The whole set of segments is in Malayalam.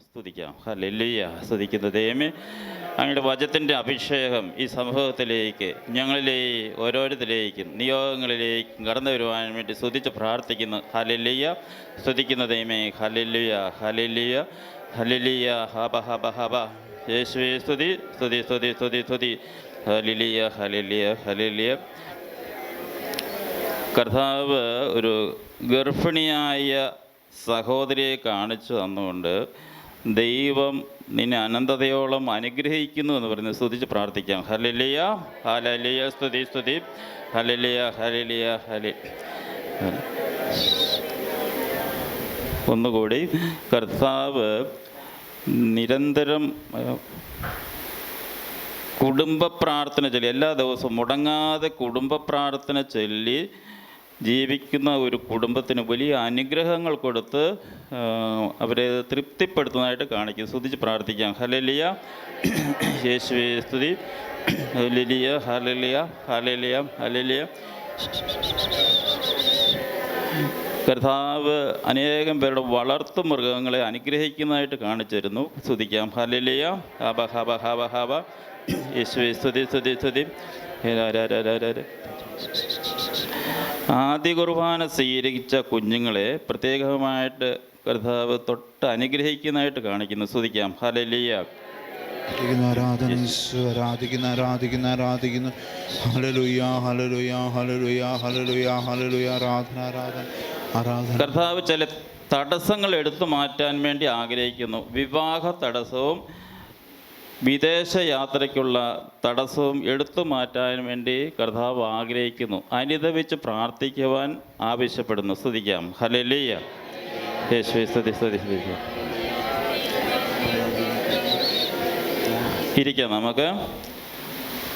സ്തുതിക്കാം. ഹല്ലേലൂയ. സ്തുതിക്കുന്ന ദൈവമേ, അങ്ങയുടെ വചനത്തിൻ്റെ അഭിഷേകം ഈ സമൂഹത്തിലേക്ക്, ഞങ്ങളിലെ ഓരോരുത്തരിലേക്കും നിയോഗങ്ങളിലേക്കും കടന്നു വരുവാൻ വേണ്ടി സ്തുതിച്ച് പ്രാർത്ഥിക്കുന്നു. ഹല്ലേലൂയ. സ്തുതിക്കുന്ന ദൈവമേ, ഹല്ലേലൂയ, ഹല്ലേലൂയ, ഹല്ലേലൂയ. ഹബ ഹബ ഹബ. യേശുവേ സ്തുതി, സ്തുതി, സ്തുതി, സ്തുതി, സ്തുതി. ഹല്ലേലൂയ, ഹല്ലേലൂയ, ഹല്ലേലൂയ. കർത്താവ് ഒരു ഗർഭിണിയായ സഹോദരിയെ കാണിച്ചു തന്നുകൊണ്ട് ദൈവം നിന്നെ അനന്തതയോളം അനുഗ്രഹിക്കുന്നു എന്ന് പറഞ്ഞ് സ്തുതിച്ച് പ്രാർത്ഥിക്കാം. ഹല്ലേലൂയ, ഹല്ലേലൂയ, സ്തുതി, സ്തുതി. ഹല്ലേലൂയ, ഹല്ലേലൂയ, ഒന്നുകൂടി കർത്താവ് നിരന്തരം കുടുംബ പ്രാർത്ഥന ചൊല്ലി, എല്ലാ ദിവസവും മുടങ്ങാതെ കുടുംബ പ്രാർത്ഥന ചൊല്ലി ജീവിക്കുന്ന ഒരു കുടുംബത്തിന് വലിയ അനുഗ്രഹങ്ങൾ കൊടുത്ത് അവരെ തൃപ്തിപ്പെടുത്തുന്നതായിട്ട് കാണിക്കും. സ്തുതിച്ച് പ്രാർത്ഥിക്കാം. ഹല്ലേലൂയ, യേശുവേ സ്തുതി. ഹല്ലേലൂയ, ഹല്ലേലൂയ, ഹല്ലേലൂയ, ഹല്ലേലൂയ. കർത്താവ് അനേകം പേരുടെ വളർത്തു മൃഗങ്ങളെ അനുഗ്രഹിക്കുന്നതായിട്ട് കാണിച്ചു തരുന്നു. സ്തുതിക്കാം. ഹല്ലേലൂയ, ഹബ ഹബ ഹബ ഹബ. യേശുവേ സ്തുതി, സ്തുതി, സ്തുതി. ആദ്യ കുർബാന സ്വീകരിച്ച കുഞ്ഞുങ്ങളെ പ്രത്യേകമായിട്ട് കർത്താവ് തൊട്ട് അനുഗ്രഹിക്കുന്നതായിട്ട് കാണിക്കുന്നു. സ്തുതിക്കാം. ഹല്ലേലൂയ. ആരാധിക്കുന്നു. ഹല്ലേലൂയ, ഹല്ലേലൂയ, ഹല്ലേലൂയ, ഹല്ലേലൂയ, ഹല്ലേലൂയ. ആരാധന, ആരാധന, ആരാധന. കർത്താവ് ചില തടസ്സങ്ങൾ എടുത്തു മാറ്റാൻ വേണ്ടി ആഗ്രഹിക്കുന്നു. വിവാഹ തടസ്സവും വിദേശ യാത്രയ്ക്കുള്ള തടസ്സവും എടുത്തു മാറ്റാൻ വേണ്ടി കർത്താവ് ആഗ്രഹിക്കുന്നു. അനുദപിച്ച് പ്രാർത്ഥിക്കുവാൻ ആവശ്യപ്പെടുന്നു. സ്തുതിക്കാം. ഹല്ലേലൂയ, യേശുവേ സ്തുതി, സ്തുതി, സ്തുതി. ഇരിക്കാം നമുക്ക്.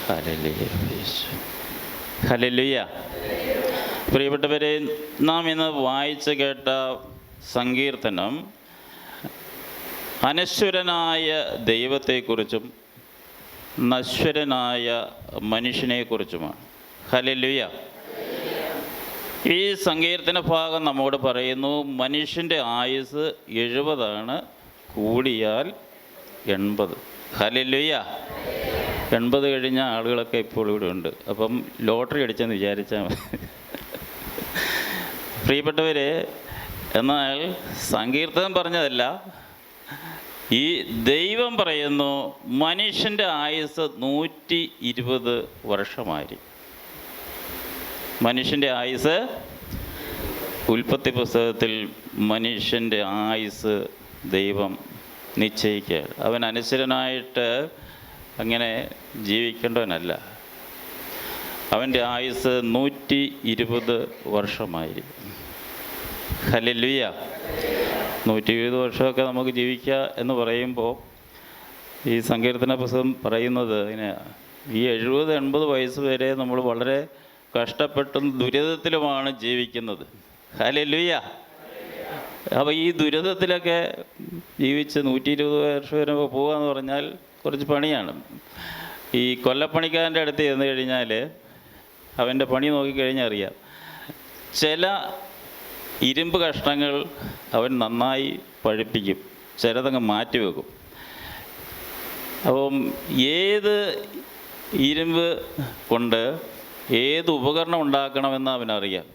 ഹല്ലേലൂയ, ഹല്ലേലൂയ. പ്രിയപ്പെട്ടവരെ, നാം ഇന്ന് വായിച്ച് കേട്ട സങ്കീർത്തനം അനശ്വരനായ ദൈവത്തെക്കുറിച്ചും നശ്വരനായ മനുഷ്യനെക്കുറിച്ചുമാണ്. ഹല്ലേലൂയ. ഈ സങ്കീർത്തന ഭാഗം നമ്മോട് പറയുന്നു, മനുഷ്യൻ്റെ ആയുസ് 70 കൂടിയാൽ 80. ഹല്ലേലൂയ. 80 കഴിഞ്ഞ ആളുകളൊക്കെ ഇപ്പോൾ ഇവിടെ ഉണ്ട്. അപ്പം ലോട്ടറി അടിച്ചെന്ന് വിചാരിച്ചാൽ മതി. പ്രിയപ്പെട്ടവരെ, എന്നാൽ സങ്കീർത്തനം പറഞ്ഞതല്ല, ഈ ദൈവം പറയുന്നു മനുഷ്യൻ്റെ ആയുസ് 120 വർഷമായിരിക്കും. മനുഷ്യൻ്റെ ആയുസ്, ഉൽപ്പത്തി പുസ്തകത്തിൽ മനുഷ്യൻ്റെ ആയുസ് ദൈവം നിശ്ചയിക്കുകയാണ്. അവൻ അനശ്വരനായിട്ട് അങ്ങനെ ജീവിക്കേണ്ടവനല്ല. അവൻ്റെ ആയുസ് 120 വർഷമായിരിക്കും. ഹല്ലേലൂയ. 120 വർഷമൊക്കെ നമുക്ക് ജീവിക്കുക എന്ന് പറയുമ്പോൾ ഈ സങ്കീർത്തന പുസ്തകം പറയുന്നത് ഇങ്ങനെ, ഈ 70-80 വയസ്സ് വരെ നമ്മൾ വളരെ കഷ്ടപ്പെട്ടും ദുരിതത്തിലുമാണ് ജീവിക്കുന്നത്. ഹല്ലേലൂയ. അപ്പോൾ ഈ ദുരിതത്തിലൊക്കെ ജീവിച്ച് 120 വർഷം വരെ പോകുക എന്ന് പറഞ്ഞാൽ കുറച്ച് പണിയാണ്. ഈ കൊല്ലപ്പണിക്കാരൻ്റെ അടുത്ത് ചെന്ന് കഴിഞ്ഞാൽ അവൻ്റെ പണി നോക്കിക്കഴിഞ്ഞാൽ അറിയാം, ചില ഇരുമ്പ് കഷ്ണങ്ങൾ അവൻ നന്നായി പഴുപ്പിക്കും, ചിലതങ്ങ് മാറ്റിവെക്കും. അപ്പം ഏത് ഇരുമ്പ് കൊണ്ട് ഏത് ഉപകരണം ഉണ്ടാക്കണമെന്ന് അവനറിയാം.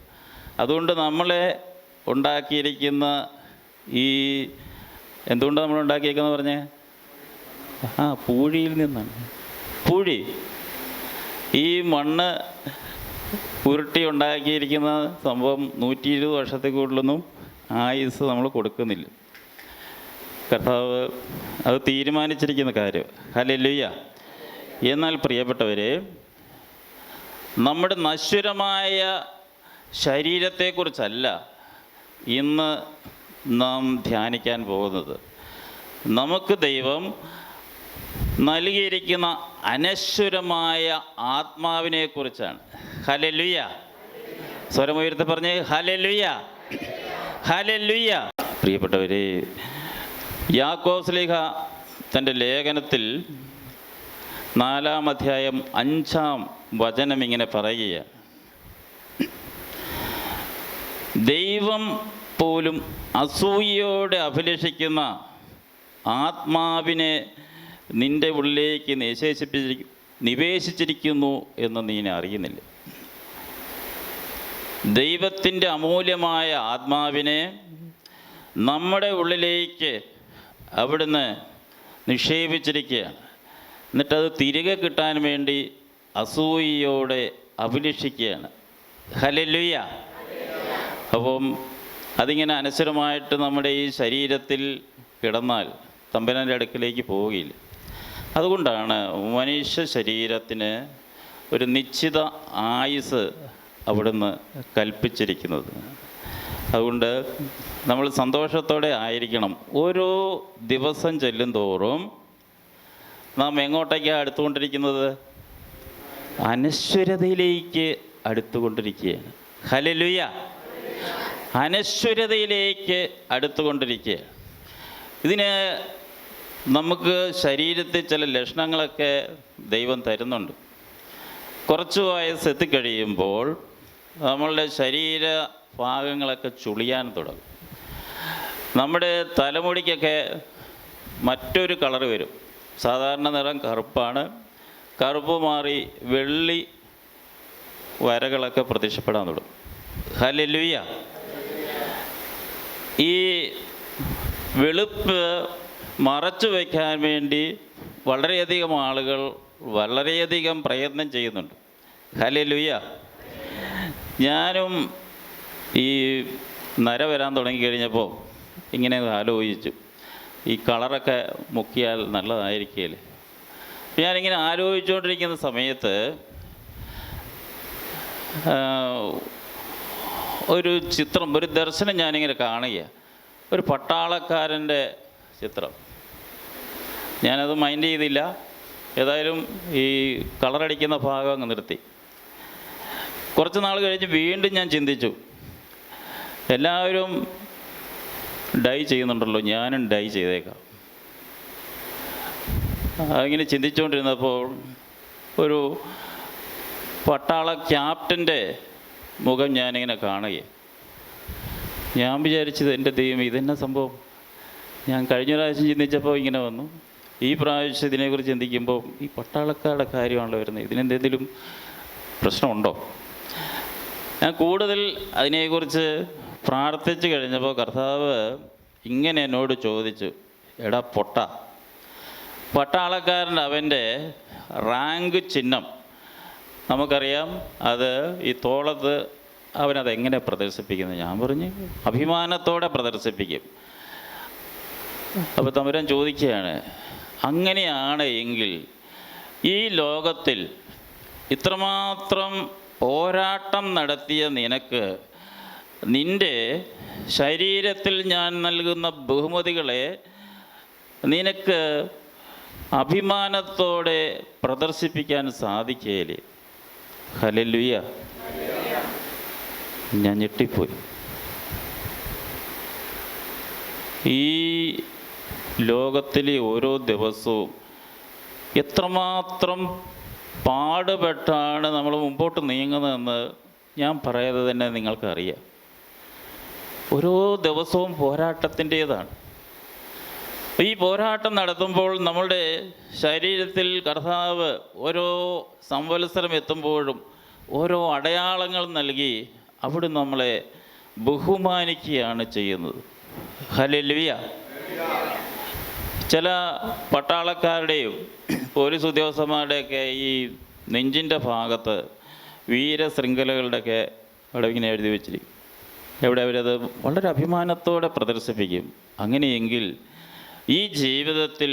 അതുകൊണ്ട് നമ്മളെ ഉണ്ടാക്കിയിരിക്കുന്ന ഈ, എന്തുകൊണ്ടാണ് നമ്മൾ ഉണ്ടാക്കിയിരിക്കുന്നത് പറഞ്ഞേ? പൂഴിയിൽ നിന്നാണ്. പൂഴി, ഈ മണ്ണ് ഉരുട്ടി ഉണ്ടാക്കിയിരിക്കുന്ന സംഭവം 120 വർഷത്തിൽ കൂടുതലൊന്നും ആയുസ് നമ്മൾ കൊടുക്കുന്നില്ല. കർത്താവ് അത് തീരുമാനിച്ചിരിക്കുന്ന കാര്യം. ഹല്ലേലൂയ. എന്നാൽ പ്രിയപ്പെട്ടവരെ, നമ്മുടെ നശ്വരമായ ശരീരത്തെക്കുറിച്ചല്ല ഇന്ന് നാം ധ്യാനിക്കാൻ പോകുന്നത്. നമുക്ക് ദൈവം നൽകിയിരിക്കുന്ന അനശ്വരമായ ആത്മാവിനെക്കുറിച്ചാണ്. ഹല്ലേലൂയ. സ്വരമുയർത്തി പറഞ്ഞ് ഹല്ലേലൂയ, ഹല്ലേലൂയ. പ്രിയപ്പെട്ടവരെ, യാക്കോബ് ശ്ലീഹ തൻ്റെ ലേഖനത്തിൽ 4-ാം അധ്യായം 5-ാം വചനം ഇങ്ങനെ പറയുകയാണ്, ദൈവം പോലും അസൂയയോടെ അഭിലഷിക്കുന്ന ആത്മാവിനെ നിൻ്റെ ഉള്ളിലേക്ക് നിവേശിച്ചിരിക്കുന്നു എന്ന് നീ അറിയുന്നില്ല. ദൈവത്തിൻ്റെ അമൂല്യമായ ആത്മാവിനെ നമ്മുടെ ഉള്ളിലേക്ക് അവിടുന്ന് നിക്ഷേപിച്ചിരിക്കുകയാണ്. എന്നിട്ടത് തിരികെ കിട്ടാൻ വേണ്ടി അസൂയയോടെ അഭിലഷിക്കുകയാണ്. ഹല്ലേലൂയ. അപ്പം അതിങ്ങനെ അനശ്വരമായിട്ട് നമ്മുടെ ഈ ശരീരത്തിൽ കിടന്നാൽ തമ്പുരാൻ്റെ അടുക്കിലേക്ക് പോവുകയില്ല. അതുകൊണ്ടാണ് മനുഷ്യ ശരീരത്തിന് ഒരു നിശ്ചിത ആയുസ് അവിടുന്ന് കൽപ്പിച്ചിരിക്കുന്നത്. അതുകൊണ്ട് നമ്മൾ സന്തോഷത്തോടെ ആയിരിക്കണം. ഓരോ ദിവസം ചെല്ലും തോറും നാം എങ്ങോട്ടേക്കാണ് അടുത്തുകൊണ്ടിരിക്കുന്നത്? അനശ്വരതയിലേക്ക് അടുത്തുകൊണ്ടിരിക്കുകയാണ്. ഹല്ലേലൂയ. അനശ്വരതയിലേക്ക് അടുത്തുകൊണ്ടിരിക്കുകയാണ്. ഇതിന് നമുക്ക് ശരീരത്തിൽ ചില ലക്ഷണങ്ങളൊക്കെ ദൈവം തരുന്നുണ്ട്. കുറച്ച് വയസ്സ് എത്തിക്കഴിയുമ്പോൾ നമ്മളുടെ ശരീര ഭാഗങ്ങളൊക്കെ ചുളിയാൻ തുടങ്ങും. നമ്മുടെ തലമുടിക്കൊക്കെ മറ്റൊരു കളർ വരും. സാധാരണ നിറം കറുപ്പാണ്. കറുപ്പ് മാറി വെള്ളി വരകളൊക്കെ പ്രത്യക്ഷപ്പെടാൻ തുടങ്ങും. ഹല്ലേലൂയ. ഈ വെളുപ്പ് മറച്ചു വയ്ക്കാൻ വേണ്ടി വളരെയധികം ആളുകൾ വളരെയധികം പ്രയത്നം ചെയ്യുന്നുണ്ട്. ഹല്ലേലൂയ. ഞാനും ഈ നര വരാൻ തുടങ്ങിക്കഴിഞ്ഞപ്പോൾ ഇങ്ങനെ ആലോചിച്ചു, ഈ കളറൊക്കെ മുക്കിയാൽ നല്ലതായിരിക്കില്ലേ. ഞാനിങ്ങനെ ആലോചിച്ചുകൊണ്ടിരിക്കുന്ന സമയത്ത് ഒരു ചിത്രം, ഒരു ദർശനം ഞാനിങ്ങനെ കാണുക. ഒരു പട്ടാളക്കാരൻ്റെ ചിത്രം. ഞാനത് മൈൻഡ് ചെയ്തില്ല. ഏതായാലും ഈ കളറടിക്കുന്ന ഭാഗം അങ്ങ് നിർത്തി. കുറച്ച് നാൾ കഴിഞ്ഞ് വീണ്ടും ഞാൻ ചിന്തിച്ചു, എല്ലാവരും ഡൈ ചെയ്യുന്നുണ്ടല്ലോ, ഞാനും ഡൈ ചെയ്തേക്കാം. അങ്ങനെ ചിന്തിച്ചുകൊണ്ടിരുന്നപ്പോൾ ഒരു പട്ടാള ക്യാപ്റ്റൻ്റെ മുഖം ഞാനിങ്ങനെ കാണുകയാണ്. ഞാൻ വിചാരിച്ചത്, എൻ്റെ ദൈവം, ഇതെന്നാ സംഭവം? ഞാൻ കഴിഞ്ഞ പ്രാവശ്യം ചിന്തിച്ചപ്പോൾ ഇങ്ങനെ വന്നു. ഈ പ്രാവശ്യം ഇതിനെക്കുറിച്ച് ചിന്തിക്കുമ്പോൾ ഈ പട്ടാളക്കാരുടെ കാര്യമാണല്ലോ വരുന്നത്. ഇതിനെന്തെങ്കിലും പ്രശ്നമുണ്ടോ? ഞാൻ കൂടുതൽ അതിനെക്കുറിച്ച് പ്രാർത്ഥിച്ചു കഴിഞ്ഞപ്പോൾ കർത്താവ് ഇങ്ങനെ എന്നോട് ചോദിച്ചു, എടാ പൊട്ട, പട്ടാളക്കാരൻ അവൻ്റെ റാങ്ക് ചിഹ്നം നമുക്കറിയാം, അത് ഈ തോളത്ത് അവനതെങ്ങനെ പ്രദർശിപ്പിക്കുന്നത്? ഞാൻ പറഞ്ഞു, അഭിമാനത്തോടെ പ്രദർശിപ്പിക്കും. അപ്പോൾ തമ്പുരാൻ ചോദിക്കുകയാണ്, അങ്ങനെയാണ് എങ്കിൽ ഈ ലോകത്തിൽ ഇത്രമാത്രം പോരാട്ടം നടത്തിയ നിനക്ക് നിൻ്റെ ശരീരത്തിൽ ഞാൻ നൽകുന്ന ബഹുമതികളെ നിനക്ക് അഭിമാനത്തോടെ പ്രദർശിപ്പിക്കാൻ സാധിക്കുകയില്ലേ? ഹല്ലേലൂയ. ഞാൻ ഞെട്ടിപ്പോയി. ഈ ലോകത്തിലെ ഓരോ ദിവസവും എത്രമാത്രം പാടുപെട്ടാണ് നമ്മൾ മുമ്പോട്ട് നീങ്ങുന്നതെന്ന് ഞാൻ പറയാതെ തന്നെ നിങ്ങൾക്കറിയാം. ഓരോ ദിവസവും പോരാട്ടത്തിൻ്റേതാണ്. ഈ പോരാട്ടം നടത്തുമ്പോൾ നമ്മളുടെ ശരീരത്തിൽ കർത്താവ് ഓരോ സംവത്സരം എത്തുമ്പോഴും ഓരോ അടയാളങ്ങൾ നൽകി അവിടെ നമ്മളെ ബഹുമാനിക്കുകയാണ് ചെയ്യുന്നത്. ഹല്ലേലൂയ. ചില പട്ടാളക്കാരുടെയും പോലീസ് ഉദ്യോഗസ്ഥന്മാരുടെയൊക്കെ ഈ നെഞ്ചിൻ്റെ ഭാഗത്ത് വീരശൃംഖലകളുടെയൊക്കെ അവിടെ ഇങ്ങനെ എഴുതി വെച്ചിരിക്കും. എവിടെ അവരത് വളരെ അഭിമാനത്തോടെ പ്രദർശിപ്പിക്കും. അങ്ങനെയെങ്കിൽ ഈ ജീവിതത്തിൽ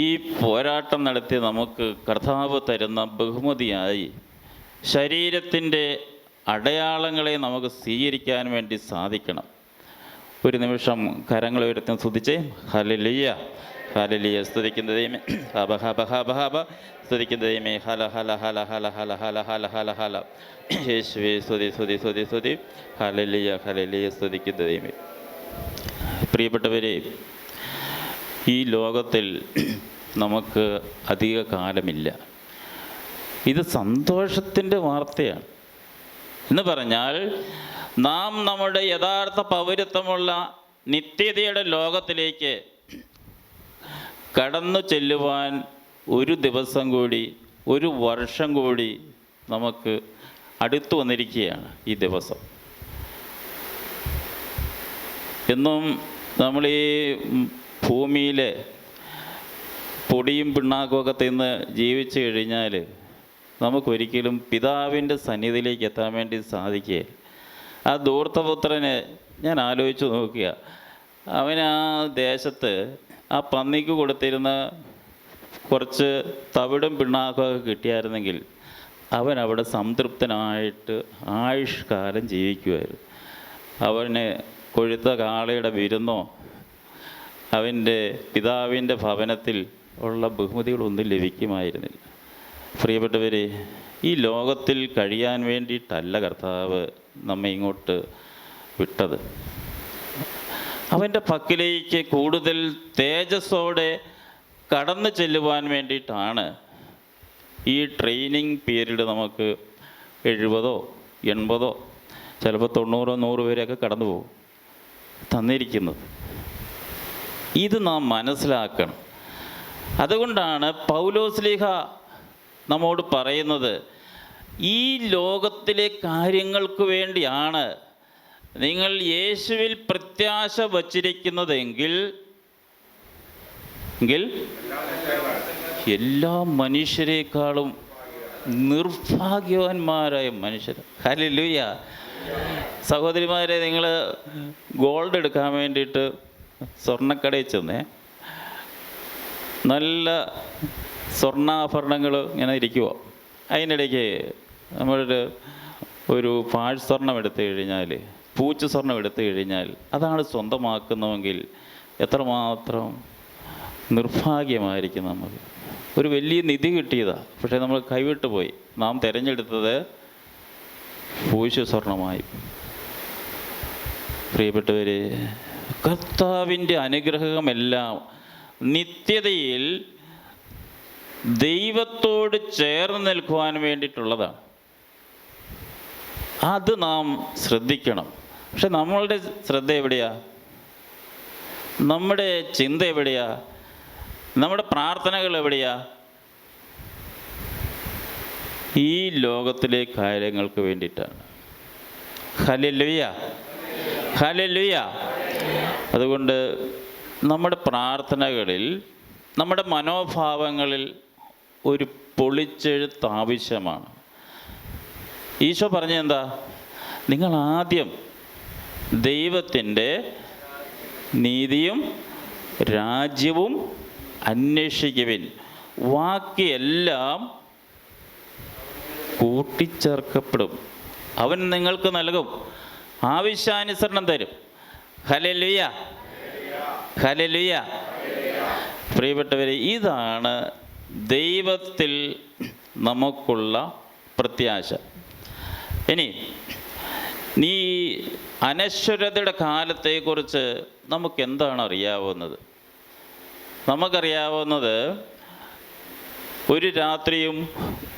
ഈ പോരാട്ടം നടത്തി നമുക്ക് കർത്താവ് തരുന്ന ബഹുമതിയായി ശരീരത്തിൻ്റെ അടയാളങ്ങളെ നമുക്ക് സ്വീകരിക്കാൻ വേണ്ടി സാധിക്കണം. ഒരു നിമിഷം കരങ്ങൾ ഉയർത്തി സ്തുതിച്ചേ. Hallelujah, hallelujah. സ്തുതിക്കുന്ന ദൈവമേ, ഹബ ഹബ ഹബ ഹബ. സ്തുതിക്കുന്ന ദൈവമേ, ഹല ഹല ഹല ഹല ഹല ഹല ഹല ഹല ഹല. യേശുവേ സ്തുതി സ്തുതി സ്തുതി സ്തുതി. Hallelujah, hallelujah. സ്തുതിക്കുന്ന ദൈവമേ. പ്രിയപ്പെട്ടവരെ, ഈ ലോകത്തിൽ നമുക്ക് അധിക കാലമില്ല. ഇത് സന്തോഷത്തിൻ്റെ വാർത്തയാണ്. എന്ന് പറഞ്ഞാൽ നാം നമ്മുടെ യഥാർത്ഥ പൗരത്വമുള്ള നിത്യതയുടെ ലോകത്തിലേക്ക് കടന്നു ചെല്ലുവാൻ ഒരു ദിവസം കൂടി, ഒരു വർഷം കൂടി നമുക്ക് അടുത്തു വന്നിരിക്കുകയാണ് ഈ ദിവസം. എന്നും നമ്മൾ ഈ ഭൂമിയിലെ പൊടിയും പിണ്ണാക്കുമൊക്കെ തിന്ന് ജീവിച്ചു കഴിഞ്ഞാൽ നമുക്കൊരിക്കലും പിതാവിൻ്റെ സന്നിധിയിലേക്ക് എത്താൻ വേണ്ടി സാധിക്കുകയില്ല. ആ ധൂർത്തപുത്രന് ഞാൻ ആലോചിച്ച് നോക്കുക, അവൻ ആ ദേശത്ത് ആ പന്നിക്ക് കൊടുത്തിരുന്ന കുറച്ച് തവിടും പിണ്ണാക്കുമൊക്കെ കിട്ടിയായിരുന്നെങ്കിൽ അവൻ അവിടെ സംതൃപ്തനായിട്ട് ആയുഷ്കാലം ജീവിക്കുമായിരുന്നു. അവന് കൊഴുത്ത കാളയുടെ വിരുന്നോ അവൻ്റെ പിതാവിൻ്റെ ഭവനത്തിൽ ഉള്ള ബഹുമതികളൊന്നും ലഭിക്കുമായിരുന്നില്ല. പ്രിയപ്പെട്ടവരെ, ഈ ലോകത്തിൽ കഴിയാൻ വേണ്ടിയിട്ടല്ല കർത്താവ് നമ്മെ ഇങ്ങോട്ട് വിട്ടത്. അവൻ്റെ പക്കലേക്ക് കൂടുതൽ തേജസ്സോടെ കടന്നു ചെല്ലുവാൻ വേണ്ടിയിട്ടാണ് ഈ ട്രെയിനിങ് പീരീഡ് നമുക്ക് 70, 80, ചിലപ്പോൾ 90, 100 വരെയൊക്കെ കടന്നു പോകും തന്നിരിക്കുന്നത്. ഇത് നാം മനസ്സിലാക്കണം. അതുകൊണ്ടാണ് പൗലോസ്ലീഹ നമ്മോട് പറയുന്നത്, ഈ ലോകത്തിലെ കാര്യങ്ങൾക്ക് വേണ്ടിയാണ് നിങ്ങൾ യേശുവിൽ പ്രത്യാശ വച്ചിരിക്കുന്നതെങ്കിൽ എല്ലാ മനുഷ്യരെക്കാളും നിർഭാഗ്യവാന്മാരായ മനുഷ്യർ. ഹല്ലേലൂയ. സഹോദരിമാരെ, നിങ്ങൾ ഗോൾഡ് എടുക്കാൻ വേണ്ടിയിട്ട് സ്വർണ്ണക്കടയിൽ ചെന്നേ, നല്ല സ്വർണ്ണാഭരണങ്ങൾ ഇങ്ങനെ ഇരിക്കുമോ, അതിനിടയ്ക്ക് ഒരു പാഴ് സ്വർണം എടുത്തു കഴിഞ്ഞാൽ, പൂച്ച സ്വർണം എടുത്തു കഴിഞ്ഞാൽ അതാണ് സ്വന്തമാക്കുന്നുവെങ്കിൽ എത്രമാത്രം നിർഭാഗ്യമായിരിക്കും നമുക്ക്. ഒരു വലിയ നിധി കിട്ടിയതാണ്, പക്ഷേ നമ്മൾ കൈവിട്ടു പോയി. നാം തിരഞ്ഞെടുത്തത് പൂച്ച സ്വർണമായി. പ്രിയപ്പെട്ടവരെ, കർത്താവിൻ്റെ അനുഗ്രഹമെല്ലാം നിത്യതയിൽ ദൈവത്തോട് ചേർന്ന് നിൽക്കുവാൻ വേണ്ടിയിട്ടുള്ളതാണ്. അത് നാം ശ്രദ്ധിക്കണം. പക്ഷെ നമ്മളുടെ ശ്രദ്ധ എവിടെയാ? നമ്മുടെ ചിന്ത എവിടെയാ? നമ്മുടെ പ്രാർത്ഥനകൾ എവിടെയാ? ഈ ലോകത്തിലെ കാര്യങ്ങൾക്ക് വേണ്ടിയിട്ടാണ്. Hallelujah, hallelujah. അതുകൊണ്ട് നമ്മുടെ പ്രാർത്ഥനകളിൽ, നമ്മുടെ മനോഭാവങ്ങളിൽ ഒരു പൊളിച്ചെഴുത്ത് ആവശ്യമാണ്. ഈശോ പറഞ്ഞെന്താ? നിങ്ങൾ ആദ്യം ദൈവത്തിൻ്റെ നീതിയും രാജ്യവും അന്വേഷിക്കുവിൻ, ബാക്കിയെല്ലാം കൂട്ടിച്ചേർക്കപ്പെടും. അവൻ നിങ്ങൾക്ക് നൽകും, ആവശ്യാനുസരണം തരും. ഹല്ലേലൂയ, ഹല്ലേലൂയ. പ്രിയപ്പെട്ടവരെ, ഇതാണ് ദൈവത്തിൽ നമുക്കുള്ള പ്രത്യാശ. ഇനി നീ അനശ്വരതയുടെ കാലത്തെക്കുറിച്ച് നമുക്കെന്താണ് അറിയാവുന്നത്? നമുക്കറിയാവുന്നത് ഒരു രാത്രിയും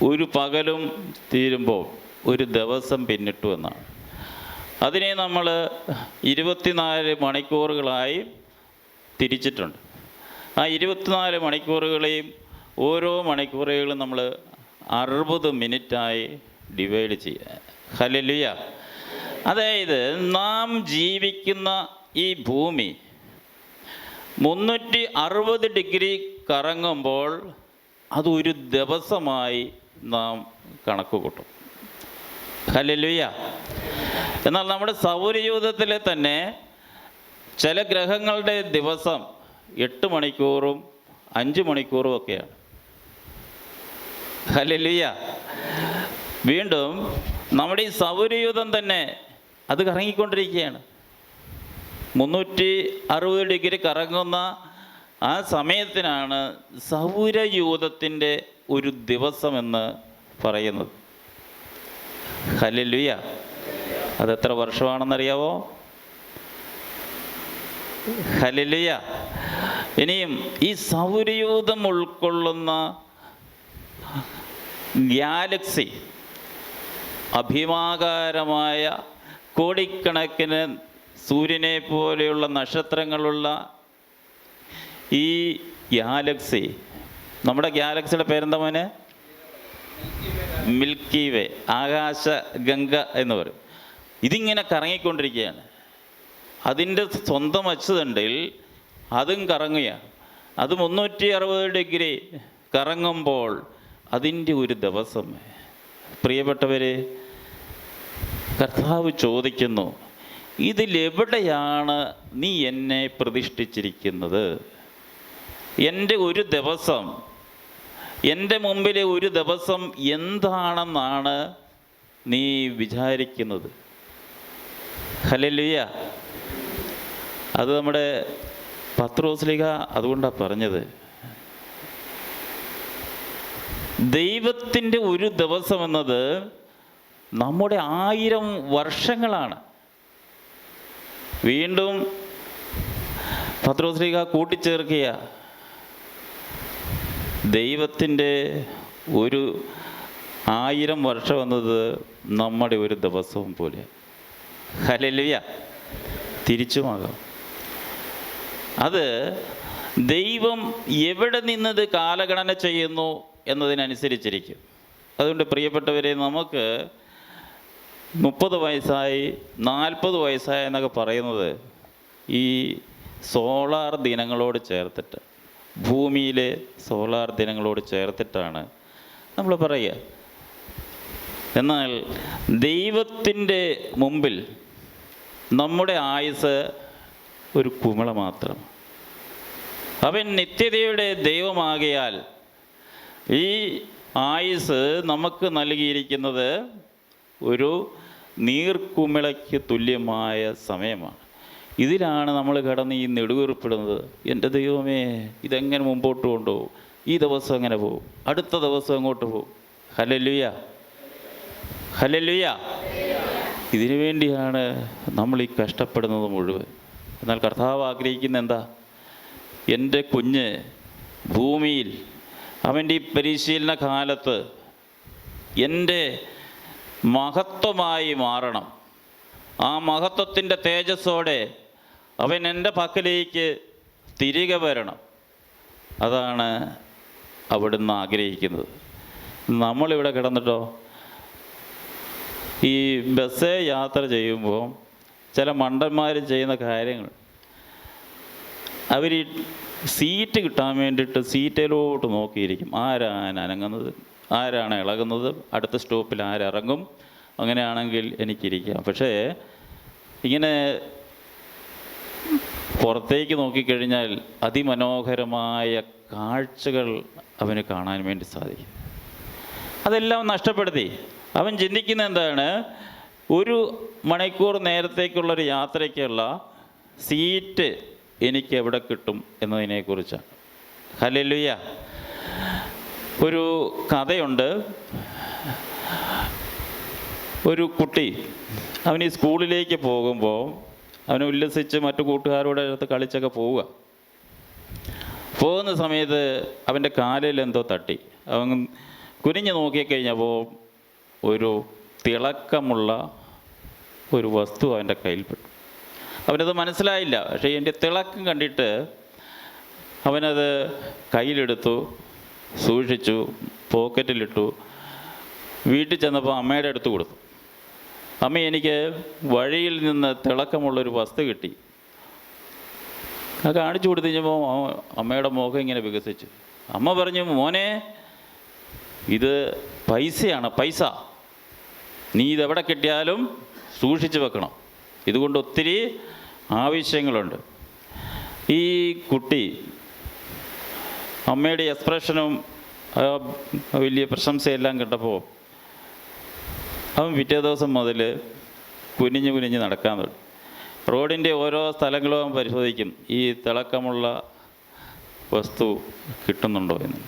ഒരു പകലും തീരുമ്പോൾ ഒരു ദിവസം പിന്നിട്ടു എന്നാണ്. അതിനെ നമ്മൾ 24 മണിക്കൂറുകളായി തിരിച്ചിട്ടുണ്ട്. ആ 24 മണിക്കൂറുകളെയും ഓരോ മണിക്കൂറുകളും നമ്മൾ 60 മിനിറ്റായി ഡിവൈഡ് ചെയ്യുക. ഹല്ലേലൂയ. അതായത് നാം ജീവിക്കുന്ന ഈ ഭൂമി 360 ഡിഗ്രി കറങ്ങുമ്പോൾ അതൊരു ദിവസമായി നാം കണക്ക് കൂട്ടും. ഹല്ലേലൂയ. എന്നാൽ നമ്മുടെ സൗരയൂഥത്തിലെ തന്നെ ചില ഗ്രഹങ്ങളുടെ ദിവസം 8 മണിക്കൂറും 5 മണിക്കൂറും ഒക്കെയാണ്. ഹല്ലേലൂയ. വീണ്ടും നമ്മുടെ ഈ സൗരയൂഥം തന്നെ അത് കറങ്ങിക്കൊണ്ടിരിക്കുകയാണ്. 360 ഡിഗ്രി കറങ്ങുന്ന ആ സമയത്തിനാണ് സൗരയൂഥത്തിൻ്റെ ഒരു ദിവസമെന്ന് പറയുന്നത്. ഹല്ലേലൂയ. അതെത്ര വർഷമാണെന്നറിയാവോ? ഹല്ലേലൂയ. ഇനിയും ഈ സൗരയൂഥം ഉൾക്കൊള്ളുന്ന ഗാലക്സി, അഭിമാകാരമായ കോടിക്കണക്കിന് സൂര്യനെ പോലെയുള്ള നക്ഷത്രങ്ങളുള്ള ഈ ഗാലക്സി, നമ്മുടെ ഗാലക്സിയുടെ പേരെന്താ മോനെ? മിൽക്കി വേ, ആകാശ ഗംഗ എന്ന് പറയും. ഇതിങ്ങനെ കറങ്ങിക്കൊണ്ടിരിക്കുകയാണ്. അതിൻ്റെ സ്വന്തം അച്ചുതണ്ടിൽ അതും കറങ്ങുകയാണ്. അത് 360 ഡിഗ്രി കറങ്ങുമ്പോൾ അതിൻ്റെ ഒരു ദിവസം, പ്രിയപ്പെട്ടവരെ, കർത്താവ് ചോദിക്കുന്നു, ഇതിലെവിടെയാണ് നീ എന്നെ പ്രതിഷ്ഠിച്ചിരിക്കുന്നത്? എൻ്റെ ഒരു ദിവസം, എൻ്റെ മുമ്പിലെ ഒരു ദിവസം എന്താണെന്നാണ് നീ വിചാരിക്കുന്നത്? ഹല്ലേലൂയ. അത് നമ്മുടെ പത്രോസ്ലീഹ അതുകൊണ്ടാണ് പറഞ്ഞത്, ദൈവത്തിൻ്റെ ഒരു ദിവസം എന്നത് നമ്മുടെ 1000 വർഷങ്ങളാണ്. വീണ്ടും പത്രോസ്ലീഹ കൂട്ടിച്ചേർക്കുക, ദൈവത്തിൻ്റെ ഒരു 1000 വർഷം എന്നത് നമ്മുടെ ഒരു ദിവസവും പോലെ. ഹല്ലേലൂയ. തിരിച്ചുമാകാം. അത് ദൈവം എവിടെ നിന്നത് കാലഗണന ചെയ്യുന്നു എന്നതിനനുസരിച്ചിരിക്കും. അതുകൊണ്ട് പ്രിയപ്പെട്ടവരെ, നമുക്ക് 30 വയസ്സായി 40 വയസ്സായി എന്നൊക്കെ പറയുന്നത് ഈ സോളാർ ദിനങ്ങളോട് ചേർത്തിട്ട്, ഭൂമിയിലെ സോളാർ ദിനങ്ങളോട് ചേർത്തിട്ടാണ് നമ്മൾ പറയുക. എന്നാൽ ദൈവത്തിൻ്റെ മുമ്പിൽ നമ്മുടെ ആയുസ് ഒരു കുമിള മാത്രം. അവൻ നിത്യതയുടെ ദൈവമാകയാൽ ഈ ആയുസ് നമുക്ക് നൽകിയിരിക്കുന്നത് ഒരു നീർക്കുമിളയ്ക്ക് തുല്യമായ സമയമാണ്. ഇതിലാണ് നമ്മൾ കടന്ന് ഈ നെടുവീർപ്പിടുന്നത്. എൻ്റെ ദൈവമേ, ഇതെങ്ങനെ മുമ്പോട്ട് കൊണ്ടുപോകും? ഈ ദിവസം എങ്ങനെ പോകും? അടുത്ത ദിവസം എങ്ങോട്ട് പോകും? Hallelujah, hallelujah. ഇതിനു വേണ്ടിയാണ് നമ്മൾ ഈ കഷ്ടപ്പെടുന്നത് മുഴുവൻ. എന്നാൽ കർത്താവ് ആഗ്രഹിക്കുന്ന എന്താ? എൻ്റെ കുഞ്ഞ് ഭൂമിയിൽ അവൻ്റെ ഈ പരിശീലന കാലത്ത് എൻ്റെ മഹത്വമായി മാറണം. ആ മഹത്വത്തിൻ്റെ തേജസ്സോടെ അവൻ എൻ്റെ പക്കലേക്ക് തിരികെ വരണം. അതാണ് അവിടുന്ന് ആഗ്രഹിക്കുന്നത്. നമ്മളിവിടെ കിടന്നിട്ടോ, ഈ ബസ്സേ യാത്ര ചെയ്യുമ്പോൾ ചില മണ്ടന്മാർ ചെയ്യുന്ന കാര്യങ്ങൾ, അവർ സീറ്റ് കിട്ടാൻ വേണ്ടിയിട്ട് സീറ്റിലോട്ട് നോക്കിയിരിക്കും. ആരാണ് അനങ്ങുന്നത്, ആരാണ് ഇളകുന്നത്, അടുത്ത സ്റ്റോപ്പിൽ ആരിറങ്ങും, അങ്ങനെയാണെങ്കിൽ എനിക്കിരിക്കാം. പക്ഷേ ഇങ്ങനെ പുറത്തേക്ക് നോക്കിക്കഴിഞ്ഞാൽ അതിമനോഹരമായ കാഴ്ചകൾ അവന് കാണാൻ വേണ്ടി സാധിക്കും. അതെല്ലാം നഷ്ടപ്പെടുത്തി അവൻ ചിന്തിക്കുന്ന എന്താണ്? 1 മണിക്കൂർ നേരത്തേക്കുള്ളൊരു യാത്രയ്ക്കുള്ള സീറ്റ് എനിക്ക് എവിടെ കിട്ടും എന്നതിനെക്കുറിച്ചാണ്. ഹല്ലേലൂയ. ഒരു കഥയുണ്ട്. ഒരു കുട്ടി അവൻ ഈ സ്കൂളിലേക്ക് പോകുമ്പോൾ അവൻ ഉല്ലസിച്ച് മറ്റു കൂട്ടുകാരോട് അടുത്ത് കളിച്ചൊക്കെ പോകുന്ന സമയത്ത് അവൻ്റെ കാലിൽ എന്തോ തട്ടി. അവൻ കുനിഞ്ഞ് നോക്കിക്കഴിഞ്ഞപ്പോൾ ഒരു തിളക്കമുള്ള ഒരു വസ്തു അവൻ്റെ കയ്യിൽപ്പെട്ടു. അവനത് മനസ്സിലായില്ല. പക്ഷേ എൻ്റെ തിളക്കം കണ്ടിട്ട് അവനത് കയ്യിലെടുത്തു, സൂക്ഷിച്ചു, പോക്കറ്റിലിട്ടു. വീട്ടിൽ ചെന്നപ്പോൾ അമ്മയുടെ അടുത്ത് കൊടുത്തു. അമ്മ, എനിക്ക് വഴിയിൽ നിന്ന് തിളക്കമുള്ളൊരു വസ്തു കിട്ടി. അത് കാണിച്ചു കൊടുത്തു കഴിഞ്ഞപ്പോൾ അമ്മയുടെ മുഖം ഇങ്ങനെ വികസിച്ചു. അമ്മ പറഞ്ഞു, മോനെ, ഇത് പൈസയാണ്, പൈസ. നീ ഇതെവിടെ കിട്ടിയാലും സൂക്ഷിച്ച് വെക്കണം. ഇതുകൊണ്ട് ഒത്തിരി ആവശ്യങ്ങളുണ്ട്. ഈ കുട്ടി അമ്മയുടെ എക്സ്പ്രഷനും വലിയ പ്രശംസയെല്ലാം കേട്ടപ്പോൾ അവൻ പിറ്റേ ദിവസം മുതൽ കുനിഞ്ഞ് നടക്കാൻ തുടങ്ങി. റോഡിൻ്റെ ഓരോ സ്ഥലങ്ങളും അവൻ പരിശോധിക്കും, ഈ തിളക്കമുള്ള വസ്തു കിട്ടുന്നുണ്ടോ എന്ന്.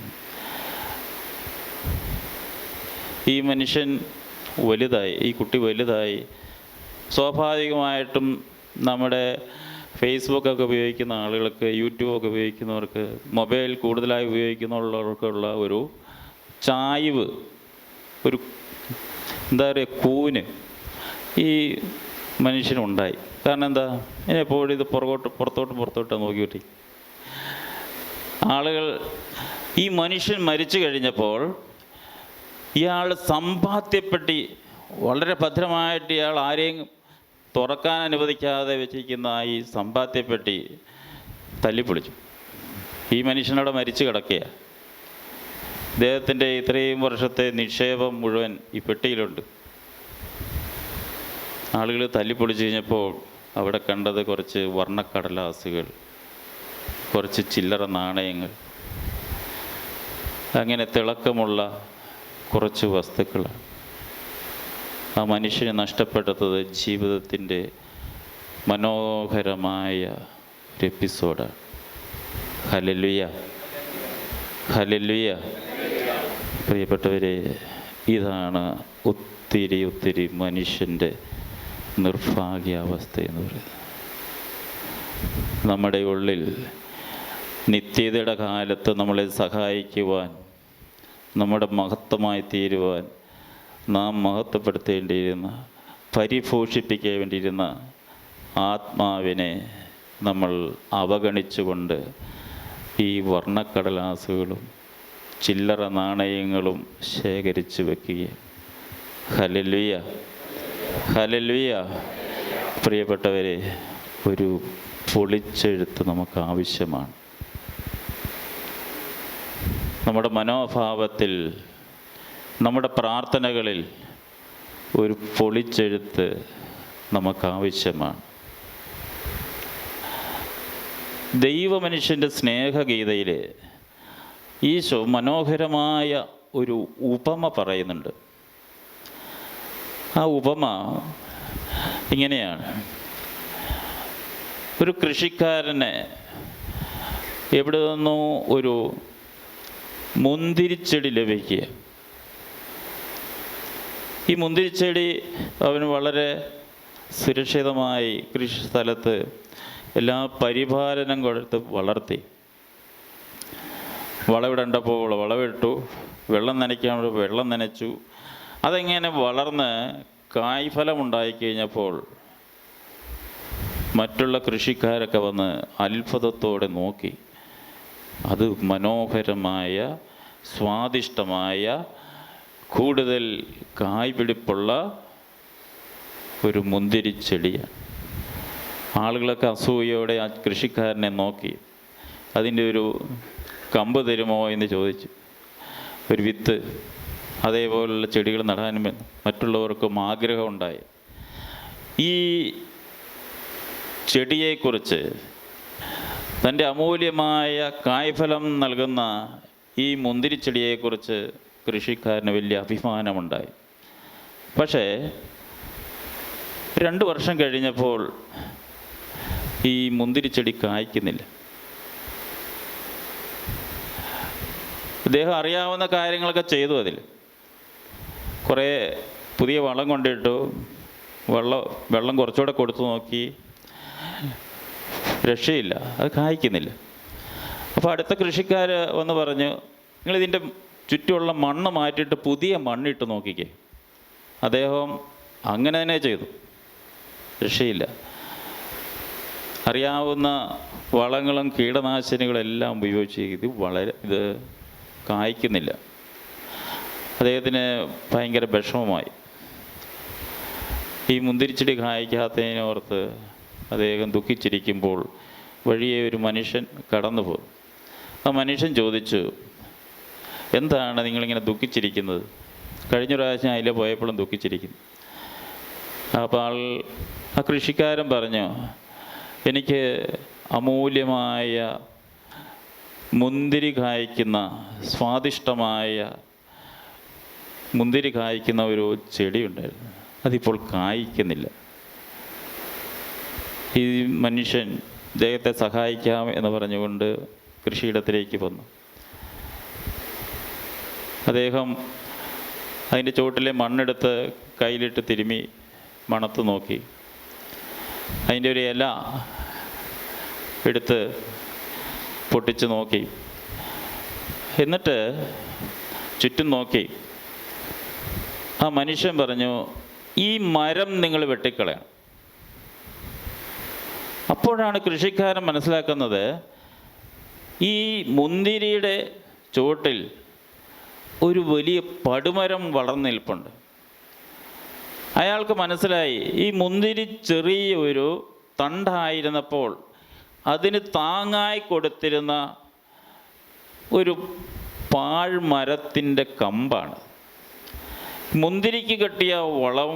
ഈ മനുഷ്യൻ വലുതായി, ഈ കുട്ടി വലുതായി. സ്വാഭാവികമായിട്ടും നമ്മുടെ ഫേസ്ബുക്കൊക്കെ ഉപയോഗിക്കുന്ന ആളുകൾക്ക്, യൂട്യൂബൊക്കെ ഉപയോഗിക്കുന്നവർക്ക്, മൊബൈൽ കൂടുതലായി ഉപയോഗിക്കുന്നവർക്കുള്ള ഒരു ചായ്വ്, ഒരു എന്താ പറയുക, കൂന്. ഈ മനുഷ്യനുണ്ടായി. കാരണം എന്താ, എപ്പോഴും ഇത് പുറത്തോട്ട് നോക്കിയിട്ട് ആളുകൾ, ഈ മനുഷ്യൻ മരിച്ചു കഴിഞ്ഞപ്പോൾ ഇയാൾ സമ്പാദ്യപ്പെട്ടി വളരെ ഭദ്രമായിട്ട് ഇയാൾ ആരെയും തുറക്കാൻ അനുവദിക്കാതെ വെച്ചിരിക്കുന്ന ഈ സമ്പാദ്യപ്പെട്ടി തല്ലിപ്പൊളിച്ചു. ഈ മനുഷ്യനവിടെ മരിച്ചു കിടക്കുകയാണ്. അദ്ദേഹത്തിൻ്റെ ഇത്രയും വർഷത്തെ നിക്ഷേപം മുഴുവൻ ഈ പെട്ടിയിലുണ്ട്. ആളുകൾ തല്ലിപ്പൊളിച്ച് കഴിഞ്ഞപ്പോൾ അവിടെ കണ്ടത് കുറച്ച് വർണ്ണക്കടലാസുകൾ, കുറച്ച് ചില്ലറ നാണയങ്ങൾ, അങ്ങനെ തിളക്കമുള്ള കുറച്ച് വസ്തുക്കളാണ്. ആ മനുഷ്യന് നഷ്ടപ്പെട്ടത് ജീവിതത്തിൻ്റെ മനോഹരമായ ഒരു എപ്പിസോഡാണ്. ഹല്ലേലൂയ, ഹല്ലേലൂയ. പ്രിയപ്പെട്ടവരെ, ഇതാണ് ഒത്തിരി മനുഷ്യൻ്റെ നിർഭാഗ്യാവസ്ഥ എന്ന് പറയുന്നത്. നമ്മുടെ ഉള്ളിൽ നിത്യതയുടെ കാലത്ത് നമ്മളെ സഹായിക്കുവാൻ, നമ്മുടെ മഹത്വമായി തീരുവാൻ, നാം മഹത്വപ്പെടുത്തേണ്ടിയിരുന്ന, പരിപോഷിപ്പിക്കേണ്ടിയിരുന്ന ആത്മാവിനെ നമ്മൾ അവഗണിച്ചുകൊണ്ട് ഈ വർണ്ണക്കടലാസുകളും ചില്ലറ നാണയങ്ങളും ശേഖരിച്ചു വയ്ക്കുകയാണ്. ഹല്ലേലൂയ, ഹല്ലേലൂയ. പ്രിയപ്പെട്ടവരെ, ഒരു പൊളിച്ചെഴുത്ത് നമുക്ക് ആവശ്യമാണ്. നമ്മുടെ മനോഭാവത്തിൽ, നമ്മുടെ പ്രാർത്ഥനകളിൽ ഒരു പൊളിച്ചെഴുത്ത് നമുക്കാവശ്യമാണ്. ദൈവമനുഷ്യൻ്റെ സ്നേഹഗീതയിൽ ഈശോ മനോഹരമായ ഒരു ഉപമ പറയുന്നുണ്ട്. ആ ഉപമ ഇങ്ങനെയാണ്. ഒരു കൃഷിക്കാരനെ എവിടെ നിന്നോ ഒരു മുന്തിരിച്ചെടി ലഭിക്കുക. ഈ മുന്തിരിച്ചെടി അവന് വളരെ സുരക്ഷിതമായി കൃഷി സ്ഥലത്ത് എല്ലാ പരിപാലനം കൊടുത്ത് വളർത്തി. വളവിടേണ്ടപ്പോൾ വളവിട്ടു, വെള്ളം നനയ്ക്കാൻ വെള്ളം നനച്ചു. അതെങ്ങനെ വളർന്ന് കായ്ഫലമുണ്ടായിക്കഴിഞ്ഞപ്പോൾ മറ്റുള്ള കൃഷിക്കാരൊക്കെ വന്ന് അത്ഭുതത്തോടെ നോക്കി. അത് മനോഹരമായ, സ്വാദിഷ്ടമായ, കൂടുതൽ കായ്പിടിപ്പുള്ള ഒരു മുന്തിരിച്ചെടിയാണ്. ആളുകളൊക്കെ അസൂയയോടെ ആ കൃഷിക്കാരനെ നോക്കി. അതിൻ്റെ ഒരു കമ്പ് തരുമോ എന്ന് ചോദിച്ചു. ഒരു വിത്ത്, അതേപോലുള്ള ചെടികൾ നടാനും മറ്റുള്ളവർക്കും ആഗ്രഹമുണ്ടായി. ഈ ചെടിയെക്കുറിച്ച്, തൻ്റെ അമൂല്യമായ കായ്ഫലം നൽകുന്ന ഈ മുന്തിരിച്ചെടിയെക്കുറിച്ച് കൃഷിക്കാരന് വലിയ അഭിമാനമുണ്ടായി. പക്ഷേ 2 വർഷം കഴിഞ്ഞപ്പോൾ ഈ മുന്തിരിച്ചെടി കായ്ക്കുന്നില്ല. അദ്ദേഹം അറിയാവുന്ന കാര്യങ്ങളൊക്കെ ചെയ്തു. അതിൽ കുറേ പുതിയ വളം കൊണ്ടിട്ടു, വെള്ളം കുറച്ചുകൂടെ കൊടുത്തു നോക്കി, രക്ഷയില്ല, അത് കായ്ക്കുന്നില്ല. അപ്പോൾ അടുത്ത കൃഷിക്കാർ വന്ന് പറഞ്ഞു, നിങ്ങളിതിൻ്റെ ചുറ്റുമുള്ള മണ്ണ് മാറ്റിയിട്ട് പുതിയ മണ്ണിട്ട് നോക്കിക്കേ. അദ്ദേഹം അങ്ങനെ തന്നെ ചെയ്തു, രക്ഷയില്ല. അറിയാവുന്ന വളങ്ങളും കീടനാശിനികളും എല്ലാം ഉപയോഗിച്ച് ഇത് കായ്ക്കുന്നില്ല. അദ്ദേഹത്തിന് ഭയങ്കര വിഷമമായി. ഈ മുന്തിരിച്ചെടി കായ്ക്കാത്തതിനോർത്ത് അദ്ദേഹം ദുഃഖിച്ചിരിക്കുമ്പോൾ വഴിയെ ഒരു മനുഷ്യൻ കടന്നു പോകും. ആ മനുഷ്യൻ ചോദിച്ചു, എന്താണ് നിങ്ങളിങ്ങനെ ദുഃഖിച്ചിരിക്കുന്നത്? കഴിഞ്ഞ പ്രാവശ്യം അതിൽ പോയപ്പോഴും ദുഃഖിച്ചിരിക്കുന്നു. അപ്പോൾ ആ കൃഷിക്കാരൻ പറഞ്ഞു, എനിക്ക് അമൂല്യമായ മുന്തിരി കായ്ക്കുന്ന, സ്വാദിഷ്ടമായ മുന്തിരി കായ്ക്കുന്ന ഒരു ചെടി ഉണ്ടായിരുന്നു, അതിപ്പോൾ കായ്ക്കുന്നില്ല. ഈ മനുഷ്യൻ ഇദ്ദേഹത്തെ സഹായിക്കാം എന്ന് പറഞ്ഞുകൊണ്ട് കൃഷിയിടത്തിലേക്ക് വന്നു. അദ്ദേഹം അതിൻ്റെ ചുവട്ടിലെ മണ്ണെടുത്ത് കയ്യിലിട്ട് തിരുമ്മി മണത്ത് നോക്കി. അതിൻ്റെ ഒരു ഇല എടുത്ത് പൊട്ടിച്ച് നോക്കി. എന്നിട്ട് ചുറ്റും നോക്കി. ആ മനുഷ്യൻ പറഞ്ഞു, ഈ മരം നിങ്ങൾ വെട്ടിക്കളയണം. അപ്പോഴാണ് കൃഷിക്കാരൻ മനസ്സിലാക്കുന്നത് ഈ മുന്തിരിയുടെ ചുവട്ടിൽ ഒരു വലിയ പടുമരം വളർന്നു നിൽപ്പുണ്ട്. അയാൾക്ക് മനസ്സിലായി ഈ മുന്തിരി ചെറിയ ഒരു തണ്ടായിരുന്നപ്പോൾ അതിന് താങ്ങായി കൊടുത്തിരുന്ന ഒരു പാഴ്മരത്തിൻ്റെ കമ്പാണ്. മുന്തിരിക്ക് കെട്ടിയ വളം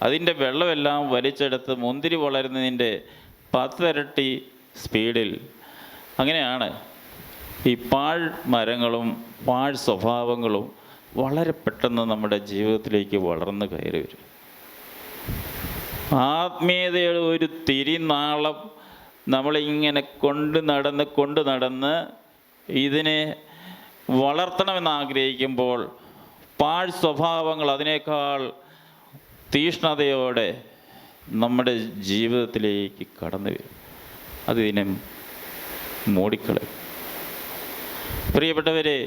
അതിൻ്റെ വെള്ളമെല്ലാം വലിച്ചെടുത്ത് മുന്തിരി വളരുന്നതിൻ്റെ 10 ഇരട്ടി സ്പീഡിൽ. അങ്ങനെയാണ് ഈ പാഴ് മരങ്ങളും പാഴ് സ്വഭാവങ്ങളും വളരെ പെട്ടെന്ന് നമ്മുടെ ജീവിതത്തിലേക്ക് വളർന്നു കയറി വരും. ആത്മീയതയുടെ ഒരു തിരിനാളം നമ്മളിങ്ങനെ കൊണ്ട് നടന്ന് ഇതിനെ വളർത്തണമെന്ന് ആഗ്രഹിക്കുമ്പോൾ പാഴ് സ്വഭാവങ്ങൾ അതിനേക്കാൾ തീഷ്ണതയോടെ നമ്മുടെ ജീവിതത്തിലേക്ക് കടന്നു വരും. അതിനെ മൂടിക്കളയും. പ്രിയപ്പെട്ടവരെ,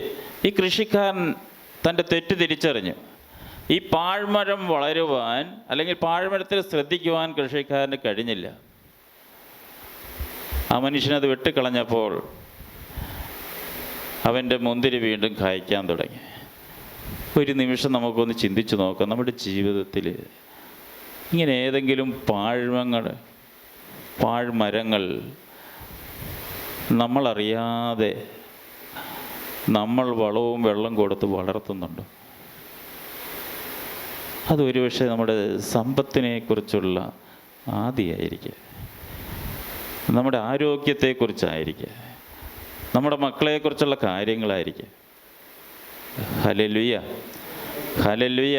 ഈ കൃഷിക്കാരൻ തൻ്റെ തെറ്റ് തിരിച്ചറിഞ്ഞു. ഈ പാഴ്മരം വളരുവാൻ അല്ലെങ്കിൽ പാഴ്മരത്തിൽ ശ്രദ്ധിക്കുവാൻ കൃഷിക്കാരന് കഴിഞ്ഞില്ല. ആ മനുഷ്യനത് വെട്ടിക്കളഞ്ഞപ്പോൾ അവൻ്റെ മുന്തിരി വീണ്ടും കായ്ക്കാൻ തുടങ്ങി. ഒരു നിമിഷം നമുക്കൊന്ന് ചിന്തിച്ചു നോക്കാം. നമ്മുടെ ജീവിതത്തിൽ ഇങ്ങനെ ഏതെങ്കിലും പാഴ്മരങ്ങൾ നമ്മളറിയാതെ നമ്മൾ വളവും വെള്ളം കൊടുത്ത് വളർത്തുന്നുണ്ടോ? അതൊരു പക്ഷേ നമ്മുടെ സമ്പത്തിനെക്കുറിച്ചുള്ള ആദിയായിരിക്കുക, നമ്മുടെ ആരോഗ്യത്തെക്കുറിച്ചായിരിക്കുക, നമ്മുടെ മക്കളെക്കുറിച്ചുള്ള കാര്യങ്ങളായിരിക്കുക. ഹല്ലേലൂയ, ഹല്ലേലൂയ,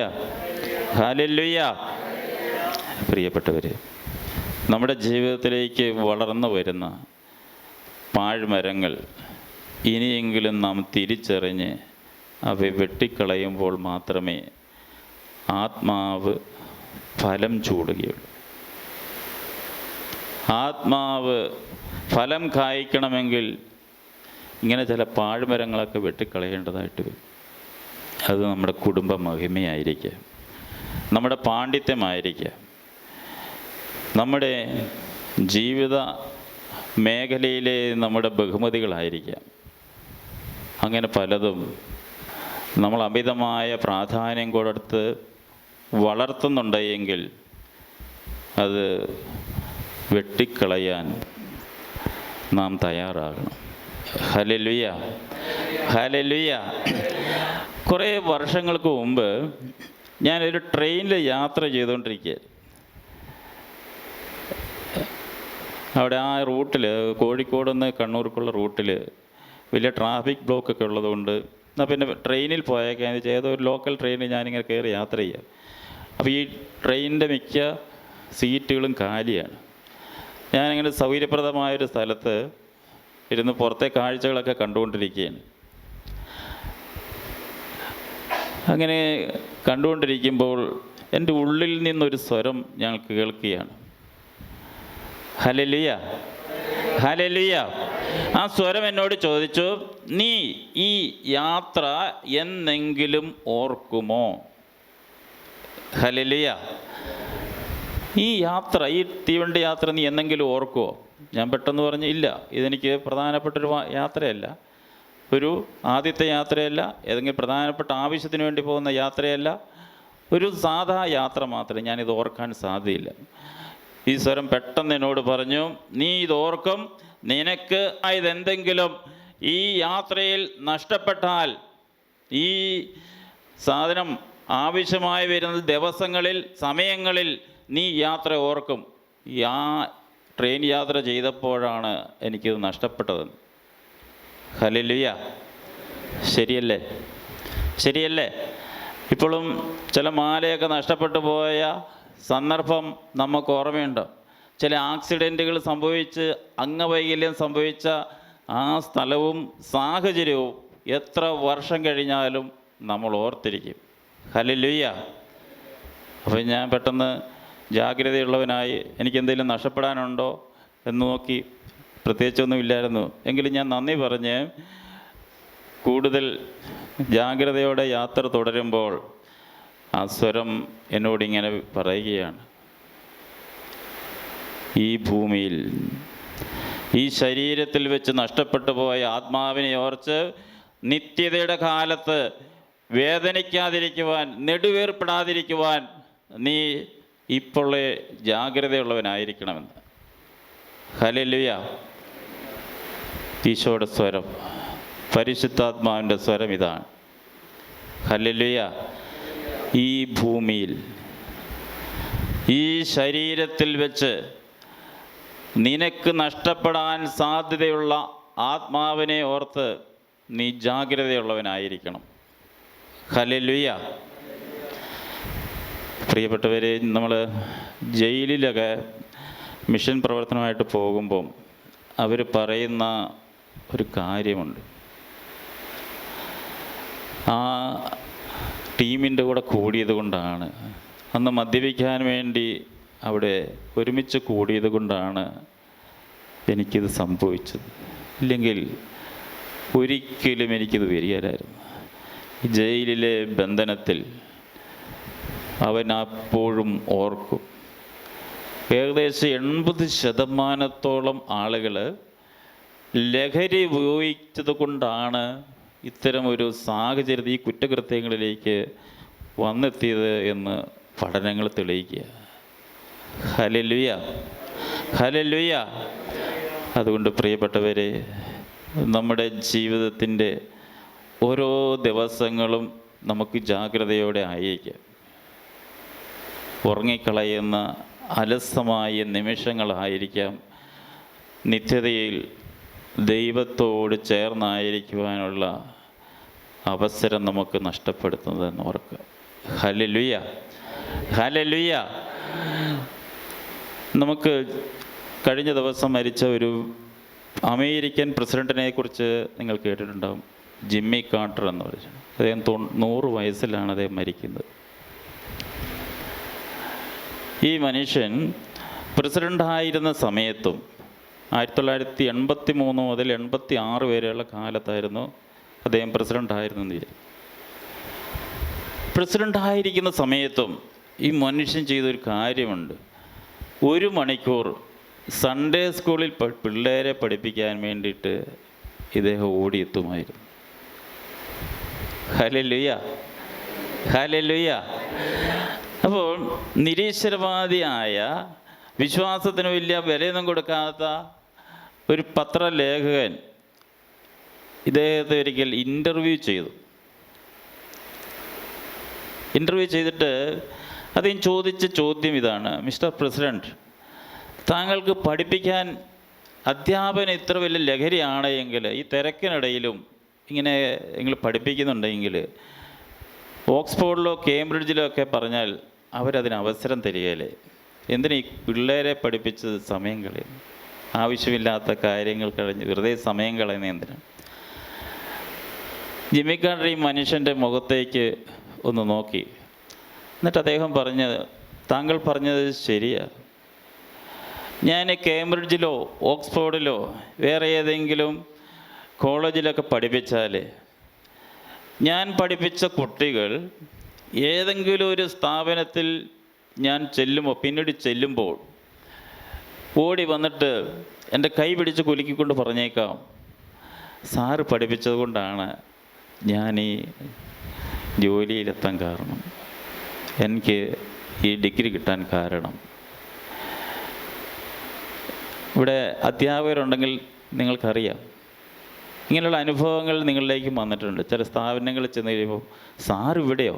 ഹല്ലേലൂയ. പ്രിയപ്പെട്ടവരെ, നമ്മുടെ ജീവിതത്തിലേക്ക് വളർന്നു വരുന്ന പാഴ്മരങ്ങൾ ഇനിയെങ്കിലും നാം തിരിച്ചറിഞ്ഞ് അവയെ വെട്ടിക്കളയുമ്പോൾ മാത്രമേ ആത്മാവ് ഫലം ചൂടുകയുള്ളൂ. ആത്മാവ് ഫലം കായ്ക്കണമെങ്കിൽ ഇങ്ങനെ ചില പാഴ്മരങ്ങളൊക്കെ വെട്ടിക്കളയേണ്ടതായിട്ട് വരും. അത് നമ്മുടെ കുടുംബ മഹിമയായിരിക്കുക, നമ്മുടെ പാണ്ഡിത്യമായിരിക്കുക, നമ്മുടെ ജീവിത മേഖലയിലെ നമ്മുടെ ബഹുമതികളായിരിക്കാം. അങ്ങനെ പലതും നമ്മൾ അമിതമായ പ്രാധാന്യം കൊടുത്ത് വളർത്തുന്നുണ്ടെങ്കിൽ അത് വെട്ടിക്കളയാൻ നാം തയ്യാറാകണം. Hallelujah, hallelujah. കുറേ വർഷങ്ങൾക്ക് മുമ്പ് ഞാനൊരു ട്രെയിനിൽ യാത്ര ചെയ്തുകൊണ്ടിരിക്കുക. അവിടെ ആ റൂട്ടിൽ, കോഴിക്കോട് നിന്ന് കണ്ണൂർക്കുള്ള റൂട്ടിൽ വലിയ ട്രാഫിക് ബ്ലോക്കൊക്കെ ഉള്ളതുകൊണ്ട് എന്നാൽ പിന്നെ ട്രെയിനിൽ പോയേക്കാന്ന് വെച്ചാൽ ഏതോ ഒരു ലോക്കൽ ട്രെയിനിൽ ഞാനിങ്ങനെ കയറി യാത്ര ചെയ്യാം. അപ്പോൾ ഈ ട്രെയിനിൻ്റെ മിക്ക സീറ്റുകളും കാലിയാണ്. ഞാനിങ്ങനെ സൗകര്യപ്രദമായൊരു സ്ഥലത്ത് ഇരുന്ന് പുറത്തെ കാഴ്ചകളൊക്കെ കണ്ടുകൊണ്ടിരിക്കുകയാണ്. അങ്ങനെ കണ്ടുകൊണ്ടിരിക്കുമ്പോൾ എൻ്റെ ഉള്ളിൽ നിന്നൊരു സ്വരം ഞാൻ കേൾക്കുകയാണ്. Hallelujah, hallelujah. ആ സ്വരം എന്നോട് ചോദിച്ചു, നീ ഈ യാത്ര എന്നെങ്കിലും ഓർക്കുമോ? ഹല്ലേലൂയ. ഈ യാത്ര, ഈ തീവണ്ടി യാത്ര നീ എന്നെങ്കിലും ഓർക്കുമോ? ഞാൻ പെട്ടെന്ന് പറഞ്ഞു, ഇല്ല, ഇതെനിക്ക് പ്രധാനപ്പെട്ടൊരു യാത്രയല്ല, ഒരു ആദ്യത്തെ യാത്രയല്ല, ഏതെങ്കിലും പ്രധാനപ്പെട്ട ആവശ്യത്തിന് വേണ്ടി പോകുന്ന യാത്രയല്ല, ഒരു സാധാ യാത്ര മാത്രമേ, ഞാനിത് ഓർക്കാൻ സാധ്യതയില്ല. ഈ സ്വരം പെട്ടെന്ന് എന്നോട് പറഞ്ഞു, നീ ഇതോർക്കും, നിനക്ക് ഇതെന്തെങ്കിലും ഈ യാത്രയിൽ നഷ്ടപ്പെട്ടാൽ, ഈ സാധനം ആവശ്യമായി വരുന്ന ദിവസങ്ങളിൽ, സമയങ്ങളിൽ നീ യാത്ര ഓർക്കും. ആ ട്രെയിൻ യാത്ര ചെയ്തപ്പോഴാണ് എനിക്കിത് നഷ്ടപ്പെട്ടതെന്ന്. ഹല്ലേലൂയ. ശരിയല്ലേ, ശരിയല്ലേ? ഇപ്പോഴും ചില മാലയൊക്കെ നഷ്ടപ്പെട്ടു പോയ സന്ദർഭം നമുക്ക് ഓർമ്മയുണ്ട്. ചില ആക്സിഡൻറ്റുകൾ സംഭവിച്ച് അംഗവൈകല്യം സംഭവിച്ച ആ സ്ഥലവും സാഹചര്യവും എത്ര വർഷം കഴിഞ്ഞാലും നമ്മൾ ഓർത്തിരിക്കും. ഹല്ലേലൂയ. അപ്പോൾ ഞാൻ പെട്ടെന്ന് ജാഗ്രതയുള്ളവനായി എനിക്കെന്തെങ്കിലും നഷ്ടപ്പെടാനുണ്ടോ എന്ന് നോക്കി. പ്രത്യേകിച്ചൊന്നും ഇല്ലായിരുന്നു. എങ്കിലും ഞാൻ നന്ദി പറഞ്ഞ് കൂടുതൽ ജാഗ്രതയോടെ യാത്ര തുടരുമ്പോൾ ആ സ്വരം എന്നോടിങ്ങനെ പറയുകയാണ്, ഈ ഭൂമിയിൽ ഈ ശരീരത്തിൽ വെച്ച് നഷ്ടപ്പെട്ടു പോയ ആത്മാവിനെ ഓർത്ത് നിത്യതയുടെ കാലത്ത് വേദനിക്കാതിരിക്കുവാൻ, നെടുവേർപ്പെടാതിരിക്കുവാൻ നീ ഇപ്പോഴേ ജാഗ്രതയുള്ളവനായിരിക്കണമെന്ന്. ഹല്ലേലൂയ. ഈശോയുടെ സ്വരം, പരിശുദ്ധാത്മാവിൻ്റെ സ്വരം ഇതാണ്. ഹല്ലേലൂയ. ഈ ഭൂമിയിൽ ഈ ശരീരത്തിൽ വെച്ച് നിനക്ക് നഷ്ടപ്പെടാൻ സാധ്യതയുള്ള ആത്മാവിനെ ഓർത്ത് നീ ജാഗ്രതയുള്ളവനായിരിക്കണം. ഹല്ലേലൂയ. പ്രിയപ്പെട്ടവരെ, നമ്മൾ ജയിലിലൊക്കെ മിഷൻ പ്രവർത്തനമായിട്ട് പോകുമ്പം അവർ പറയുന്ന ഒരു കാര്യമുണ്ട്. ആ ടീമിൻ്റെ കൂടെ കൂടിയത് കൊണ്ടാണ്, അന്ന് മദ്യപിക്കാൻ വേണ്ടി അവിടെ ഒരുമിച്ച് കൂടിയത് കൊണ്ടാണ് എനിക്കിത് സംഭവിച്ചത്. ഇല്ലെങ്കിൽ ഒരിക്കലും എനിക്കിത് വരികയില്ലായിരുന്നു. ജയിലിലെ ബന്ധനത്തിൽ അവൻ അപ്പോഴും ഓർക്കും. ഏകദേശം 80% ആളുകൾ ലഹരി ഉപയോഗിച്ചത് കൊണ്ടാണ് ഇത്തരമൊരു സാഹചര്യത്തിൽ ഈ കുറ്റകൃത്യങ്ങളിലേക്ക് വന്നെത്തിയത് എന്ന് പഠനങ്ങൾ തെളിയിക്കുക. Hallelujah, hallelujah. അതുകൊണ്ട് പ്രിയപ്പെട്ടവരെ, നമ്മുടെ ജീവിതത്തിൻ്റെ ഓരോ ദിവസങ്ങളും നമുക്ക് ജാഗ്രതയോടെ ആയിരിക്കാം. ഉറങ്ങിക്കളയുന്ന അലസമായ നിമിഷങ്ങളായിരിക്കാം നിത്യതയിൽ ദൈവത്തോട് ചേർന്നായിരിക്കുവാനുള്ള അവസരം നമുക്ക് നഷ്ടപ്പെടുത്തുന്നതെന്ന് ഓർക്കുക. Hallelujah, hallelujah. നമുക്ക് കഴിഞ്ഞ ദിവസം മരിച്ച ഒരു അമേരിക്കൻ പ്രസിഡൻറ്റിനെ കുറിച്ച് നിങ്ങൾ കേട്ടിട്ടുണ്ടാകും. ജിമ്മി കാർട്ടർ എന്ന് പറഞ്ഞു. അദ്ദേഹം 100 വയസ്സിലാണ് അദ്ദേഹം മരിക്കുന്നത്. ഈ മനുഷ്യൻ പ്രസിഡൻ്റായിരുന്ന സമയത്തും 1983 മുതൽ 86 വരെയുള്ള കാലത്തായിരുന്നു അദ്ദേഹം പ്രസിഡൻ്റായിരുന്നെന്ന് വിചാരിക്കും. പ്രസിഡൻ്റായിരിക്കുന്ന സമയത്തും ഈ മനുഷ്യൻ ചെയ്തൊരു കാര്യമുണ്ട്. 1 മണിക്കൂർ സൺഡേ സ്കൂളിൽ പിള്ളേരെ പഠിപ്പിക്കാൻ വേണ്ടിയിട്ട് ഇദ്ദേഹം ഓടിയെത്തുമായിരുന്നു. Hallelujah, hallelujah. അപ്പോൾ നിരീശ്വരവാദിയായ, വിശ്വാസത്തിന് വലിയ വിലയൊന്നും കൊടുക്കാത്ത ഒരു പത്രലേഖകൻ ഇദ്ദേഹത്തെ ഒരിക്കൽ ഇൻ്റർവ്യൂ ചെയ്തു. ഇൻ്റർവ്യൂ ചെയ്തിട്ട് അദ്ദേഹം ചോദിച്ച ചോദ്യം ഇതാണ്: മിസ്റ്റർ പ്രസിഡൻറ്റ്, താങ്കൾക്ക് പഠിപ്പിക്കാൻ അധ്യാപനം ഇത്ര വലിയ ലഹരിയാണ് എങ്കിൽ, ഈ തിരക്കിനിടയിലും ഇങ്ങനെ നിങ്ങൾ പഠിപ്പിക്കുന്നുണ്ടെങ്കിൽ, ഓക്സ്ഫോർഡിലോ കേംബ്രിഡ്ജിലോ ഒക്കെ പറഞ്ഞാൽ അവരതിന് അവസരം തരികയില്ലേ? എന്തിനാ ഈ പിള്ളേരെ പഠിപ്പിച്ച് സമയം കളയുന്നു? ആവശ്യമില്ലാത്ത കാര്യങ്ങൾ കഴിഞ്ഞ് വെറുതെ സമയം കളയുന്ന എന്തിനാണ്? ജിമ്മി കാർട്ടർ ഈ മനുഷ്യൻ്റെ മുഖത്തേക്ക് ഒന്ന് നോക്കി. എന്നിട്ട് അദ്ദേഹം പറഞ്ഞത്, താങ്കൾ പറഞ്ഞത് ശരിയാണ്. ഞാൻ കേംബ്രിഡ്ജിലോ ഓക്സ്ഫോർഡിലോ വേറെ ഏതെങ്കിലും കോളേജിലൊക്കെ പഠിപ്പിച്ചാൽ, ഞാൻ പഠിപ്പിച്ച കുട്ടികൾ ഏതെങ്കിലും ഒരു സ്ഥാപനത്തിൽ ഞാൻ പിന്നീട് ചെല്ലുമ്പോൾ ഓടി വന്നിട്ട് എൻ്റെ കൈ പിടിച്ച് കുലുക്കിക്കൊണ്ട് പറഞ്ഞേക്കാം, സാറ് പഠിപ്പിച്ചത് കൊണ്ടാണ് ഞാൻ ഈ ജോലിയിലെത്താൻ കാരണം, എനിക്ക് ഈ ഡിഗ്രി കിട്ടാൻ കാരണം. ഇവിടെ അധ്യാപകരുണ്ടെങ്കിൽ നിങ്ങൾക്കറിയാം, ഇങ്ങനെയുള്ള അനുഭവങ്ങൾ നിങ്ങളിലേക്കും വന്നിട്ടുണ്ട്. ചില സ്ഥാപനങ്ങളിൽ ചെന്ന് കഴിയുമ്പോൾ, സാർ ഇവിടെയോ,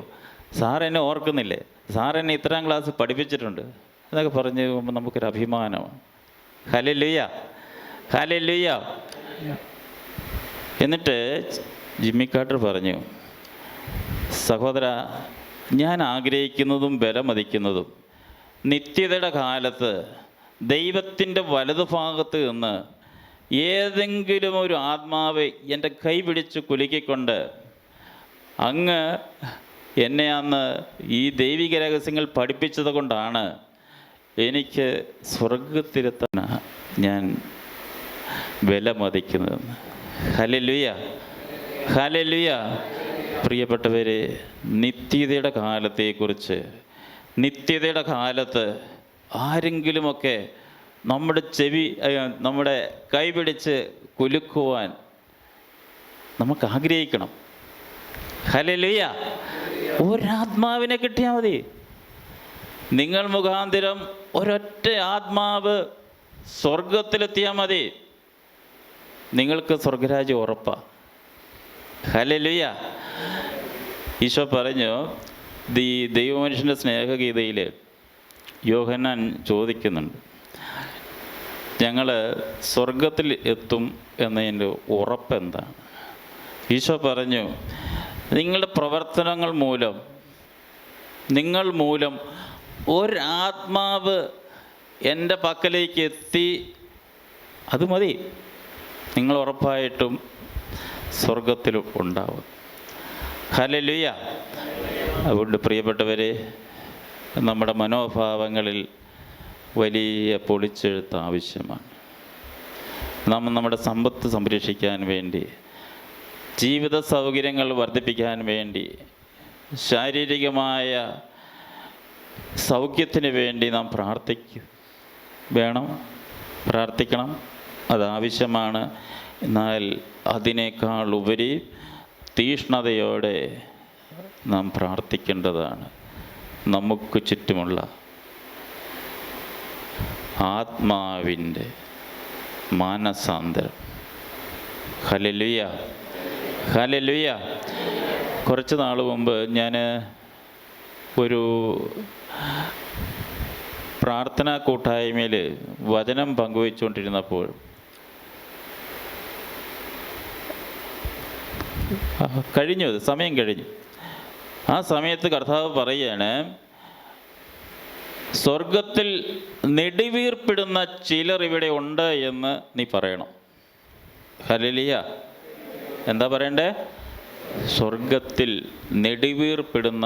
സാർ എന്നെ ഓർക്കുന്നില്ലേ, സാർ എന്നെ ഇത്രാം ക്ലാസ് പഠിപ്പിച്ചിട്ടുണ്ട് എന്നൊക്കെ പറഞ്ഞു കഴിയുമ്പോൾ നമുക്കൊരു അഭിമാനമാണ്. Hallelujah, hallelujah. എന്നിട്ട് ജിമ്മി കാർട്ടർ പറഞ്ഞു, സഹോദര, ഞാൻ ആഗ്രഹിക്കുന്നതും വിലമതിക്കുന്നതും നിത്യതയുടെ കാലത്ത് ദൈവത്തിൻ്റെ വലതുഭാഗത്ത് നിന്ന് ഏതെങ്കിലും ഒരു ആത്മാവ് എൻ്റെ കൈ പിടിച്ച് കുലുക്കിക്കൊണ്ട് അങ്ങ് എന്നെ അന്ന് ഈ ദൈവിക രഹസ്യങ്ങൾ പഠിപ്പിച്ചത് കൊണ്ടാണ് എനിക്ക് സ്വർഗത്തിലെത്താൻ ഞാൻ വിലമതിക്കുന്നതെന്ന്. ഹല്ലേലൂയ, ഹല്ലേലൂയ. പ്രിയപ്പെട്ടവരെ, നിത്യതയുടെ കാലത്തെക്കുറിച്ച്, നിത്യതയുടെ കാലത്ത് ആരെങ്കിലുമൊക്കെ നമ്മുടെ നമ്മുടെ കൈ പിടിച്ച് കുലുക്കുവാൻ നമുക്ക് ആഗ്രഹിക്കണം. ഹല്ലേലൂയ. ഒരാത്മാവിനെ കിട്ടിയാൽ മതി. നിങ്ങൾ മുഖാന്തരം ഒരൊറ്റ ആത്മാവ് സ്വർഗത്തിലെത്തിയാൽ മതി. നിങ്ങൾക്ക് സ്വർഗരാജ്യം ഉറപ്പാ. ഹല്ലേലൂയ. ഈശോ പറഞ്ഞു, ദൈവമനുഷ്യൻ്റെ സ്നേഹഗീതയിൽ യോഹന്നാൻ ചോദിക്കുന്നുണ്ട്, ഞങ്ങൾ സ്വർഗത്തിൽ എത്തും എന്നതിൻ്റെ ഉറപ്പെന്താണ്? ഈശോ പറഞ്ഞു, നിങ്ങളുടെ പ്രവർത്തനങ്ങൾ മൂലം, നിങ്ങൾ മൂലം ഒരാത്മാവ് എൻ്റെ പക്കലേക്ക് എത്തി, അത് മതി, നിങ്ങൾ ഉറപ്പായിട്ടും സ്വർഗത്തിൽ ഉണ്ടാവും. ഹല്ലേലൂയ. അതുകൊണ്ട് പ്രിയപ്പെട്ടവരെ, നമ്മുടെ മനോഭാവങ്ങളിൽ വലിയ പൊളിച്ചെഴുത്ത് ആവശ്യമാണ്. നമ്മുടെ സമ്പത്ത് സംരക്ഷിക്കാൻ വേണ്ടി, ജീവിത സൗകര്യങ്ങൾ വർദ്ധിപ്പിക്കാൻ വേണ്ടി, ശാരീരികമായ സൗഖ്യത്തിന് വേണ്ടി നാം പ്രാർത്ഥിക്കണം. അതാവശ്യമാണ്. എന്നാൽ അതിനേക്കാൾ ഉപരി തീഷ്ണതയോടെ നാം പ്രാർത്ഥിക്കേണ്ടതാണ് നമുക്ക് ചുറ്റുമുള്ള ആത്മാവിൻ്റെ മാനസാന്തരം. ഹല്ലേലൂയ. ഹല്ലേലൂയ. കുറച്ച് നാൾ മുമ്പ് ഞാൻ ഒരു പ്രാർത്ഥനാ കൂട്ടായ്മയിൽ വചനം പങ്കുവെച്ചുകൊണ്ടിരുന്നപ്പോൾ സമയം കഴിഞ്ഞു. ആ സമയത്ത് കർത്താവ് പറയുകയാണ്, സ്വർഗത്തിൽ നെടുവീർപ്പിടുന്ന ചിലർ ഇവിടെ ഉണ്ട് എന്ന് നീ പറയണം. ഹല്ലേലൂയ. എന്താ പറയണ്ടേ? സ്വർഗത്തിൽ നെടുവീർപ്പിടുന്ന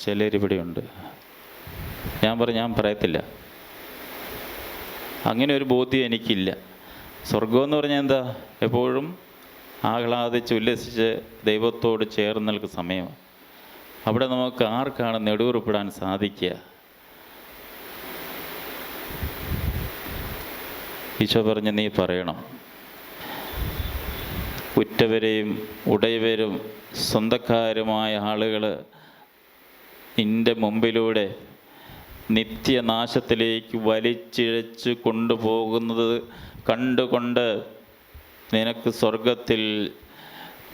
ചിലരിവിടെയുണ്ട്. ഞാൻ പറയത്തില്ല. അങ്ങനെ ഒരു ബോധ്യം എനിക്കില്ല. സ്വർഗമെന്ന് പറഞ്ഞാൽ എന്താ? എപ്പോഴും ആഹ്ലാദിച്ച് ഉല്ലസിച്ച് ദൈവത്തോട് ചേർന്ന് നിൽക്കുന്ന സമയമാണ്. അവിടെ നമുക്ക് ആർക്കാണ് നെടുവീർപ്പിടാൻ സാധിക്കുക? ഈശോ പറഞ്ഞ് നീ പറയണം, ഉറ്റവരെയും ഉടയവരും സ്വന്തക്കാരുമായ ആളുകൾ നിൻ്റെ മുമ്പിലൂടെ നിത്യനാശത്തിലേക്ക് വലിച്ചിഴച്ച് കൊണ്ടുപോകുന്നത് കണ്ടുകൊണ്ട് നിനക്ക് സ്വർഗത്തിൽ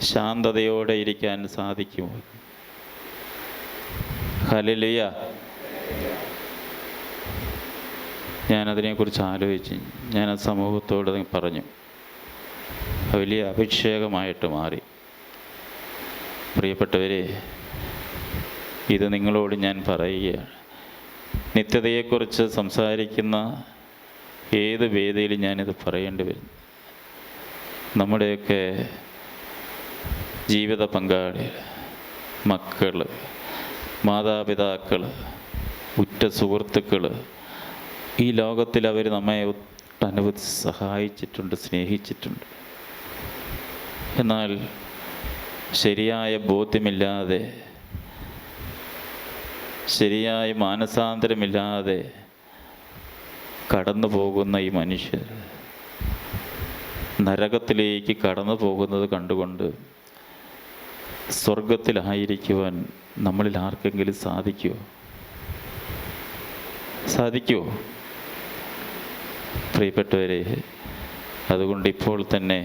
ശാന്തതയോടെ ഇരിക്കാൻ സാധിക്കുമോ? ഹല്ലേലൂയ. ഞാനതിനെക്കുറിച്ച് ആലോചിച്ച് ഞാൻ സമൂഹത്തോട് പറഞ്ഞു. വലിയ അഭിഷേകമായിട്ട് മാറി. പ്രിയപ്പെട്ടവരെ, ഇത് നിങ്ങളോട് ഞാൻ പറയുകയാണ്. നിത്യതയെക്കുറിച്ച് സംസാരിക്കുന്ന ഏത് വേദിയിലും ഞാനിത് പറയേണ്ടി വരുന്നു. നമ്മുടെയൊക്കെ ജീവിത പങ്കാളി, മക്കൾ, മാതാപിതാക്കൾ, ഉറ്റ സുഹൃത്തുക്കൾ, ഈ ലോകത്തിൽ അവർ നമ്മെ ഒട്ടനവധി സഹായിച്ചിട്ടുണ്ട്, സ്നേഹിച്ചിട്ടുണ്ട്. എന്നാൽ ശരിയായ ബോധ്യമില്ലാതെ, ശരിയായ മാനസാന്തരമില്ലാതെ കടന്നു പോകുന്ന ഈ മനുഷ്യർ നരകത്തിലേക്ക് കടന്നു പോകുന്നത് കണ്ടുകൊണ്ട് സ്വർഗത്തിലായിരിക്കുവാൻ നമ്മളിൽ ആർക്കെങ്കിലും സാധിക്കുമോ? പ്രിയപ്പെട്ടവരെ, അതുകൊണ്ട് ഇപ്പോൾ തന്നെ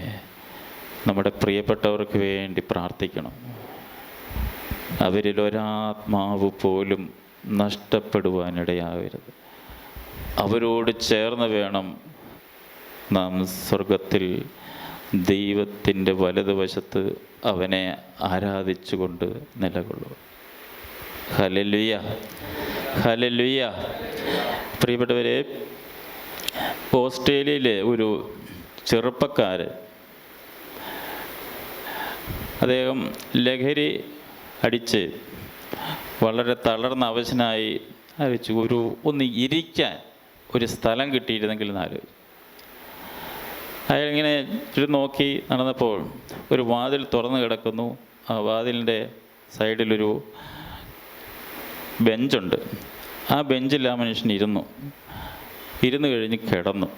നമ്മുടെ പ്രിയപ്പെട്ടവർക്ക് വേണ്ടി പ്രാർത്ഥിക്കണം. അവരിൽ ഒരാത്മാവ് പോലും നഷ്ടപ്പെടുവാനിടയാകരുത്. അവരോട് ചേർന്ന് വേണം നാം സ്വർഗത്തിൽ ദൈവത്തിൻ്റെ വലതുവശത്ത് അവനെ ആരാധിച്ചുകൊണ്ട് നിലകൊള്ളുക. ഹല്ലേലൂയ. ഹല്ലേലൂയ. പ്രിയപ്പെട്ടവരെ, ഓസ്ട്രേലിയയിലെ ഒരു ചെറുപ്പക്കാരൻ, അദ്ദേഹം ലഹരി അടിച്ച് വളരെ തളർന്ന അവശനായി ആലോചിച്ചു, ഒന്ന് ഇരിക്കാൻ ഒരു സ്ഥലം കിട്ടിയിരുന്നെങ്കിൽ എന്നാലോചിച്ചു. അയാളിങ്ങനെ നോക്കി നടന്നപ്പോൾ ഒരു വാതിൽ തുറന്നു കിടക്കുന്നു. ആ വാതിലിൻ്റെ സൈഡിലൊരു ബെഞ്ചുണ്ട്. ആ ബെഞ്ചിൽ ആ മനുഷ്യൻ ഇരുന്ന് കഴിഞ്ഞ് കിടന്നു.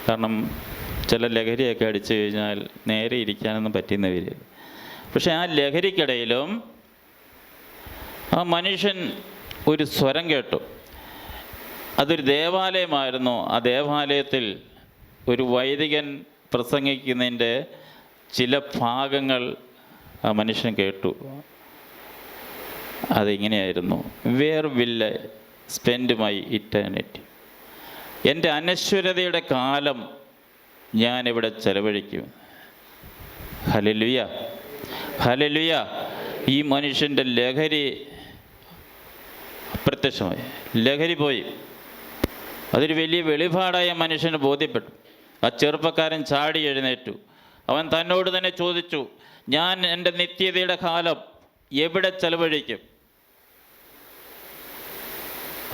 കാരണം ചില ലഹരിയൊക്കെ അടിച്ചു കഴിഞ്ഞാൽ നേരെ ഇരിക്കാനൊന്നും പറ്റുന്നവർ. പക്ഷെ ആ ലഹരിക്കിടയിലും ആ മനുഷ്യൻ ഒരു സ്വരം കേട്ടു. അതൊരു ദേവാലയമായിരുന്നു. ആ ദേവാലയത്തിൽ ഒരു വൈദികൻ പ്രസംഗിക്കുന്നതിൻ്റെ ചില ഭാഗങ്ങൾ ആ മനുഷ്യൻ കേട്ടു. അതിങ്ങനെയായിരുന്നു: where will I spend my eternity? എൻ്റെ അനശ്വരതയുടെ കാലം ഞാൻ ഇവിടെ ചെലവഴിക്കും. ഹല്ലേലൂയ, ഹല്ലേലൂയ. ഈ മനുഷ്യൻ്റെ ലഹരി അപ്രത്യക്ഷമായി, ലഹരി പോയി. അതൊരു വലിയ വെളിപാടായ മനുഷ്യന് ബോധ്യപ്പെട്ടു. ആ ചെറുപ്പക്കാരൻ ചാടി എഴുന്നേറ്റു. അവൻ തന്നോട് തന്നെ ചോദിച്ചു, ഞാൻ എൻ്റെ നിത്യതയുടെ കാലം എവിടെ ചെലവഴിക്കും?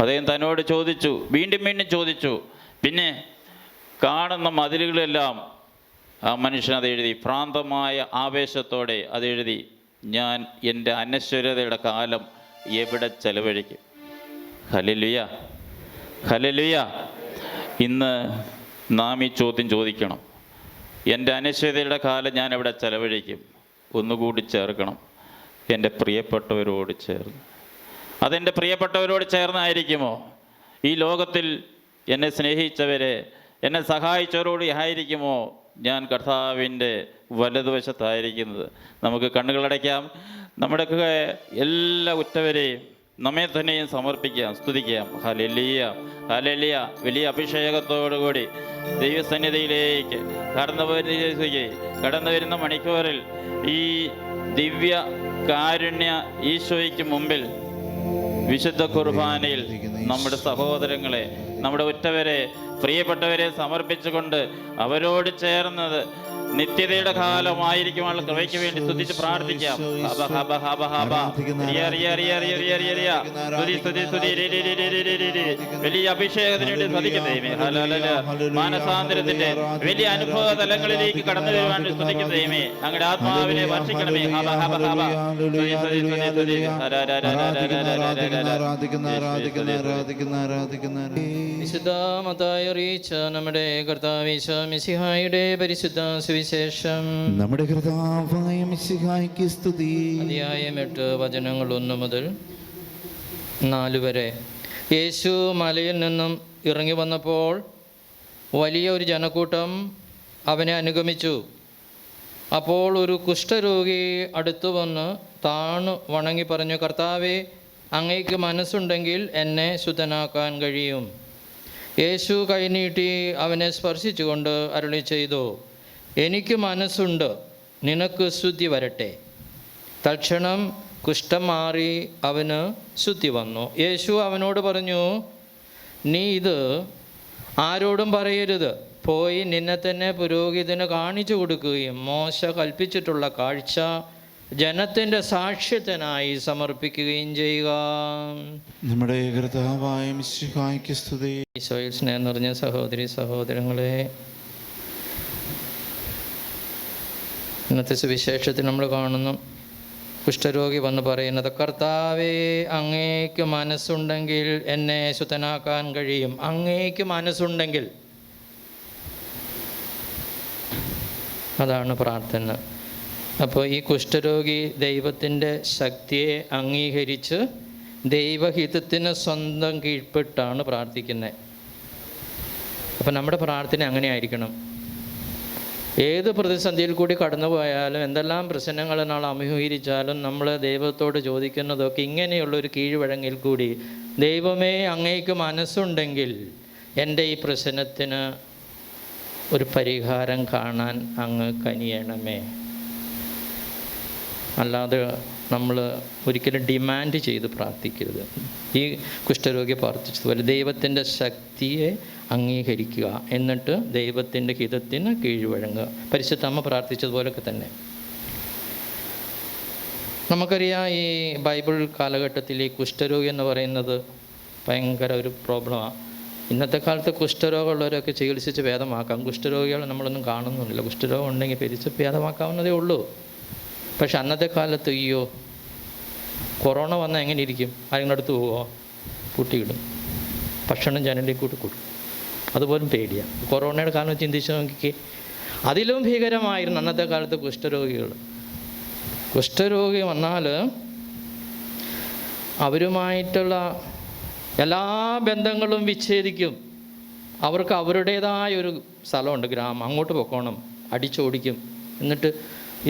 അദ്ദേഹം തന്നോട് ചോദിച്ചു, വീണ്ടും വീണ്ടും ചോദിച്ചു. പിന്നെ കാണുന്ന മതിലുകളെല്ലാം ആ മനുഷ്യൻ അത് എഴുതി. ഭ്രാന്തമായ ആവേശത്തോടെ അത് എഴുതി, ഞാൻ എൻ്റെ അനശ്വരതയുടെ കാലം എവിടെ ചെലവഴിക്കും? ഹല്ലേലൂയ, ഹല്ലേലൂയ. ഇന്ന് നാം ഈ ചോദ്യം ചോദിക്കണം: എൻ്റെ അനശ്വരതയുടെ കാലം ഞാൻ എവിടെ ചെലവഴിക്കും? ഒന്നുകൂടി ചേർക്കണം, എൻ്റെ പ്രിയപ്പെട്ടവരോട് ചേർന്ന്. അതെൻ്റെ പ്രിയപ്പെട്ടവരോട് ചേർന്നായിരിക്കുമോ? ഈ ലോകത്തിൽ എന്നെ സ്നേഹിച്ചവരെ, എന്നെ സഹായിച്ചവരോട് ആയിരിക്കുമോ ഞാൻ കർത്താവിൻ്റെ വലതുവശത്തായിരിക്കുന്നത്? നമുക്ക് കണ്ണുകളടയ്ക്കാം. നമ്മുടെയൊക്കെ എല്ലാ ഉറ്റവരെയും നമ്മെ തന്നെയും സമർപ്പിക്കാം, സ്തുതിക്കാം. Hallelujah, hallelujah. വലിയ അഭിഷേകത്തോടുകൂടി ദൈവസന്നിധിയിലേക്ക് കടന്നു വരുന്ന മണിക്കൂറിൽ ഈ ദിവ്യ കാരുണ്യ ഈശോയ്ക്ക് മുമ്പിൽ വിശുദ്ധ കുർബാനയിൽ നമ്മുടെ സഹോദരങ്ങളെ, നമ്മുടെ ഉറ്റവരെ, പ്രിയപ്പെട്ടവരെ സമർപ്പിച്ചുകൊണ്ട് അവരോട് ചേർന്നത് നിത്യതയുടെ കാലമായിരിക്കുവാനുള്ള കൃപയ്ക്ക് വേണ്ടി സ്തുതിച്ച് പ്രാർത്ഥിക്കാം. വലിയ അഭിഷേകത്തിന് വേണ്ടി സ്തുതിക്കുന്നതേമേ. മാനസാന്തരത്തിന്റെ വലിയ അനുഭവ തലങ്ങളിലേക്ക് കടന്നു വരുവാൻ സ്തുതിക്കുന്നതേമേ. അങ്ങയുടെ ആത്മാവിനെ വർഷിക്കണമേ. വിശുദ്ധ മത്തായി അറിയിച്ച നമ്മുടെ കർത്താവ് ഈശോ മിശിഹായുടെ പരിശുദ്ധ സുവിശേഷം. നമ്മുടെ കർത്താവായ മിശിഹായ്ക്ക് സ്തുതി. അധ്യായം 8 വചനങ്ങൾ 1 മുതൽ 4 വരെ. യേശു മലയിൽ നിന്നും ഇറങ്ങി വന്നപ്പോൾ വലിയ ഒരു ജനക്കൂട്ടം അവനെ അനുഗമിച്ചു. അപ്പോൾ ഒരു കുഷ്ഠരോഗി അടുത്തു വന്ന് താണു വണങ്ങി പറഞ്ഞു, കർത്താവേ, അങ്ങേക്ക് മനസ്സുണ്ടെങ്കിൽ എന്നെ ശുദ്ധനാക്കാൻ കഴിയും. യേശു കൈനീട്ടി അവനെ സ്പർശിച്ചുകൊണ്ട് അരുളി ചെയ്തു, എനിക്ക് മനസ്സുണ്ട്, നിനക്ക് ശുദ്ധി വരട്ടെ. തൽക്ഷണം കുഷ്ഠം മാറി അവന് ശുദ്ധി വന്നു. യേശു അവനോട് പറഞ്ഞു, നീ ഇത് ആരോടും പറയരുത്. പോയി നിന്നെ തന്നെ പുരോഹിതന് കാണിച്ചു കൊടുക്കുകയും മോശ കൽപ്പിച്ചിട്ടുള്ള കാഴ്ച ജനത്തിൻ്റെ സാക്ഷ്യത്തിനായി സമർപ്പിക്കുകയും ചെയ്യുക. നമ്മുടെ കർത്താവായ മിശിഹായ്ക്ക് സ്തുതി. ഈശോയിൽ സ്നേഹം നിറഞ്ഞ സഹോദരി സഹോദരങ്ങളെ, ഇന്നത്തെ സുവിശേഷത്തിൽ നമ്മൾ കാണുന്നു കുഷ്ഠരോഗി വന്ന് പറയുന്നത്, കർത്താവേ, അങ്ങേക്ക് മനസ്സുണ്ടെങ്കിൽ എന്നെ ശുദ്ധനാക്കാൻ കഴിയും. അങ്ങേക്ക് മനസ്സുണ്ടെങ്കിൽ. അതാണ് പ്രാർത്ഥന. അപ്പോൾ ഈ കുഷ്ഠരോഗി ദൈവത്തിൻ്റെ ശക്തിയെ അംഗീകരിച്ച് ദൈവഹിതത്തിന് സ്വന്തം കീഴ്പ്പെട്ടാണ് പ്രാർത്ഥിക്കുന്നത്. അപ്പം നമ്മുടെ പ്രാർത്ഥന അങ്ങനെ ആയിരിക്കണം. ഏത് പ്രതിസന്ധിയിൽ കൂടി കടന്നു പോയാലും, എന്തെല്ലാം പ്രശ്നങ്ങൾ നാൾ അഭിമുഖീകരിച്ചാലും നമ്മൾ ദൈവത്തോട് ചോദിക്കുന്നതൊക്കെ ഇങ്ങനെയുള്ളൊരു കീഴ്വഴങ്ങിൽ കൂടി, ദൈവമേ, അങ്ങേക്ക് മനസ്സുണ്ടെങ്കിൽ എൻ്റെ ഈ പ്രശ്നത്തിന് ഒരു പരിഹാരം കാണാൻ അങ്ങ് കനിയണമേ. അല്ലാതെ നമ്മൾ ഒരിക്കലും ഡിമാൻഡ് ചെയ്ത് പ്രാർത്ഥിക്കരുത്. ഈ കുഷ്ഠരോഗി പ്രാർത്ഥിച്ചതുപോലെ ദൈവത്തിൻ്റെ ശക്തിയെ അംഗീകരിക്കുക, എന്നിട്ട് ദൈവത്തിൻ്റെ ഹിതത്തിന് കീഴ്വഴങ്ങുക. പരിശുദ്ധ അമ്മ പ്രാർത്ഥിച്ചതുപോലൊക്കെ തന്നെ. നമുക്കറിയാം, ഈ ബൈബിൾ കാലഘട്ടത്തിൽ ഈ കുഷ്ഠരോഗി എന്ന് പറയുന്നത് ഭയങ്കര ഒരു പ്രോബ്ലമാണ്. ഇന്നത്തെ കാലത്ത് കുഷ്ഠരോഗമുള്ളവരൊക്കെ ചികിത്സിച്ച് ഭേദമാക്കാം. കുഷ്ഠരോഗികളെ നമ്മളൊന്നും കാണുന്നില്ല. കുഷ്ഠരോഗം ഉണ്ടെങ്കിൽ പിരിച്ച് ഭേദമാക്കാവുന്നതേ ഉള്ളൂ. പക്ഷെ അന്നത്തെ കാലത്ത് അയ്യോ, കൊറോണ വന്നാൽ എങ്ങനെ ഇരിക്കും? ആരെങ്കിലും അടുത്ത് പോവോ? പൂട്ടിയിടും. ഭക്ഷണം ജനലിൽ കൂടി കൊടുക്കും. അതുപോലും പേടിയാണ്. കൊറോണയുടെ കാലം ചിന്തിച്ച് നോക്കിക്കേ, അതിലും ഭീകരമായിരുന്നു അന്നത്തെ കാലത്ത് കുഷ്ഠരോഗികൾ. കുഷ്ഠരോഗി വന്നാൽ അവരുമായിട്ടുള്ള എല്ലാ ബന്ധങ്ങളും വിച്ഛേദിക്കും. അവർക്ക് അവരുടേതായ ഒരു സ്ഥലമുണ്ട്, ഗ്രാമം, അങ്ങോട്ട് പൊക്കോണം, അടിച്ചോടിക്കും. എന്നിട്ട്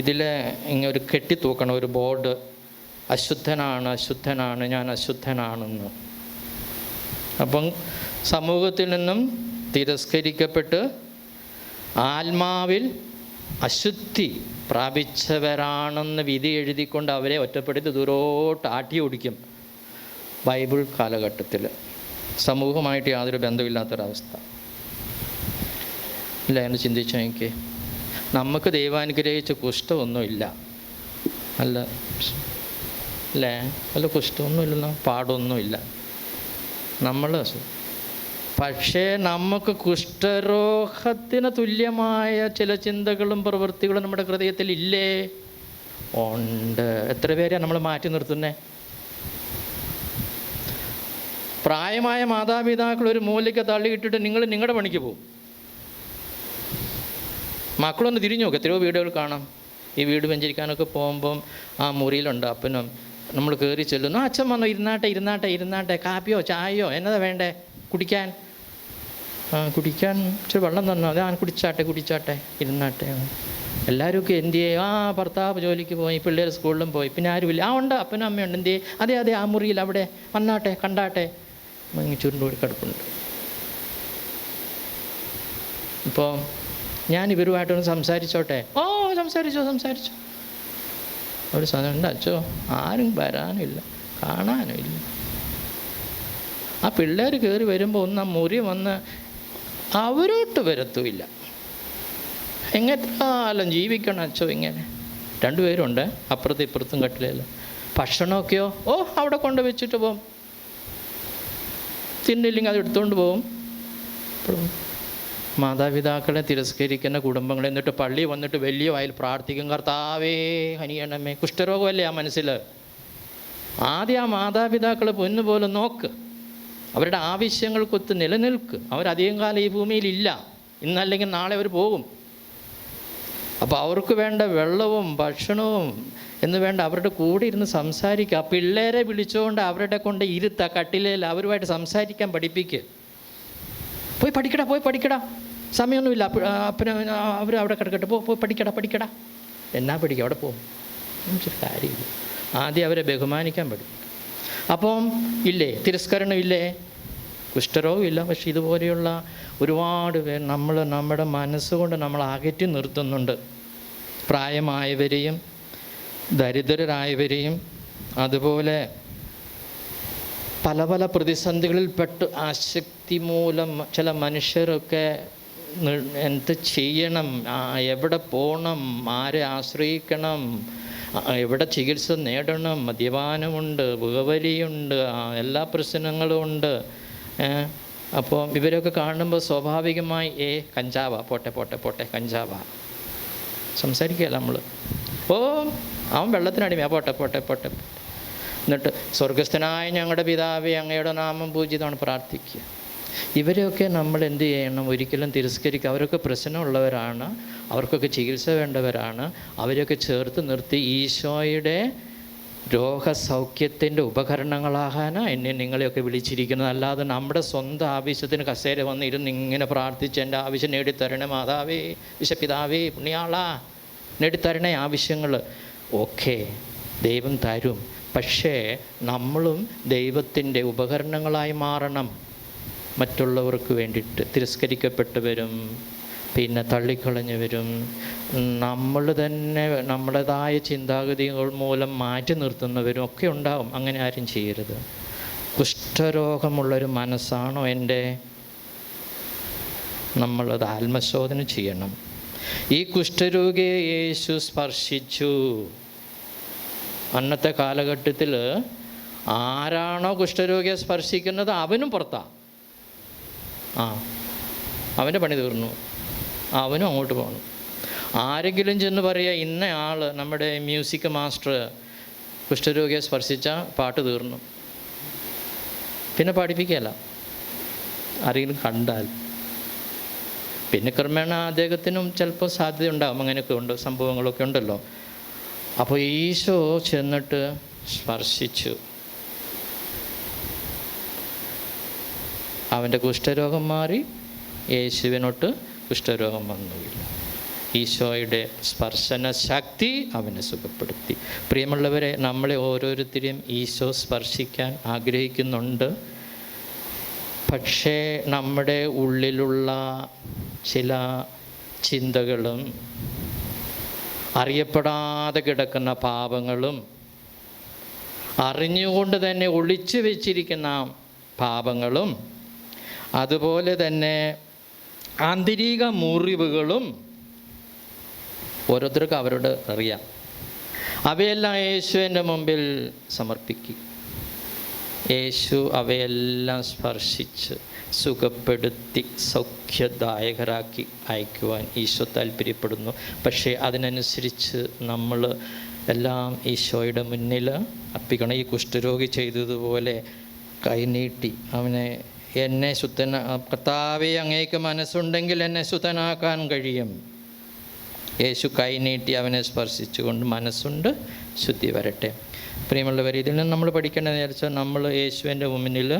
ഇതിലെ ഇങ്ങനെ ഒരു കെട്ടിത്തൂക്കണം, ഒരു ബോർഡ്, അശുദ്ധനാണ്, അശുദ്ധനാണ്, ഞാൻ അശുദ്ധനാണെന്ന്. അപ്പം സമൂഹത്തിൽ നിന്നും തിരസ്കരിക്കപ്പെട്ട് ആത്മാവിൽ അശുദ്ധി പ്രാപിച്ചവരാണെന്ന് വിധി എഴുതിക്കൊണ്ട് അവരെ ഒറ്റപ്പെടുത്തി ദൂരോട്ട് ആട്ടി ഓടിക്കും. ബൈബിൾ കാലഘട്ടത്തിൽ സമൂഹമായിട്ട് യാതൊരു ബന്ധമില്ലാത്തൊരവസ്ഥ ഇല്ല. എന്ന് ചിന്തിച്ചു നോക്കി. നമുക്ക് ദൈവാനുഗ്രഹിച്ച കുഷ്ഠമൊന്നുമില്ല, അല്ല അല്ലേ? അല്ല, കുഷ്ഠമൊന്നുമില്ലല്ലോ, പാടൊന്നുമില്ല നമ്മൾ. പക്ഷേ നമുക്ക് കുഷ്ഠരോഗത്തിന് തുല്യമായ ചില ചിന്തകളും പ്രവൃത്തികളും നമ്മുടെ ഹൃദയത്തിൽ ഇല്ലേ? ഉണ്ട്. എത്ര പേരെയാണ് നമ്മൾ മാറ്റി നിർത്തുന്നത്? പ്രായമായ മാതാപിതാക്കൾ ഒരു മൂലയ്ക്ക് തള്ളിയിട്ടിട്ട് നിങ്ങൾ നിങ്ങളുടെ പണിക്ക് പോകും. മക്കളൊന്ന് തിരിഞ്ഞു നോക്കും. എത്രയോ വീടുകൾ കാണാം. ഈ വീട് വെഞ്ചരിക്കാനൊക്കെ പോകുമ്പം ആ മുറിയിലുണ്ട് അപ്പനും. നമ്മൾ കയറി ചെല്ലുന്നു, അച്ഛൻ വന്നോ, ഇരുന്നാട്ടെ, കാപ്പിയോ ചായയോ എന്നതാ വേണ്ടേ കുടിക്കാൻ? കുടിക്കാൻ ഇച്ചിരി വെള്ളം തന്നോ? അതെ, കുടിച്ചാട്ടെ, ഇരുന്നാട്ടെ. എല്ലാവരും എന്ത് ചെയ്യും? ഭർത്താവ് ജോലിക്ക് പോയി, പിള്ളേർ സ്കൂളിലും പോയി, പിന്നെ ആരുമില്ല. ഉണ്ട്, അപ്പനും അമ്മയുണ്ട്. എന്ത് ചെയ്യും? അതെ, ആ മുറിയിൽ അവിടെ വന്നാട്ടെ, കണ്ടാട്ടെ. ചുരുണ്ടുകൂടി കിടപ്പുണ്ട്. ഇപ്പോൾ ഞാൻ ഇവരുമായിട്ടൊന്ന് സംസാരിച്ചോട്ടെ? സംസാരിച്ചോ. അവർ എന്താ അച്ഛോ, ആരും വരാനില്ല, കാണാനുമില്ല. ആ പിള്ളേർ കയറി വരുമ്പോൾ ഒന്ന് ആ മുറി വന്ന് അവരോട്ട് വരത്തുമില്ല. എത്ര കാലം ജീവിക്കണം അച്ഛോ ഇങ്ങനെ? രണ്ടുപേരുണ്ട്, അപ്പുറത്തും ഇപ്പുറത്തും കട്ടിലല്ല. ഭക്ഷണമൊക്കെയോ അവിടെ കൊണ്ട് വെച്ചിട്ട് പോകും. തിന്നില്ലെങ്കിൽ അത് എടുത്തുകൊണ്ട് പോകും. മാതാപിതാക്കളെ തിരസ്കരിക്കുന്ന കുടുംബങ്ങൾ. എന്നിട്ട് പള്ളി വന്നിട്ട് വലിയ വായിൽ പ്രാർത്ഥിക്കും, കർത്താവേ ഹനിയണമേ. കുഷ്ഠരോഗമല്ലേ ആ മനസ്സിൽ? ആദ്യം ആ മാതാപിതാക്കളെ പൊന്നുപോലെ നോക്ക്, അവരുടെ ആവശ്യങ്ങൾക്കൊത്ത് നിലനിൽക്ക്. അവരധികം കാലം ഈ ഭൂമിയിലില്ല, ഇന്നല്ലെങ്കിൽ നാളെ അവർ പോകും. അപ്പോൾ അവർക്ക് വേണ്ട വെള്ളവും ഭക്ഷണവും എന്ന് വേണ്ട അവരുടെ കൂടെ ഇരുന്ന് സംസാരിക്കുക. പിള്ളേരെ വിളിച്ചുകൊണ്ട് അവരുടെ കൊണ്ട് ഇരുത്ത കട്ടിലേൽ അവരുമായിട്ട് സംസാരിക്കാൻ പഠിപ്പിക്കുക. പോയി പഠിക്കടാ, സമയമൊന്നുമില്ല, അപ്പന അവർ അവിടെ കിടക്കട്ടെ, പോയി പഠിക്കടാ. എന്നാ പഠിക്കുക, അവിടെ പോകും, കാര്യമില്ല. ആദ്യം അവരെ ബഹുമാനിക്കാൻ പഠിക്കും. അപ്പം ഇല്ലേ തിരസ്കരണം ഇല്ലേ? കുഷ്ഠരോഗം ഇല്ല. പക്ഷെ ഇതുപോലെയുള്ള ഒരുപാട് പേർ നമ്മുടെ മനസ്സുകൊണ്ട് നമ്മൾ അകറ്റി നിർത്തുന്നുണ്ട്. പ്രായമായവരെയും ദരിദ്രരായവരെയും അതുപോലെ പല പല പ്രതിസന്ധികളിൽപ്പെട്ട് ആസക്തി മൂലം ചില മനുഷ്യരൊക്കെ എന്ത് ചെയ്യണം, എവിടെ പോകണം, ആരെ ആശ്രയിക്കണം, എവിടെ ചികിത്സ നേടണം, മദ്യപാനമുണ്ട്, പുകവലിയുണ്ട്, എല്ലാ പ്രശ്നങ്ങളും ഉണ്ട്. അപ്പോൾ ഇവരൊക്കെ കാണുമ്പോൾ സ്വാഭാവികമായി കഞ്ചാവാ, പോട്ടെ കഞ്ചാവാ സംസാരിക്കുകയല്ല നമ്മൾ. അവൻ വെള്ളത്തിനടിമയാ, പോട്ടെ. എന്നിട്ട് സ്വർഗസ്ഥനായ ഞങ്ങളുടെ പിതാവേ അങ്ങയുടെ നാമം പൂജിതമാണ് പ്രാർത്ഥിക്കുക. ഇവരെയൊക്കെ നമ്മൾ എന്ത് ചെയ്യണം? ഒരിക്കലും തിരസ്കരിക്കുക. അവരൊക്കെ പ്രശ്നമുള്ളവരാണ്, അവർക്കൊക്കെ ചികിത്സ വേണ്ടവരാണ്. അവരെയൊക്കെ ചേർത്ത് നിർത്തി ഈശോയുടെ രോഗസൗഖ്യത്തിൻ്റെ ഉപകരണങ്ങളാകാനാണ് എന്നെ നിങ്ങളെയൊക്കെ വിളിച്ചിരിക്കുന്നത്. അല്ലാതെ നമ്മുടെ സ്വന്തം ആവശ്യത്തിന് കസേര വന്നിരുന്ന് ഇങ്ങനെ പ്രാർത്ഥിച്ച് എൻ്റെ ആവശ്യം നേടിത്തരണേ മാതാവേ, വിശപിതാവേ, പുണ്യാളാ, നേടിത്തരണേ ആവശ്യങ്ങൾ. ഓക്കെ, ദൈവം തരും. പക്ഷേ നമ്മളും ദൈവത്തിൻ്റെ ഉപകരണങ്ങളായി മാറണം. മറ്റുള്ളവർക്ക് വേണ്ടിയിട്ട് തിരസ്കരിക്കപ്പെട്ടവരും പിന്നെ തള്ളിക്കളഞ്ഞവരും നമ്മൾ തന്നെ നമ്മുടേതായ ചിന്താഗതികൾ മൂലം മാറ്റി നിർത്തുന്നവരും ഒക്കെ ഉണ്ടാകും. അങ്ങനെ ആരും ചെയ്യരുത്. കുഷ്ഠരോഗമുള്ളൊരു മനസ്സാണോ എൻ്റെ? നമ്മളത് ആത്മശോധന ചെയ്യണം. ഈ കുഷ്ഠരോഗിയെ യേശു സ്പർശിച്ചു. അന്നത്തെ കാലഘട്ടത്തിൽ ആരാണോ കുഷ്ഠരോഗിയെ സ്പർശിക്കുന്നത് അവനും പുറത്താണ്. അവൻ്റെ പണി തീർന്നു, അവനും അങ്ങോട്ട് പോകണം. ആരെങ്കിലും ചെന്ന് പറയുക ഇന്ന ആൾ നമ്മുടെ മ്യൂസിക് മാസ്റ്റർ കുഷ്ഠരോഗിയെ സ്പർശിച്ച പാട്ട് തീർന്നു, പിന്നെ പഠിപ്പിക്കുകയല്ല. ആരെങ്കിലും കണ്ടാൽ. പിന്നെ ക്രമേണ അദ്ദേഹത്തിനും ചിലപ്പോൾ സാധ്യതയുണ്ടാകും, അങ്ങനെയൊക്കെ ഉണ്ട്, സംഭവങ്ങളൊക്കെ ഉണ്ടല്ലോ. അപ്പോൾ ഈശോ ചെന്നിട്ട് സ്പർശിച്ചു. അവൻ്റെ കുഷ്ഠരോഗം മാറി, യേശുവിനോട്ട് കുഷ്ഠരോഗം വന്നുമില്ല. ഈശോയുടെ സ്പർശന ശക്തി അവനെ സുഖപ്പെടുത്തി. പ്രിയമുള്ളവരെ, നമ്മളെ ഓരോരുത്തരെയും ഈശോ സ്പർശിക്കാൻ ആഗ്രഹിക്കുന്നുണ്ട്. പക്ഷേ നമ്മുടെ ഉള്ളിലുള്ള ചില ചിന്തകളും അറിയപ്പെടാതെ കിടക്കുന്ന പാപങ്ങളും അറിഞ്ഞുകൊണ്ട് തന്നെ ഒളിച്ചു വെച്ചിരിക്കുന്ന പാപങ്ങളും അതുപോലെ തന്നെ ആന്തരിക മുറിവുകളും ഓരോരുത്തർക്കും അവരോട് അറിയാം. അവയെല്ലാം യേശുവിൻ്റെ മുമ്പിൽ സമർപ്പിക്കും. യേശു അവയെല്ലാം സ്പർശിച്ച് സുഖപ്പെടുത്തി സൗഖ്യദായകരാക്കി അയക്കുവാൻ ഈശോ താല്പര്യപ്പെടുന്നു. പക്ഷേ അതിനനുസരിച്ച് നമ്മൾ എല്ലാം ഈശോയുടെ മുന്നിൽ അർപ്പിക്കണം. ഈ കുഷ്ഠരോഗി ചെയ്തതുപോലെ കൈനീട്ടി അവനെ, എന്നെ കർത്താവേ അങ്ങേക്ക് മനസ്സുണ്ടെങ്കിൽ എന്നെ ശുദ്ധനാക്കാൻ കഴിയും. യേശു കൈനീട്ടി അവനെ സ്പർശിച്ചുകൊണ്ട് മനസ്സുണ്ട്, ശുദ്ധി വരട്ടെ. പ്രിയമുള്ളവർ, ഇതിൽ നിന്ന് നമ്മൾ പഠിക്കേണ്ടതെന്ന് വിചാരിച്ചാൽ നമ്മൾ യേശുവിൻ്റെ മുന്നിൽ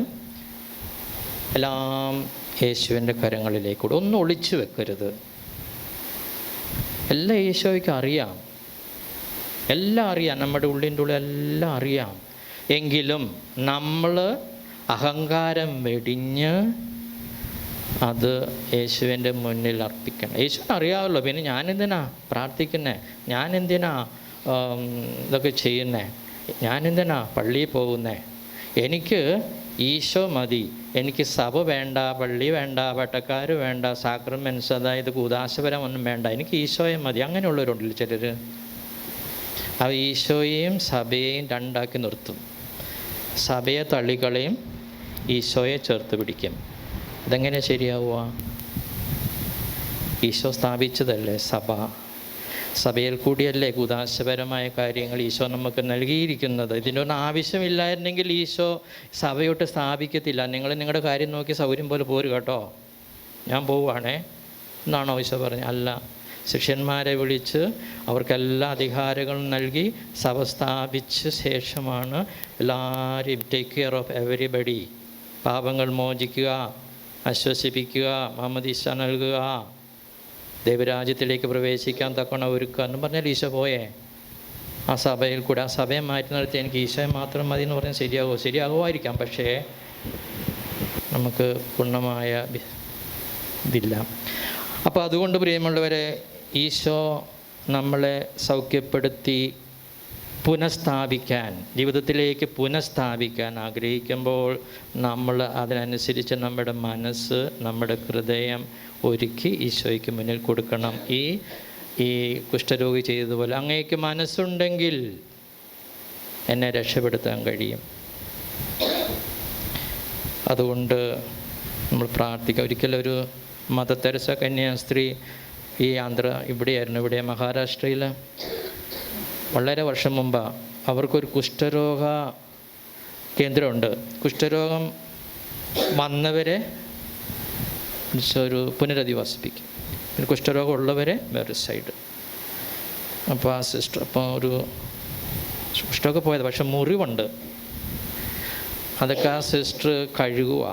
എല്ലാം യേശുവിൻ്റെ കരങ്ങളിലേക്കൂടെ ഒന്നും ഒളിച്ചു വെക്കരുത്. എല്ലാം ഈശോയ്ക്ക് അറിയാം, എല്ലാം അറിയാം, നമ്മുടെ ഉള്ളിൻ്റെ ഉള്ളിൽ എല്ലാം അറിയാം. എങ്കിലും നമ്മൾ അഹങ്കാരം വെടിഞ്ഞ് അത് യേശുവിൻ്റെ മുന്നിൽ അർപ്പിക്കണം. യേശുവിന് അറിയാമല്ലോ, പിന്നെ ഞാനെന്തിനാ പ്രാർത്ഥിക്കുന്നത്, ഞാനെന്തിനാ ഇതൊക്കെ ചെയ്യുന്നത്, ഞാനെന്തിനാ പള്ളിയിൽ പോകുന്നത്, എനിക്ക് ഈശോ മതി, എനിക്ക് സഭ വേണ്ട, പള്ളി വേണ്ട, പട്ടക്കാർ വേണ്ട, സാക്രമെൻസ്, അതായത് കൂദാശപരം ഒന്നും വേണ്ട, എനിക്ക് ഈശോയെ മതി. അങ്ങനെയുള്ളവരുണ്ടല്ലോ ചിലർ. അത് ഈശോയെയും സഭയെയും രണ്ടാക്കി നിർത്തും. സഭയെ തള്ളിക്കളയും, ഈശോയെ ചേർത്ത് പിടിക്കും. അതെങ്ങനെ ശരിയാവുക? ഈശോ സ്ഥാപിച്ചതല്ലേ സഭ. സഭയിൽ കൂടിയല്ലേ കൂദാശപരമായ കാര്യങ്ങൾ ഈശോ നമുക്ക് നൽകിയിരിക്കുന്നത്. ഇതിനൊന്നും ആവശ്യമില്ലായിരുന്നെങ്കിൽ ഈശോ സഭയോട്ട് സ്ഥാപിക്കത്തില്ല. നിങ്ങൾ നിങ്ങളുടെ കാര്യം നോക്കി സൗകര്യം പോലെ പോരും കേട്ടോ, ഞാൻ പോവുകയാണേ എന്നാണോ ഈശോ പറഞ്ഞത്? അല്ല, ശിഷ്യന്മാരെ വിളിച്ച് അവർക്കെല്ലാ അധികാരങ്ങളും നൽകി സഭ സ്ഥാപിച്ച ശേഷമാണ് എല്ലാവരെയും ടേക്ക് കെയർ ഓഫ് എവരിബഡി, പാപങ്ങൾ മോചിക്കുക, ആശ്വസിപ്പിക്കുക, മാമോദീസ നൽകുക, ദൈവരാജ്യത്തിലേക്ക് പ്രവേശിക്കാൻ തക്കണ ഒരുക്കുക എന്ന് പറഞ്ഞാൽ ഈശോ പോയേ. ആ സഭയിൽ കൂടെ ആ സഭയെ മാറ്റി നിർത്തി എനിക്ക് ഈശോയെ മാത്രം മതി എന്ന് പറഞ്ഞാൽ ശരിയാകുമായിരിക്കാം, പക്ഷേ നമുക്ക് പൂർണ്ണമായ ഇതില്ല. അപ്പോൾ അതുകൊണ്ട് പ്രിയമുള്ളവരെ, ഈശോ നമ്മളെ സൗഖ്യപ്പെടുത്തി പുനഃസ്ഥാപിക്കാൻ, ജീവിതത്തിലേക്ക് പുനഃസ്ഥാപിക്കാൻ ആഗ്രഹിക്കുമ്പോൾ നമ്മൾ അതിനനുസരിച്ച് നമ്മുടെ മനസ്സ്, നമ്മുടെ ഹൃദയം ഒരുക്കി ഈശോയ്ക്ക് മുന്നിൽ കൊടുക്കണം. ഈ കുഷ്ഠരോഗി ചെയ്തതുപോലെ അങ്ങേക്ക് മനസ്സുണ്ടെങ്കിൽ എന്നെ രക്ഷപ്പെടുത്താൻ കഴിയും. അതുകൊണ്ട് നമ്മൾ പ്രാർത്ഥിക്കുക. ഒരിക്കലൊരു മദർ തെരേസ കന്യാസ്ത്രീ ഇവിടെ മഹാരാഷ്ട്രയിൽ വളരെ വർഷം മുമ്പ് അവർക്കൊരു കുഷ്ഠരോഗ കേന്ദ്രമുണ്ട്. കുഷ്ഠരോഗം വന്നവരെ ഒരു പുനരധിവസിപ്പിക്കും, പിന്നെ കുഷ്ഠരോഗം ഉള്ളവരെ വേറെ സൈഡ്. അപ്പോൾ ആ സിസ്റ്റർ, അപ്പോൾ ഒരു കുഷ്ഠമൊക്കെ പോയത്, പക്ഷെ മുറിവുണ്ട്, അതൊക്കെ ആ സിസ്റ്റർ കഴുകുക,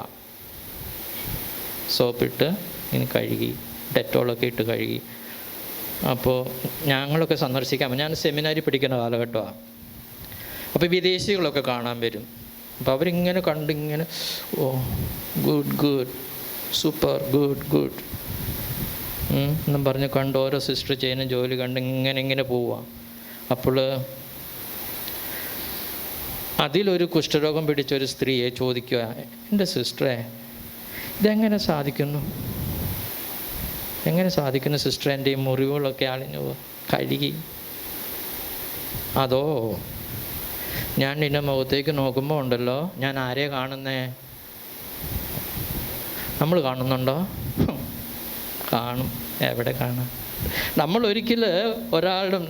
സോപ്പിട്ട് ഇനി കഴുകി, ഡെറ്റോളൊക്കെ ഇട്ട് കഴുകി. അപ്പോൾ ഞങ്ങളൊക്കെ സന്ദർശിക്കാൻ, ഞാൻ സെമിനാരി പഠിക്കുന്ന കാലഘട്ടമാണ്. അപ്പോൾ വിദേശികളൊക്കെ കാണാൻ വരും. അപ്പോൾ അവരിങ്ങനെ കണ്ടിങ്ങനെ ഓ ഗുഡ് സൂപ്പർ ഗുഡ് എന്നും പറഞ്ഞ് കണ്ട് ഓരോ സിസ്റ്റർ ചെയ്യുന്ന ജോലി കണ്ട് ഇങ്ങനെ പോവുക. അപ്പോൾ അതിലൊരു കുഷ്ഠരോഗം പിടിച്ചൊരു സ്ത്രീയെ ചോദിക്കുക, എൻ്റെ സിസ്റ്ററെ ഇതെങ്ങനെ സാധിക്കുന്നു സിസ്റ്റർ, എൻ്റെ ഈ മുറിവുകളൊക്കെ അളിഞ്ഞു കഴുകി? അതോ ഞാൻ നിൻ്റെ മുഖത്തേക്ക് നോക്കുമ്പോൾ ഉണ്ടല്ലോ, ഞാൻ ആരെയാണ് കാണുന്നേ? നമ്മൾ കാണുന്നുണ്ടോ? കാണും. എവിടെ കാണാം? നമ്മൾ ഒരിക്കൽ ഒരാളും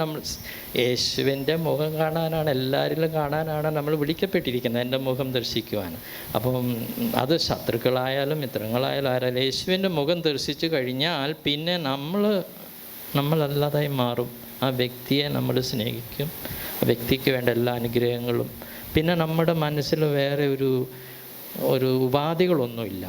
യേശുവിൻ്റെ മുഖം കാണാനാണ്, എല്ലാവരിലും കാണാനാണ് നമ്മൾ വിളിക്കപ്പെട്ടിരിക്കുന്നത്, എൻ്റെ മുഖം ദർശിക്കുവാൻ. അപ്പം അത് ശത്രുക്കളായാലും മിത്രങ്ങളായാലും ആരായാലും യേശുവിൻ്റെ മുഖം ദർശിച്ചു കഴിഞ്ഞാൽ പിന്നെ നമ്മളല്ലാതായി മാറും. ആ വ്യക്തിയെ നമ്മൾ സ്നേഹിക്കും, ആ വ്യക്തിക്ക് വേണ്ട എല്ലാ അനുഗ്രഹങ്ങളും. പിന്നെ നമ്മുടെ മനസ്സിൽ വേറെ ഒരു ഉപാധികളൊന്നുമില്ല.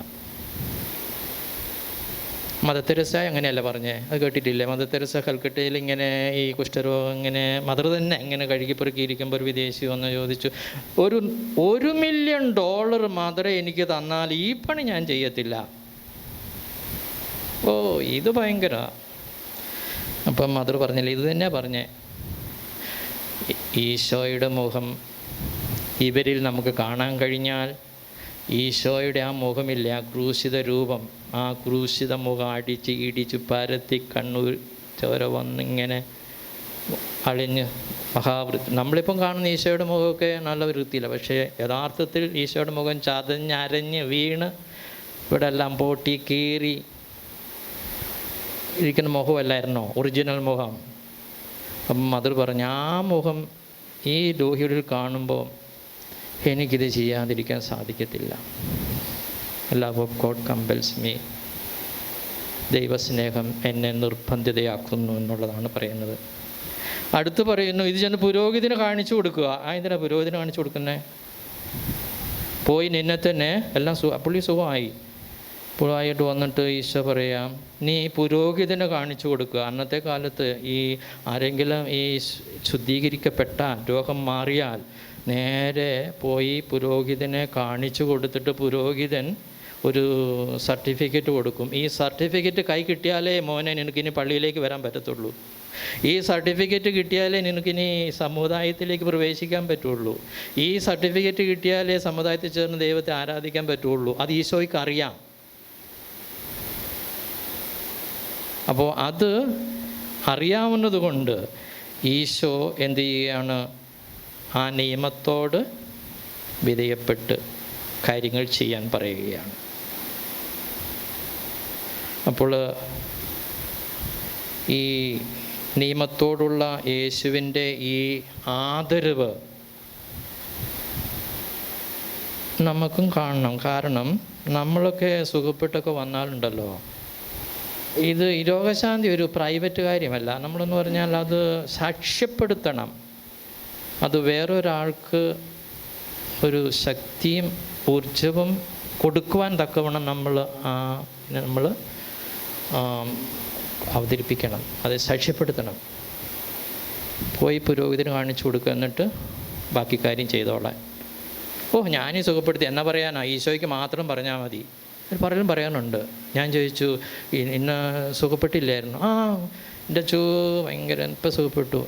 മദർ തെരേസ അങ്ങനെയല്ല പറഞ്ഞേ, അത് കേട്ടിട്ടില്ലേ? മദർ തെരേസ കൽക്കട്ടയിൽ ഇങ്ങനെ ഈ കുഷ്ഠരോഗം ഇങ്ങനെ മദർ തന്നെ ഇങ്ങനെ കഴുകിപ്പെറുക്കിയിരിക്കുമ്പോൾ ഒരു വിദേശി വന്ന് ചോദിച്ചു, $1 മില്യൺ മദറെ എനിക്ക് തന്നാൽ ഈ പണി ഞാൻ ചെയ്യത്തില്ല. ഓ, ഇത് ഭയങ്കര. അപ്പം മദർ പറഞ്ഞില്ല, ഇത് തന്നെ പറഞ്ഞേ, ഈശോയുടെ മുഖം ഇവരിൽ നമുക്ക് കാണാൻ കഴിഞ്ഞാൽ ഈശോയുടെ ആ മുഖമില്ല, ആ ക്രൂശിത രൂപം, ആ ക്രൂശിത മുഖം അടിച്ച് ഇടിച്ച് പരത്തി കണ്ണൂർ ചോര വന്നിങ്ങനെ അളിഞ്ഞ് നമ്മളിപ്പം കാണുന്ന ഈശോയുടെ മുഖമൊക്കെ നല്ല വൃത്തിയില്ല. പക്ഷേ യഥാർത്ഥത്തിൽ ഈശോയുടെ മുഖം ചതഞ്ഞരഞ്ഞ് വീണ് ഇവിടെ എല്ലാം പൊട്ടി കീറി ഇരിക്കുന്ന മുഖമല്ലായിരുന്നോ ഒറിജിനൽ മുഖം? അപ്പം മദർ പറഞ്ഞു, ആ മുഖം ഈ രോഹികളിൽ കാണുമ്പോൾ എനിക്കിത് ചെയ്യാതിരിക്കാൻ സാധിക്കത്തില്ല. Love of God compels me. ദൈവസ്നേഹം എന്നെ നിർബന്ധിതയാക്കുന്നു എന്നുള്ളതാണ് പറയുന്നത്. അടുത്ത് പറയുന്നു, ഇത് ചെന്ന് പുരോഹിതന് കാണിച്ചു കൊടുക്കുക. എന്തിനാ പുരോഹിതന് കാണിച്ചു കൊടുക്കുന്നത്? പോയി നിന്നെ തന്നെ എല്ലാം പുള്ളി സുഖമായി. പുള്ളായിട്ട് വന്നിട്ട് ഈശോ പറയാം, നീ പുരോഹിതനെ കാണിച്ചു കൊടുക്കുക. അന്നത്തെ കാലത്ത് ഈ ആരെങ്കിലും ഈ ശുദ്ധീകരിക്കപ്പെട്ട രോഗം മാറിയാൽ നേരെ പോയി പുരോഹിതനെ കാണിച്ചു കൊടുത്തിട്ട് പുരോഹിതൻ ഒരു സർട്ടിഫിക്കറ്റ് കൊടുക്കും. ഈ സർട്ടിഫിക്കറ്റ് കൈ കിട്ടിയാലേ മോനെ നിനക്കിനി പള്ളിയിലേക്ക് വരാൻ പറ്റത്തുള്ളൂ. ഈ സർട്ടിഫിക്കറ്റ് കിട്ടിയാലേ നിനക്കിനി സമുദായത്തിലേക്ക് പ്രവേശിക്കാൻ പറ്റുള്ളൂ. ഈ സർട്ടിഫിക്കറ്റ് കിട്ടിയാലേ സമുദായത്തിൽ ചേർന്ന് ദൈവത്തെ ആരാധിക്കാൻ പറ്റുള്ളൂ. അത് ഈശോയ്ക്ക് അറിയാം. അപ്പോൾ അത് അറിയാവുന്നത് കൊണ്ട് ഈശോ എന്ത് ചെയ്യുകയാണ്? ആ നിയമത്തോട് വിധേയപ്പെട്ട് കാര്യങ്ങൾ ചെയ്യാൻ പറയുകയാണ്. അപ്പോൾ ഈ നിയമത്തോടുള്ള യേശുവിൻ്റെ ഈ ആദരവ് നമുക്കും കാണണം. കാരണം നമ്മളൊക്കെ സുഖപ്പെട്ടൊക്കെ വന്നാലുണ്ടല്ലോ, ഇത് ഈ രോഗശാന്തി ഒരു പ്രൈവറ്റ് കാര്യമല്ല. നമ്മളെന്ന് പറഞ്ഞാൽ അത് സാക്ഷ്യപ്പെടുത്തണം. അത് വേറൊരാൾക്ക് ഒരു ശക്തിയും ഊർജവും കൊടുക്കുവാൻ തക്കവണ്ണം നമ്മൾ അവതരിപ്പിക്കണം, അത് സാക്ഷ്യപ്പെടുത്തണം. പോയി പുരോഹിതന് കാണിച്ചു കൊടുക്കുക, എന്നിട്ട് ബാക്കി കാര്യം ചെയ്തോളാൻ. ഞാനീ സുഖപ്പെടുത്തി എന്നാ പറയാനാ? ഈശോയ്ക്ക് മാത്രം പറഞ്ഞാൽ മതി. പലരും പറയാനുണ്ട്. ഞാൻ ചോദിച്ചു, ഇന്ന സുഖപ്പെട്ടില്ലായിരുന്നു? എൻ്റെ ഭയങ്കര ഇപ്പം സുഖപ്പെട്ടു.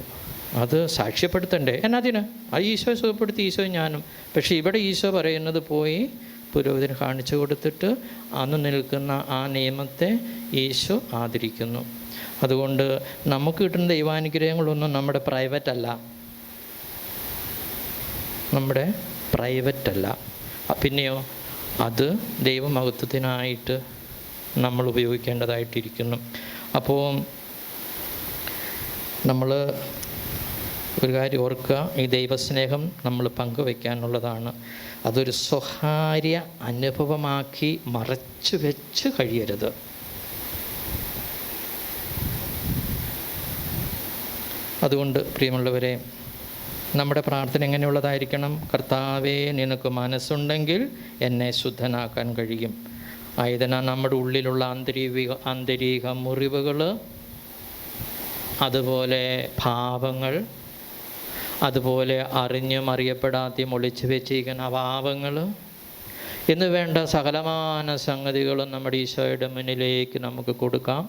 അത് സാക്ഷ്യപ്പെടുത്തണ്ടേ? എന്നതിന് അത് ഈശോ സുഖപ്പെടുത്തി, ഈശോ ഞാനും. പക്ഷേ ഇവിടെ ഈശോ പറയുന്നത് പോയി പുരോഹിതന് കാണിച്ചു കൊടുത്തിട്ട് അന്ന് നിൽക്കുന്ന ആ നിയമത്തെ ഈശോ ആദരിക്കുന്നു. അതുകൊണ്ട് നമുക്ക് കിട്ടുന്ന ദൈവാനുഗ്രഹങ്ങളൊന്നും നമ്മുടെ പ്രൈവറ്റ് അല്ല. പിന്നെയോ അത് ദൈവമഹത്വത്തിനായിട്ട് നമ്മൾ ഉപയോഗിക്കേണ്ടതായിട്ടിരിക്കുന്നു. അപ്പോൾ നമ്മൾ ഒരു കാര്യം ഓർക്കുക, ഈ ദൈവസ്നേഹം നമ്മൾ പങ്കുവയ്ക്കാനുള്ളതാണ്. അതൊരു സ്വകാര്യ അനുഭവമാക്കി മറച്ചു വെച്ച് കഴിയരുത്. അതുകൊണ്ട് പ്രിയമുള്ളവരെ, നമ്മുടെ പ്രാർത്ഥന എങ്ങനെയുള്ളതായിരിക്കണം? കർത്താവേ, നിനക്ക് മനസ്സുണ്ടെങ്കിൽ എന്നെ ശുദ്ധനാക്കാൻ കഴിയും. ആയതിനാൽ നമ്മുടെ ഉള്ളിലുള്ള ആന്തരിക മുറിവുകൾ, അതുപോലെ ഭാവങ്ങൾ, അതുപോലെ അറിഞ്ഞും അറിയപ്പെടാതെയും ഒളിച്ചു വെച്ചിരിക്കുന്ന അഭാവങ്ങൾ എന്ന് വേണ്ട സകലമാന സംഗതികളും നമ്മുടെ ഈശോയുടെ മുന്നിലേക്ക് നമുക്ക് കൊടുക്കാം.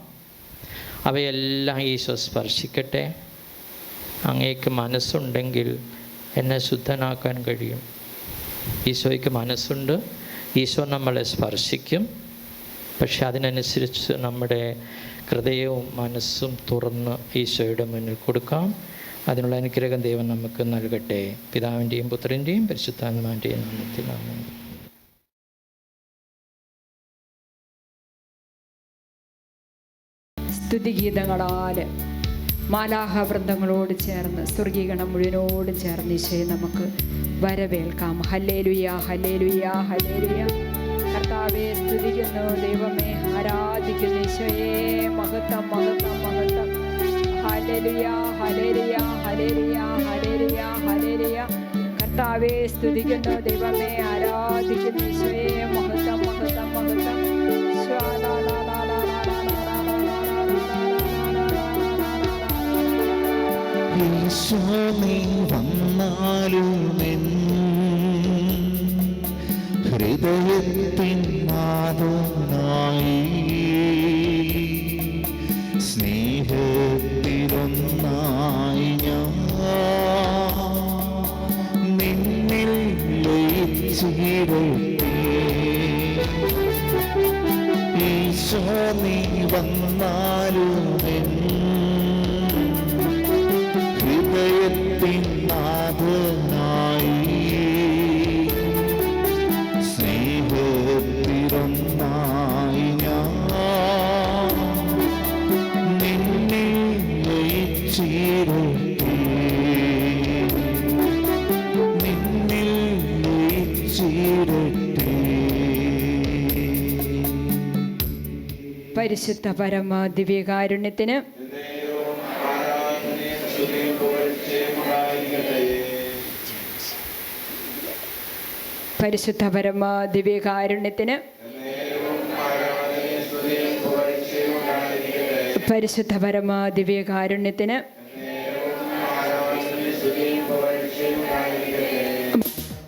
അവയെല്ലാം ഈശോ സ്പർശിക്കട്ടെ. അങ്ങേക്ക് മനസ്സുണ്ടെങ്കിൽ എന്നെ ശുദ്ധനാക്കാൻ കഴിയും. ഈശോയ്ക്ക് മനസ്സുണ്ട്. ഈശോ നമ്മളെ സ്പർശിക്കും. പക്ഷെ അതിനനുസരിച്ച് നമ്മുടെ ഹൃദയവും മനസ്സും തുറന്ന് ഈശോയുടെ മുന്നിൽ കൊടുക്കാം. അതിനുള്ള അനുഗ്രഹം ദൈവം നമുക്ക് നൽകട്ടെ. പിതാവിൻ്റെയും പുത്രൻ്റെയും പരിശുദ്ധാത്മാവിൻ്റെയും നാമത്തിൽ ആമേൻ. സ്തുതിഗീതങ്ങളാൽ മാലാഹവൃന്ദങ്ങളോട് ചേർന്ന് സ്വർഗീകണം മുഴുവനോട് ചേർന്ന് ഈശോയെ നമുക്ക് വരവേൽക്കാം. ഹല്ലേലൂയ, ഹല്ലേലൂയ, ഹല്ലേലൂയ. കർത്താവെ സ്തുതിക്കുന്നു, ദൈവമേ ആരാധിക്കുന്നു, ഈശോയെ മഹത്വം, മഹത്വം, മഹത്വം. ഹല്ലേലൂയ, ഹല്ലേലൂയ, ഹല്ലേലൂയ, ഹല്ലേലൂയ, ഹല്ലേലൂയ. കർത്താവെ സ്തുതിക്കുന്നു, ദൈവമേ ആരാധിക്കുന്നു, ഈശോയെ മഹത്വം, മഹത്വം, മഹത്വം. ഈശോ നീ വന്നാലുമെൻ ഹൃദയത്തിൻ നാഥനായി സ്നേഹത്തിലൊന്നായി ഞാൻ നിന്നിൽ ലയിച്ചിരട്ടെ. ഈശോ നീ വന്നാലുമെൻ ഹൃദയത്തിൻ നാഥനായി സ്നേഹത്തിലൊന്നായി ഞാൻ നിന്നെ ലയിച്ചിരട്ടെ, നിന്നിൽ ലയിച്ചിരട്ടെ. പരിശുദ്ധ പരമ ദിവ്യകാരുണ്യത്തിന് പരിശുദ്ധ പരമ ദിവ്യകാരുണ്യത്തിന് പരിശുദ്ധ പരമ ദിവ്യകാരുണ്യത്തിന്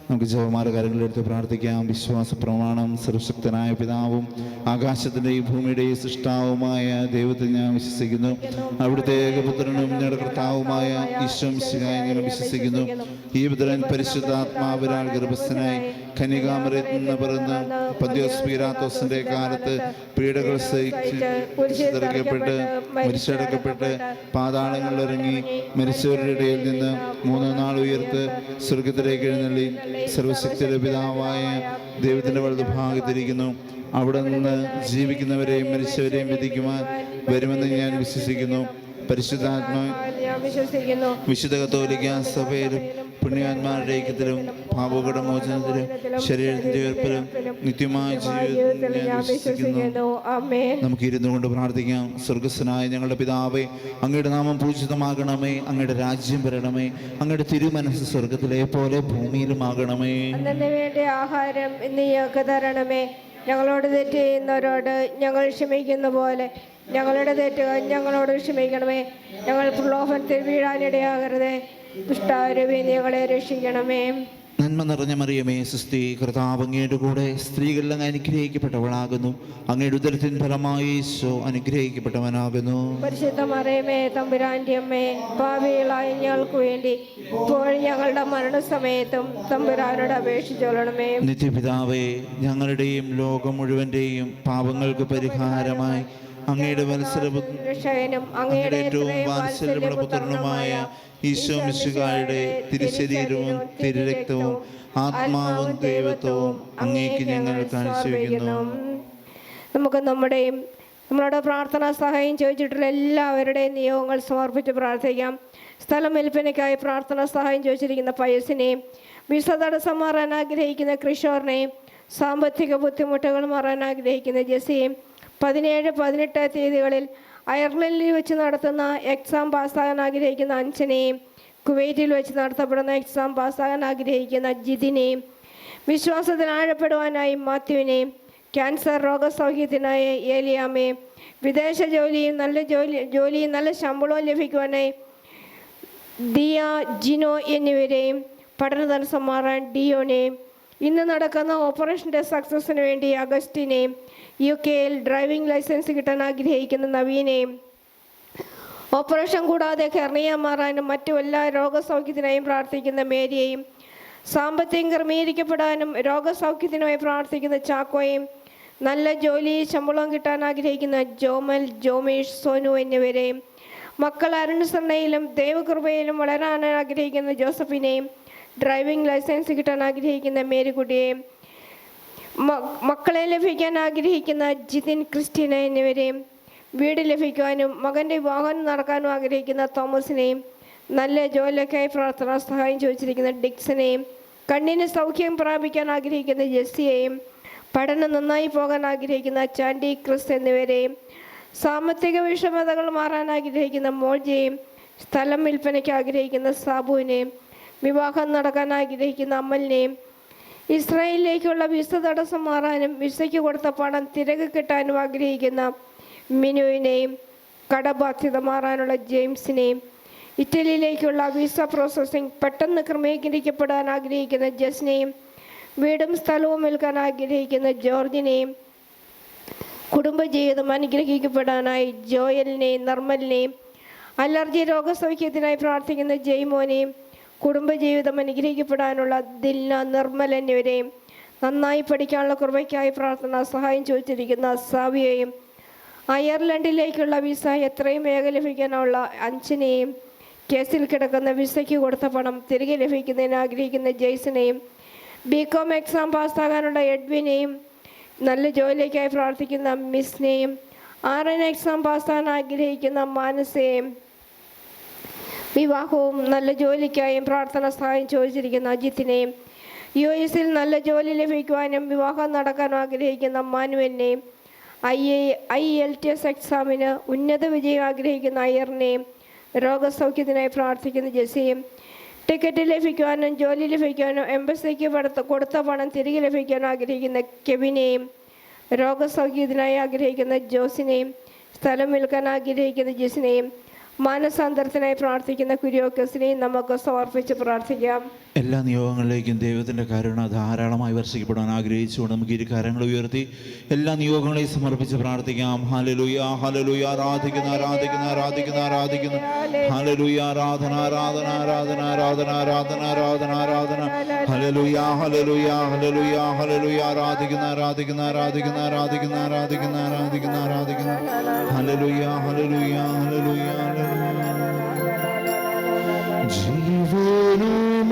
നമുക്ക് ജപമാല കാര്യങ്ങളെടുത്ത് പ്രാർത്ഥിക്കാം. വിശ്വാസ പ്രമാണം. സർവശക്തനായ പിതാവും ആകാശത്തിൻ്റെയും ഭൂമിയുടെയും സൃഷ്ടാവുമായ ദൈവത്തിൽ ഞാൻ വിശ്വസിക്കുന്നു. അവിടുത്തെ ഏകപുത്രനും ഞങ്ങളുടെ കർത്താവുമായ ഈശോ മിശിഹായെ ഞങ്ങൾ വിശ്വസിക്കുന്നു. ഈ പുത്രൻ പരിശുദ്ധാത്മാവിനാൽ ഗർഭസ്ഥനായി കന്യകാമറിയത്തിൽ നിന്ന് പിറന്ന് പന്തിയോസ് പീലാത്തോസിന്റെ കാലത്ത് പീഡകൾ സഹിച്ച് കുരിശിലേറ്റപ്പെട്ട് മരിച്ചടക്കപ്പെട്ട് പാതാളങ്ങളിൽ ഇറങ്ങി മരിച്ചവരുടെ ഇടയിൽ നിന്ന് 3 നാൾ ഉയർത്ത് സ്വർഗത്തിലേക്ക് എഴുന്നള്ളി സർവശക്തിയുടെ പിതാവായ ദൈവത്തിൻ്റെ വലതുഭാഗത്തിരിക്കുന്നു. അവിടെ നിന്ന് ജീവിക്കുന്നവരെയും മരിച്ചവരെയും വിധിക്കുവാൻ വരുമെന്ന് ഞാൻ വിശ്വസിക്കുന്നു. പരിശുദ്ധാത്മാ വിശുദ്ധ കത്തോലിക്ക സഭയിലും പുണ്യാന്മാരുടെ ഐക്യത്തിലും പാപകട മോചനത്തിലും ശരീരത്തിന്റെ ഉയർപ്പിലും നിത്യമായ ജീവിതത്തിൽ ഞാൻ വിശ്വസിക്കുന്നു. നമുക്ക് ഇരുന്നു കൊണ്ട് പ്രാർത്ഥിക്കാം. സ്വർഗസ്ഥനായ ഞങ്ങളുടെ പിതാവേ, അങ്ങയുടെ നാമം പൂജിതമാകണമേ, അങ്ങയുടെ രാജ്യം വരണമേ, അങ്ങയുടെ തിരുമനസ്സ് സ്വർഗത്തിലെ പോലെ ഭൂമിയിലുമാകണമേ. അന്നന്ന് വേണ്ട ആഹാരം ഇന്ന് ഞങ്ങൾക്ക് തരണമേ. ഞങ്ങളോട് തെറ്റ് ചെയ്യുന്നവരോട് ഞങ്ങൾ ക്ഷമിക്കുന്ന പോലെ ഞങ്ങളുടെ തെറ്റുകൾ ഞങ്ങളോട് ക്ഷമിക്കണമേ. ഞങ്ങൾ പ്രലോഭനത്തിൽ വീഴാനിടയാകരുതേ, ദുഷ്ടാരൂപി ഞങ്ങളെ രക്ഷിക്കണമേ. നന്മ നിറഞ്ഞ മറിയമേ, സുസ്തി, കർത്താവ് അങ്ങയുടെ കൂടെ സ്ത്രീകളിൽ അങ്ങ് അനുഗ്രഹിക്കപ്പെട്ടവളാകുന്നു. അങ്ങയുടെ ഉദരത്തിൻ ഫലമായി ഈശോ അനുഗ്രഹിക്കപ്പെട്ടവനാകുന്നു. പരിശുദ്ധ മറിയമേ, തമ്പുരാന്റെ അമ്മേ, പാപികളായ ഞങ്ങൾക്ക് വേണ്ടി ഇപ്പോൾ ഞങ്ങളുടെ മരണസമയത്തും തമ്പുരാനോട് അപേക്ഷിച്ചോളണമേ. നിത്യപിതാവേ, ഞങ്ങളുടെയും ലോകം മുഴുവൻ്റെയും പാപങ്ങൾക്ക് പരിഹാരമായി അങ്ങയുടെ രക്ഷകനും അങ്ങയുടെ ഏറ്റവും വാത്സല്യമുള്ള പുത്രനുമായ ഈശോ മിശിഹായുടെ തിരുശരീരവും തിരുരക്തവും ആത്മാവും ദൈവത്വവും അങ്ങേക്ക് ഞങ്ങൾ കാഴ്ചവെക്കുന്നു. നമുക്ക് നമ്മളോട് പ്രാർത്ഥനാ സഹായം ചോദിച്ചിട്ടുള്ള എല്ലാവരുടെയും നിയോഗങ്ങൾ സമർപ്പിച്ച് പ്രാർത്ഥിക്കാം. സ്ഥലം വിൽപ്പനയ്ക്കായി പ്രാർത്ഥനാ സഹായം ചോദിച്ചിരിക്കുന്ന പയസിനെയും, വിസ തടസ്സം മാറാൻ ആഗ്രഹിക്കുന്ന കിഷോറിനെയും, സാമ്പത്തിക ബുദ്ധിമുട്ടുകൾ മാറാൻ ആഗ്രഹിക്കുന്ന ജെസിയെയും, 17, 18 തീയതികളിൽ അയർലൻഡിൽ വെച്ച് നടത്തുന്ന എക്സാം പാസ്സാകാൻ ആഗ്രഹിക്കുന്ന അഞ്ചനെയും, കുവൈറ്റിൽ വെച്ച് നടത്തപ്പെടുന്ന എക്സാം പാസ്സാകാൻ ആഗ്രഹിക്കുന്ന ജിതിനെയും, വിശ്വാസത്തിൽ ആഴപ്പെടുവാനായി മാത്യുവിനെയും, ക്യാൻസർ രോഗസൗഖ്യത്തിനായി ഏലിയാമ്മയും, വിദേശ ജോലിയും നല്ല ശമ്പളവും ലഭിക്കുവാനായി ദിയ, ജിനോ എന്നിവരെയും, പഠന തടസ്സം മാറാൻ ഡിയോനെയും, ഇന്ന് നടക്കുന്ന ഓപ്പറേഷൻ്റെ സക്സസിന് വേണ്ടി അഗസ്റ്റിനെയും, UK-യിൽ ഡ്രൈവിംഗ് ലൈസൻസ് കിട്ടാൻ ആഗ്രഹിക്കുന്ന നവീനെയും, ഓപ്പറേഷൻ കൂടാതെ ഹെർണിയ മാറാനും മറ്റു എല്ലാ രോഗസൗഖ്യത്തിനായും പ്രാർത്ഥിക്കുന്ന മേരിയെയും, സാമ്പത്തികം ക്രമീകരിക്കപ്പെടാനും രോഗസൗഖ്യത്തിനുമായി പ്രാർത്ഥിക്കുന്ന ചാക്കോയെയും, നല്ല ജോലി ശമ്പളം കിട്ടാൻ ആഗ്രഹിക്കുന്ന ജോമൽ, ജോമേഷ്, സോനു എന്നിവരെയും, മക്കൾ അനുസരണയിലും ദൈവകൃപയിലും വളരാൻ ആഗ്രഹിക്കുന്ന ജോസഫിനെയും, ഡ്രൈവിംഗ് ലൈസൻസ് കിട്ടാൻ ആഗ്രഹിക്കുന്ന മേരിക്കുട്ടിയെയും, മക്കളെ ലഭിക്കാൻ ആഗ്രഹിക്കുന്ന ജിതിൻ, ക്രിസ്റ്റീന എന്നിവരെയും, വീട് ലഭിക്കുവാനും മകൻ്റെ വിവാഹം നടക്കാനും ആഗ്രഹിക്കുന്ന തോമസിനെയും, നല്ല ജോലിക്കായി പ്രാർത്ഥന സഹായം ചോദിച്ചിരിക്കുന്ന ഡിക്സനെയും, കണ്ണിന് സൗഖ്യം പ്രാപിക്കാൻ ആഗ്രഹിക്കുന്ന ജെസ്സിയെയും, പഠനം നന്നായി പോകാൻ ആഗ്രഹിക്കുന്ന ചാൻഡി ക്രിസ് എന്നിവരെയും, സാമ്പത്തിക വിഷമതകൾ മാറാൻ ആഗ്രഹിക്കുന്ന മോൾജയെയും, സ്ഥലം വിൽപ്പനയ്ക്ക് ആഗ്രഹിക്കുന്ന സാബുവിനെയും, വിവാഹം നടക്കാൻ ആഗ്രഹിക്കുന്ന അമലിനെയും, ഇസ്രായേലിലേക്കുള്ള വിസ തടസ്സം മാറാനും വിസയ്ക്ക് കൊടുത്ത പണം തിരികെ കിട്ടാനും ആഗ്രഹിക്കുന്ന മിനുവിനെയും, കടബാധ്യത മാറാനുള്ള ജെയിംസിനെയും, ഇറ്റലിയിലേക്കുള്ള വിസ പ്രോസസ്സിംഗ് പെട്ടെന്ന് ക്രമീകരിക്കപ്പെടാൻ ആഗ്രഹിക്കുന്ന ജസ്നെയും, വീടും സ്ഥലവും വിൽക്കാൻ ആഗ്രഹിക്കുന്ന ജോർജിനെയും, കുടുംബജീവിതം അനുഗ്രഹിക്കപ്പെടാനായി ജോയലിനെയും നിർമ്മലിനെയും, അലർജി രോഗസൗഖ്യത്തിനായി പ്രാർത്ഥിക്കുന്ന ജയ്മോനെയും, കുടുംബജീവിതം അനുഗ്രഹിക്കപ്പെടാനുള്ള ദിൽന, നിർമ്മൽ എന്നിവരെയും, നന്നായി പഠിക്കാനുള്ള കൃപയ്ക്കായി പ്രാർത്ഥന സഹായം ചോദിച്ചിരിക്കുന്ന സാവിയെയും, അയർലൻഡിലേക്കുള്ള വിസ എത്രയും വേഗം ലഭിക്കാനുള്ള അഞ്ചിനെയും, കേസിൽ കിടക്കുന്ന വിസയ്ക്ക് കൊടുത്ത പണം തിരികെ ലഭിക്കുന്നതിന് ആഗ്രഹിക്കുന്ന ജെയ്സനെയും, ബികോം എക്സാം പാസ്സാകാനുള്ള എഡ്വിനെയും, നല്ല ജോലിക്കായി പ്രാർത്ഥിക്കുന്ന മിസ്നെയും, RN എക്സാം പാസ്സാകാൻ ആഗ്രഹിക്കുന്ന മാനസയെയും, വിവാഹവും നല്ല ജോലിക്കായും പ്രാർത്ഥന സഹായം ചോദിച്ചിരിക്കുന്ന അജിത്തിനെയും, US നല്ല ജോലി ലഭിക്കുവാനും വിവാഹം നടക്കാനും ആഗ്രഹിക്കുന്ന മാനുവലിനെയും, IELTS എക്സാമിന് ഉന്നത വിജയം ആഗ്രഹിക്കുന്ന അയ്യറിനെയും, രോഗസൗഖ്യത്തിനായി പ്രാർത്ഥിക്കുന്ന ജെസ്സിയും, ടിക്കറ്റ് ലഭിക്കുവാനും ജോലി ലഭിക്കുവാനും എംബസിക്ക് കൊടുത്ത പണം തിരികെ ലഭിക്കാനും ആഗ്രഹിക്കുന്ന കെവിനെയും, രോഗസൗഖ്യത്തിനായി ആഗ്രഹിക്കുന്ന ജോസിനെയും, സ്ഥലം വിൽക്കാൻ ആഗ്രഹിക്കുന്ന ജെസിനെയും, മാനസാന്തരത്തിനായി പ്രാർത്ഥിക്കുന്ന കുര്യോക്കസിനെയും നമുക്ക് സമർപ്പിച്ച് പ്രാർത്ഥിക്കാം. എല്ലാ നിയോഗങ്ങളിലേക്കും ദൈവത്തിൻ്റെ കരുണ ധാരാളമായി വർഷിക്കപ്പെടാൻ ആഗ്രഹിച്ചുകൊണ്ട് നമുക്ക് ഇരു കരങ്ങൾ ഉയർത്തി എല്ലാ നിയോഗങ്ങളെയും സമർപ്പിച്ച് പ്രാർത്ഥിക്കാം. ഹല്ലേലൂയ, ഹല്ലേലൂയ, ആരാധിക്കുന്നു, ആരാധിക്കുന്നു, ആരാധിക്കുന്നു, ആരാധിക്കുന്നു. ഹല്ലേലൂയ, ആരാധന, ആരാധന, ആരാധന, ആരാധന, ആരാധന, ആരാധന, ആരാധന. ഹല്ലേലൂയ, ഹല്ലേലൂയ, ഹല്ലേലൂയ, ഹല്ലേലൂയ, ആരാധിക്കുന്നു, ആരാധിക്കുന്നു, ആരാധിക്കുന്നു, ആരാധിക്കുന്നു, ആരാധിക്കുന്നു, ആരാധിക്കുന്നു, ആരാധിക്കുന്നു. ഹല്ലേലൂയ, ഹല്ലേലൂയ, ഹല്ലേലൂയ, ഹല്ലേലൂയ. ജീവനുമെൻ്റെ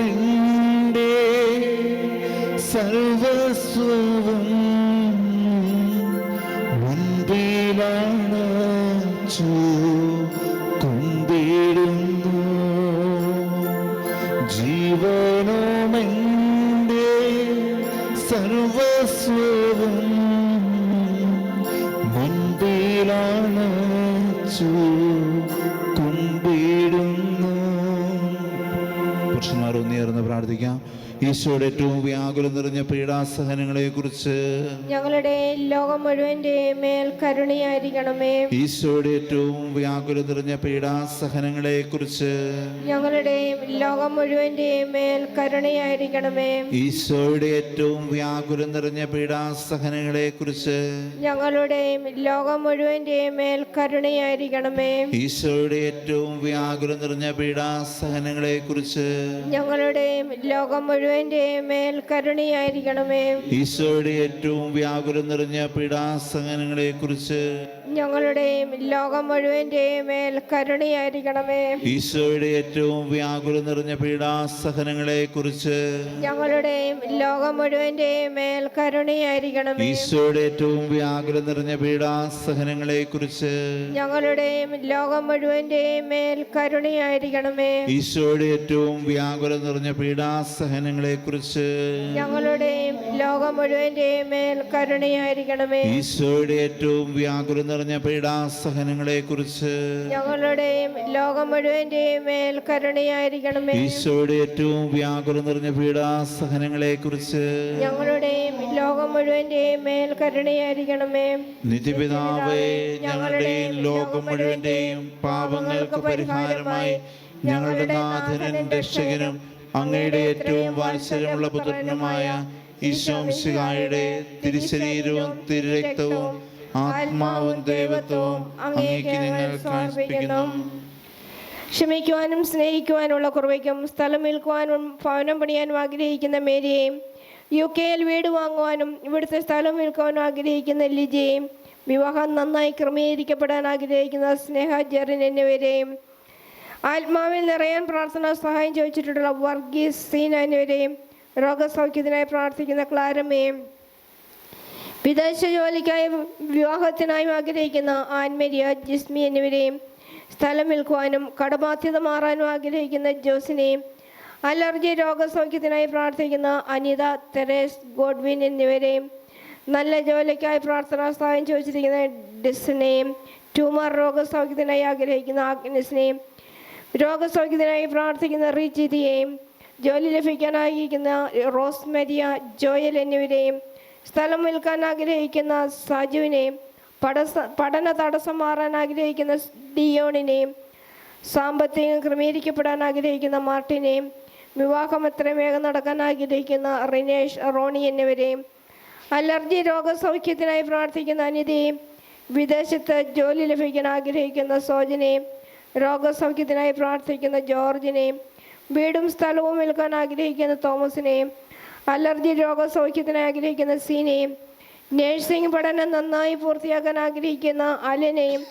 സർവസ്വവും മുൻപിലണച്ചു കൊണ്ടിടുന്നു. ജീവനുമെൻ്റെ സർവസ്വവും മുൻപിലണച്ചു കൊണ്ടിടുന്നു. പുരുഷന്മാർ ഒന്നേർന്ന് പ്രാർത്ഥിക്കാം. ഈശോയുടെ ഏറ്റവും വ്യാകുലം നിറഞ്ഞ പീഡാസഹനങ്ങളെ കുറിച്ച് ഞങ്ങളുടെ ലോകം മുഴുവൻ്റെ മേൽ കരുണയായിരിക്കണമേ. ഈശോയുടെ ഏറ്റവും വ്യാകുലം നിറഞ്ഞ പീഡാസഹനങ്ങളെ കുറിച്ച് ഞങ്ങളുടെ ലോകം മുഴുവൻ്റെ മേൽ കരുണയായിരിക്കണമേ. ഈശോയുടെ ഏറ്റവും വ്യാകുലം നിറഞ്ഞ പീഡാസഹനങ്ങളെ കുറിച്ച് ഞങ്ങളുടെ ലോകം മുഴുവൻ്റെ മേൽ കരുണയായിരിക്കണമേ. ഈശോയുടെ ഏറ്റവും വ്യാകുലം നിറഞ്ഞ പീഡാസഹനങ്ങളെ കുറിച്ച് ഞങ്ങളുടെ ലോകം മുഴുവൻ്റെ മേൽ കരുണയായിരിക്കണമേ. ഈശോയുടെ ഏറ്റവും വ്യാകുലം നിറഞ്ഞ പീഡാസഹനങ്ങളെ കുറിച്ച് ഞങ്ങളുടെ ലോകം മുഴുവൻ്റെ മേൽ കരുണയായിരിക്കണമേ. ഈശോയുടെ ഏറ്റവും വ്യാകുലം നിറഞ്ഞ പീഡാസഹനങ്ങളെ കുറിച്ച് ഞങ്ങളുടെ ലോകം മുഴുവൻ്റെ മേൽ കരുണയായിരിക്കണമേ. ഈശോയുടെ ഏറ്റവും വ്യാകുലം നിറഞ്ഞ പീഡാസഹനങ്ങളെ കുറിച്ച് ഞങ്ങളുടെ ലോകം മുഴുവൻ്റെ മേൽ കരുണയായിരിക്കണമേ. ഈശോയുടെ ഏറ്റവും വ്യാകുലം നിറഞ്ഞ പീഡാസഹനങ്ങളെ കുറിച്ച് ഞങ്ങളുടെ ലോകം മുഴുവൻ്റെ മേൽ കരുണയായിരിക്കണമേ. ഈശോയുടെ ഏറ്റവും വ്യാകുലം നിറഞ്ഞ പീഡാസഹനങ്ങളെ കുറിച്ച് ഞങ്ങളുടെ ലോകം മുഴുവൻ്റെ മേൽ കരുണയായിരിക്കണമേ. ഈശോയുടെ ഏറ്റവും വ്യാകുലം നിറഞ്ഞ പീഡാസഹനങ്ങളെ കുറിച്ച് ഞങ്ങളുടെ ലോകം മുഴുവൻ്റെ മേൽ കരുണയായിരിക്കണമേ. നിത്യപിതാവേ, ഞങ്ങളുടെയും ലോകം മുഴുവന്റെയും പാപങ്ങൾക്ക് പരിഹാരമായി ഞങ്ങളുടെ നാഥനും രക്ഷകനും അങ്ങയുടെ ഏറ്റവും വാത്സല്യമുള്ള പുത്രനുമായ ഈശോമിശിഹായുടെ തിരുശരീരവും തിരുരക്തവും ആത്മാവും ദൈവത്വവും അങ്ങേക്ക് ഞങ്ങൾ കാണിക്കുന്നു. ക്ഷമിക്കുവാനും സ്നേഹിക്കുവാനുള്ള കുറവയ്ക്കും സ്ഥലം വിൽക്കുവാനും ഭവനം പണിയാനും ആഗ്രഹിക്കുന്ന മേരിയെയും, UK വീട് വാങ്ങുവാനും ഇവിടുത്തെ സ്ഥലം വിൽക്കുവാനും ആഗ്രഹിക്കുന്ന ലിജയെയും, വിവാഹം നന്നായി ക്രമീകരിക്കപ്പെടാൻ ആഗ്രഹിക്കുന്ന സ്നേഹ ജെറിൻ എന്നിവരെയും, ആത്മാവിൽ നിറയാൻ പ്രാർത്ഥന സഹായം ചോദിച്ചിട്ടുള്ള വർഗീസ് സീന എന്നിവരെയും, രോഗസൗഖ്യത്തിനായി പ്രാർത്ഥിക്കുന്ന ക്ലാരമ്മയും, വിദേശ ജോലിക്കായി വിവാഹത്തിനായും ആഗ്രഹിക്കുന്ന ആൻമരിയ, ജിസ്മി എന്നിവരെയും, സ്ഥലം വിൽക്കുവാനും കടബാധ്യത മാറാനും ആഗ്രഹിക്കുന്ന ജോസിനെയും, അലർജി രോഗസൗഖ്യത്തിനായി പ്രാർത്ഥിക്കുന്ന അനിത, തെരേസ്, ഗോഡ്വിൻ എന്നിവരെയും, നല്ല ജോലിക്കായി പ്രാർത്ഥനാ സഹായം ചോദിച്ചിരിക്കുന്ന ഡിസിനെയും, ട്യൂമർ രോഗസൗഖ്യത്തിനായി ആഗ്രഹിക്കുന്ന ആഗ്നസിനെയും, രോഗസൗഖ്യത്തിനായി പ്രാർത്ഥിക്കുന്ന റിജിതിയെയും, ജോലി ലഭിക്കാൻ ആഗ്രഹിക്കുന്ന റോസ്മരിയ, ജോയൽ എന്നിവരെയും, സ്ഥലം വിൽക്കാൻ ആഗ്രഹിക്കുന്ന സാജുവിനെയും, പഠന തടസ്സം മാറാൻ ആഗ്രഹിക്കുന്ന ഡിയോണിനെയും, സാമ്പത്തികം ക്രമീകരിക്കപ്പെടാൻ ആഗ്രഹിക്കുന്ന മാർട്ടിനെയും, വിവാഹം എത്രയും വേഗം നടക്കാൻ ആഗ്രഹിക്കുന്ന റിനേഷ്, റോണി എന്നിവരെയും, അലർജി രോഗസൗഖ്യത്തിനായി പ്രാർത്ഥിക്കുന്ന അനിതയെയും, വിദേശത്ത് ജോലി ലഭിക്കാൻ ആഗ്രഹിക്കുന്ന സോജനെയും, രോഗസൗഖ്യത്തിനായി പ്രാർത്ഥിക്കുന്ന ജോർജിനെയും, വീടും സ്ഥലവും വിൽക്കാൻ ആഗ്രഹിക്കുന്ന തോമസിനെയും, അലർജി രോഗസൗഖ്യത്തിനായി ആഗ്രഹിക്കുന്ന സീനെയും, നേഴ്സിംഗ് പഠനം നന്നായി പൂർത്തിയാക്കാൻ ആഗ്രഹിക്കുന്ന അലനെയും,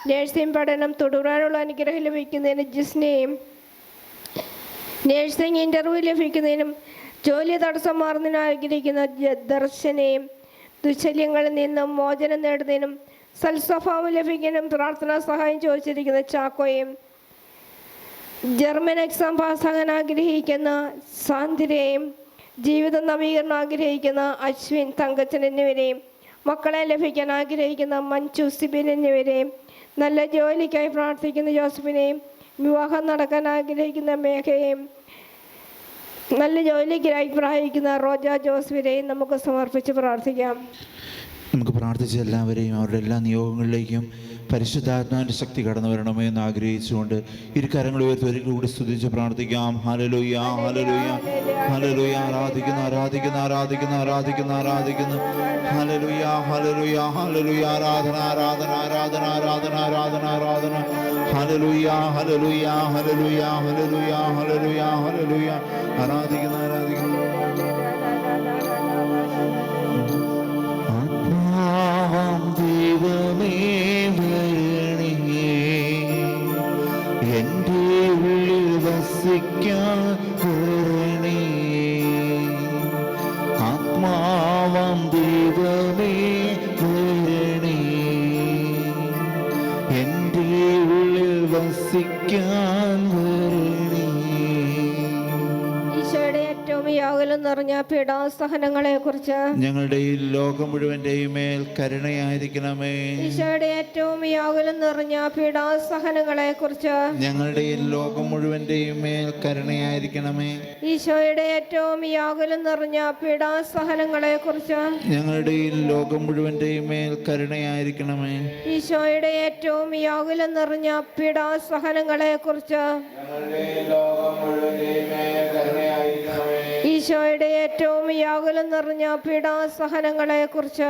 നേഴ്സിംഗ് പഠനം തുടരാനുള്ള അനുഗ്രഹം ലഭിക്കുന്നതിന് ജിസ്നെയും, നേഴ്സിംഗ് ഇൻ്റർവ്യൂ ലഭിക്കുന്നതിനും ജോലി തടസ്സം മാറുന്നതിനും ആഗ്രഹിക്കുന്ന ദർശനെയും, ദുശല്യങ്ങളിൽ നിന്നും മോചനം നേടുന്നതിനും സൽസ്വഭാവം ലഭിക്കാനും പ്രാർത്ഥനാ സഹായം ചോദിച്ചിരിക്കുന്ന ചാക്കോയും, ജർമ്മൻ എക്സാം പാസ്സാകാൻ ആഗ്രഹിക്കുന്ന സാന്തിരയെയും, ജീവിതം നവീകരണം ആഗ്രഹിക്കുന്ന അശ്വിൻ, തങ്കച്ചൻ എന്നിവരെയും, മക്കളെ ലഭിക്കാൻ ആഗ്രഹിക്കുന്ന മഞ്ജു, സിബിൻ എന്നിവരെയും, നല്ല ജോലിക്കായി പ്രാർത്ഥിക്കുന്ന ജോസഫിനെയും, വിവാഹം നടക്കാൻ ആഗ്രഹിക്കുന്ന മേഘയെയും, നല്ല ജോലിക്കായി പ്രാർത്ഥിക്കുന്ന റോജ ജോസഫിനെയും നമുക്ക് സമർപ്പിച്ച് പ്രാർത്ഥിക്കാം. നമുക്ക് പ്രാർത്ഥിച്ച എല്ലാവരെയും അവരുടെ എല്ലാ നിയോഗങ്ങളിലേക്കും പരിശുദ്ധാത്മാവിൻ്റെ ശക്തി കടന്നു വരണമേ എന്ന് ആഗ്രഹിച്ചുകൊണ്ട് ഇരുകരങ്ങൾ ഉയർത്തി ഒരിക്കൽ കൂടി സ്തുതിച്ച് പ്രാർത്ഥിക്കാം. ഹല്ലേലൂയ, ഹല്ലേലൂയ, ഹല്ലേലൂയ. ആരാധിക്കുന്നു, ആരാധിക്കുന്നു, ആരാധിക്കുന്നു, ആരാധിക്കുന്നു, ആരാധിക്കുന്നു. ഹല്ലേലൂയ, ഹല്ലേലൂയ, ഹല്ലേലൂയ. ആരാധന, ആരാധന, ആരാധന, ആരാധന, ആരാധന, ആരാധന. ഹല്ലേലൂയ, ഹല്ലേലൂയ, ഹല്ലേലൂയ, ഹല്ലേലൂയ, ഹല്ലേലൂയ, ഹല്ലേലൂയ. ആരാധിക്കുന്നു, ആരാധിക്കുന്നു. ദൈവമേ വരണേ, എൻ്റെ ഉള്ളിൽ വസിക്കാൻ വരണേ. ആത്മാവാം ദൈവമേ വരണേ, എൻ്റെ ഉള്ളിൽ വസിക്കാൻ വരണേ. ഈശോയുടെ ഏറ്റവും യാഗലും നിറഞ്ഞ പീഡാസഹനങ്ങളെ കുറിച്ച് ഞങ്ങളുടെ ഈ ലോകം മുഴുവൻ്റെയും മേൽ കരുണയായിരിക്കണമേ. ഈശോയുടെ ഏറ്റവും യാഗലും നിറഞ്ഞ പീഡാസഹനങ്ങളെ കുറിച്ച് ഞങ്ങളുടെ ഈ ലോകം മുഴുവൻ്റെയും മേൽ കരുണയായിരിക്കണമേ. ഈശോയുടെ ഏറ്റവും യാഗലും നിറഞ്ഞ പീഡാസഹനങ്ങളെ കുറിച്ച് ഞങ്ങളുടെ ഈ ലോകം മുഴുവൻ്റെയും മേൽ കരുണയായിരിക്കണമേ. ഈശോയുടെ ഏറ്റവും യാഗലും നിറഞ്ഞ പീഡാസഹനങ്ങളെ കുറിച്ച് ഈശോയുടെ ഏറ്റവും യാഗലും നിറഞ്ഞ പീഡാസഹനങ്ങളെ കുറിച്ച്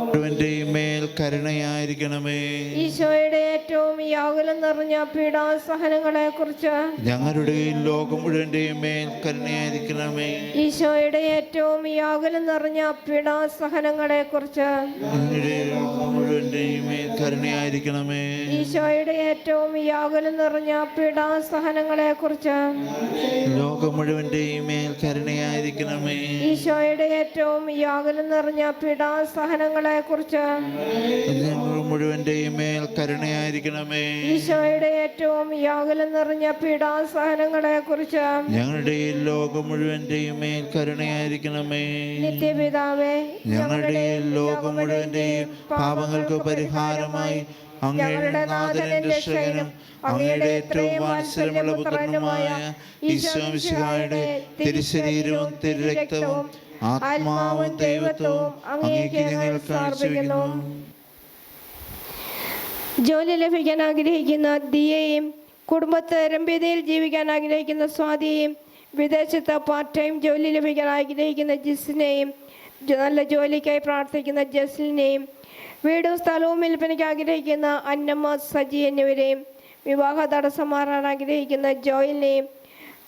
മുഴുവൻ്റെയും മേൽ കരുണയായിരിക്കണമേ. ഈശോയുടെ ഏറ്റവും യാഗലും നിറഞ്ഞ പീഡാസഹനങ്ങളെ കുറിച്ച് ഞങ്ങളുടെ ഈ ലോകം മുഴുവൻ്റെയും മേൽ കരുണയായിരിക്കണമേ. ഈശോയുടെ ഏറ്റവും യാഗലും നിറഞ്ഞ പീഡാസഹനങ്ങളെ കുറിച്ച് ഞങ്ങളുടെ ലോകം മുഴുവൻ്റെയും മേൽ കരുണയായിരിക്കണമേ. ഈശോയുടെ ഏറ്റവും യാഗലും നിറഞ്ഞ പീഡാസഹനങ്ങളെ കുറിച്ച് ലോകം മുഴുവൻ്റെയും മേൽ കരുണയായിരിക്കണമേ. ഈശോയുടെ ഏറ്റവും യാഗലും നിറഞ്ഞ പീഡാസഹനങ്ങളെ കുറിച്ച് ഞങ്ങൾ മുഴുവൻ്റെയും മേൽ കരുണയായിരിക്കണമേ. ഈശോയുടെ ഏറ്റവും യാഗലും നിറഞ്ഞ പീഡാസഹനങ്ങളെ കുറിച്ച് ഞങ്ങളുടെ ഈ ലോകം മുഴുവൻ്റെയും മേൽ കരുണയായിരിക്കണമേ. നിത്യപിതാവേ, ഞങ്ങളുടെ ഈ ലോകം മുഴുവൻ്റെയും പാപങ്ങൾക്ക് പരിഹാരമായി അങ്ങയുടെ നാഥനും രക്ഷകനും അങ്ങയുടെ ഏറ്റവും വാത്സല്യമുള്ള പുത്രനുമായ ഈശോമിശിഹായുടെ തിരുശരീരവും തിരുരക്തവും ആത്മാവും ദൈവത്വവും അങ്ങേക്ക് ഞങ്ങൾ കാഴ്ചവെക്കുന്നു. ജോലി ലഭിക്കാൻ ആഗ്രഹിക്കുന്ന ദിയയും, കുടുംബത്തെ രമ്യതയിൽ ജീവിക്കാൻ ആഗ്രഹിക്കുന്ന സ്വാതിയെയും, വിദേശത്ത് പാർട്ട് ടൈം ജോലി ലഭിക്കാൻ ആഗ്രഹിക്കുന്ന ജിസിനെയും, നല്ല ജോലിക്കായി പ്രാർത്ഥിക്കുന്ന ജസ്ലിനെയും, വീടും സ്ഥലവും വിൽപ്പനയ്ക്ക് ആഗ്രഹിക്കുന്ന അന്നമ്മ, സജി എന്നിവരെയും, വിവാഹ തടസ്സം മാറാൻ ആഗ്രഹിക്കുന്ന ജോയിലിനെയും,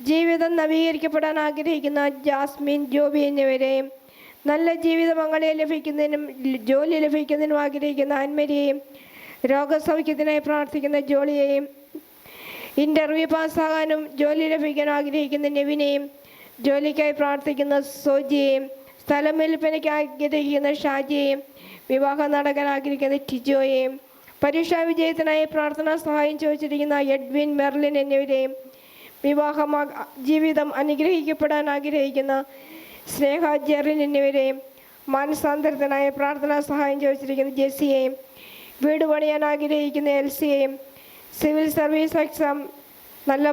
ജീവിതം നവീകരിക്കപ്പെടാൻ ആഗ്രഹിക്കുന്ന ജാസ്മിൻ, ജോബി എന്നിവരെയും, നല്ല ജീവിത പങ്കാളിയെ ലഭിക്കുന്നതിനും ജോലി ലഭിക്കുന്നതിനും ആഗ്രഹിക്കുന്ന അന്മരിയെയും, രോഗസൗഖ്യത്തിനായി പ്രാർത്ഥിക്കുന്ന ജോളിയെയും, ഇൻ്റർവ്യൂ പാസ്സാകാനും ജോലി ലഭിക്കാനും ആഗ്രഹിക്കുന്ന നെവിനെയും, ജോലിക്കായി പ്രാർത്ഥിക്കുന്ന സോജിയെയും, സ്ഥലം വിൽപ്പനയ്ക്ക് ആഗ്രഹിക്കുന്ന ഷാജിയെയും വിവാഹം നടക്കാൻ ആഗ്രഹിക്കുന്ന ടിജോയെയും പരീക്ഷാ വിജയത്തിനായി പ്രാർത്ഥനാ സഹായം ചോദിച്ചിരിക്കുന്ന എഡ്വിൻ മെർലിൻ എന്നിവരെയും വിവാഹ ജീവിതം അനുഗ്രഹിക്കപ്പെടാൻ ആഗ്രഹിക്കുന്ന സ്നേഹ ജെറിൻ എന്നിവരെയും മാനസാന്തരത്തിനായി പ്രാർത്ഥനാ സഹായം ചോദിച്ചിരിക്കുന്ന ജെസ്സിയെയും വീട് പണിയാൻ ആഗ്രഹിക്കുന്ന എൽസിയെയും സിവിൽ സർവീസ് എക്സാം നല്ല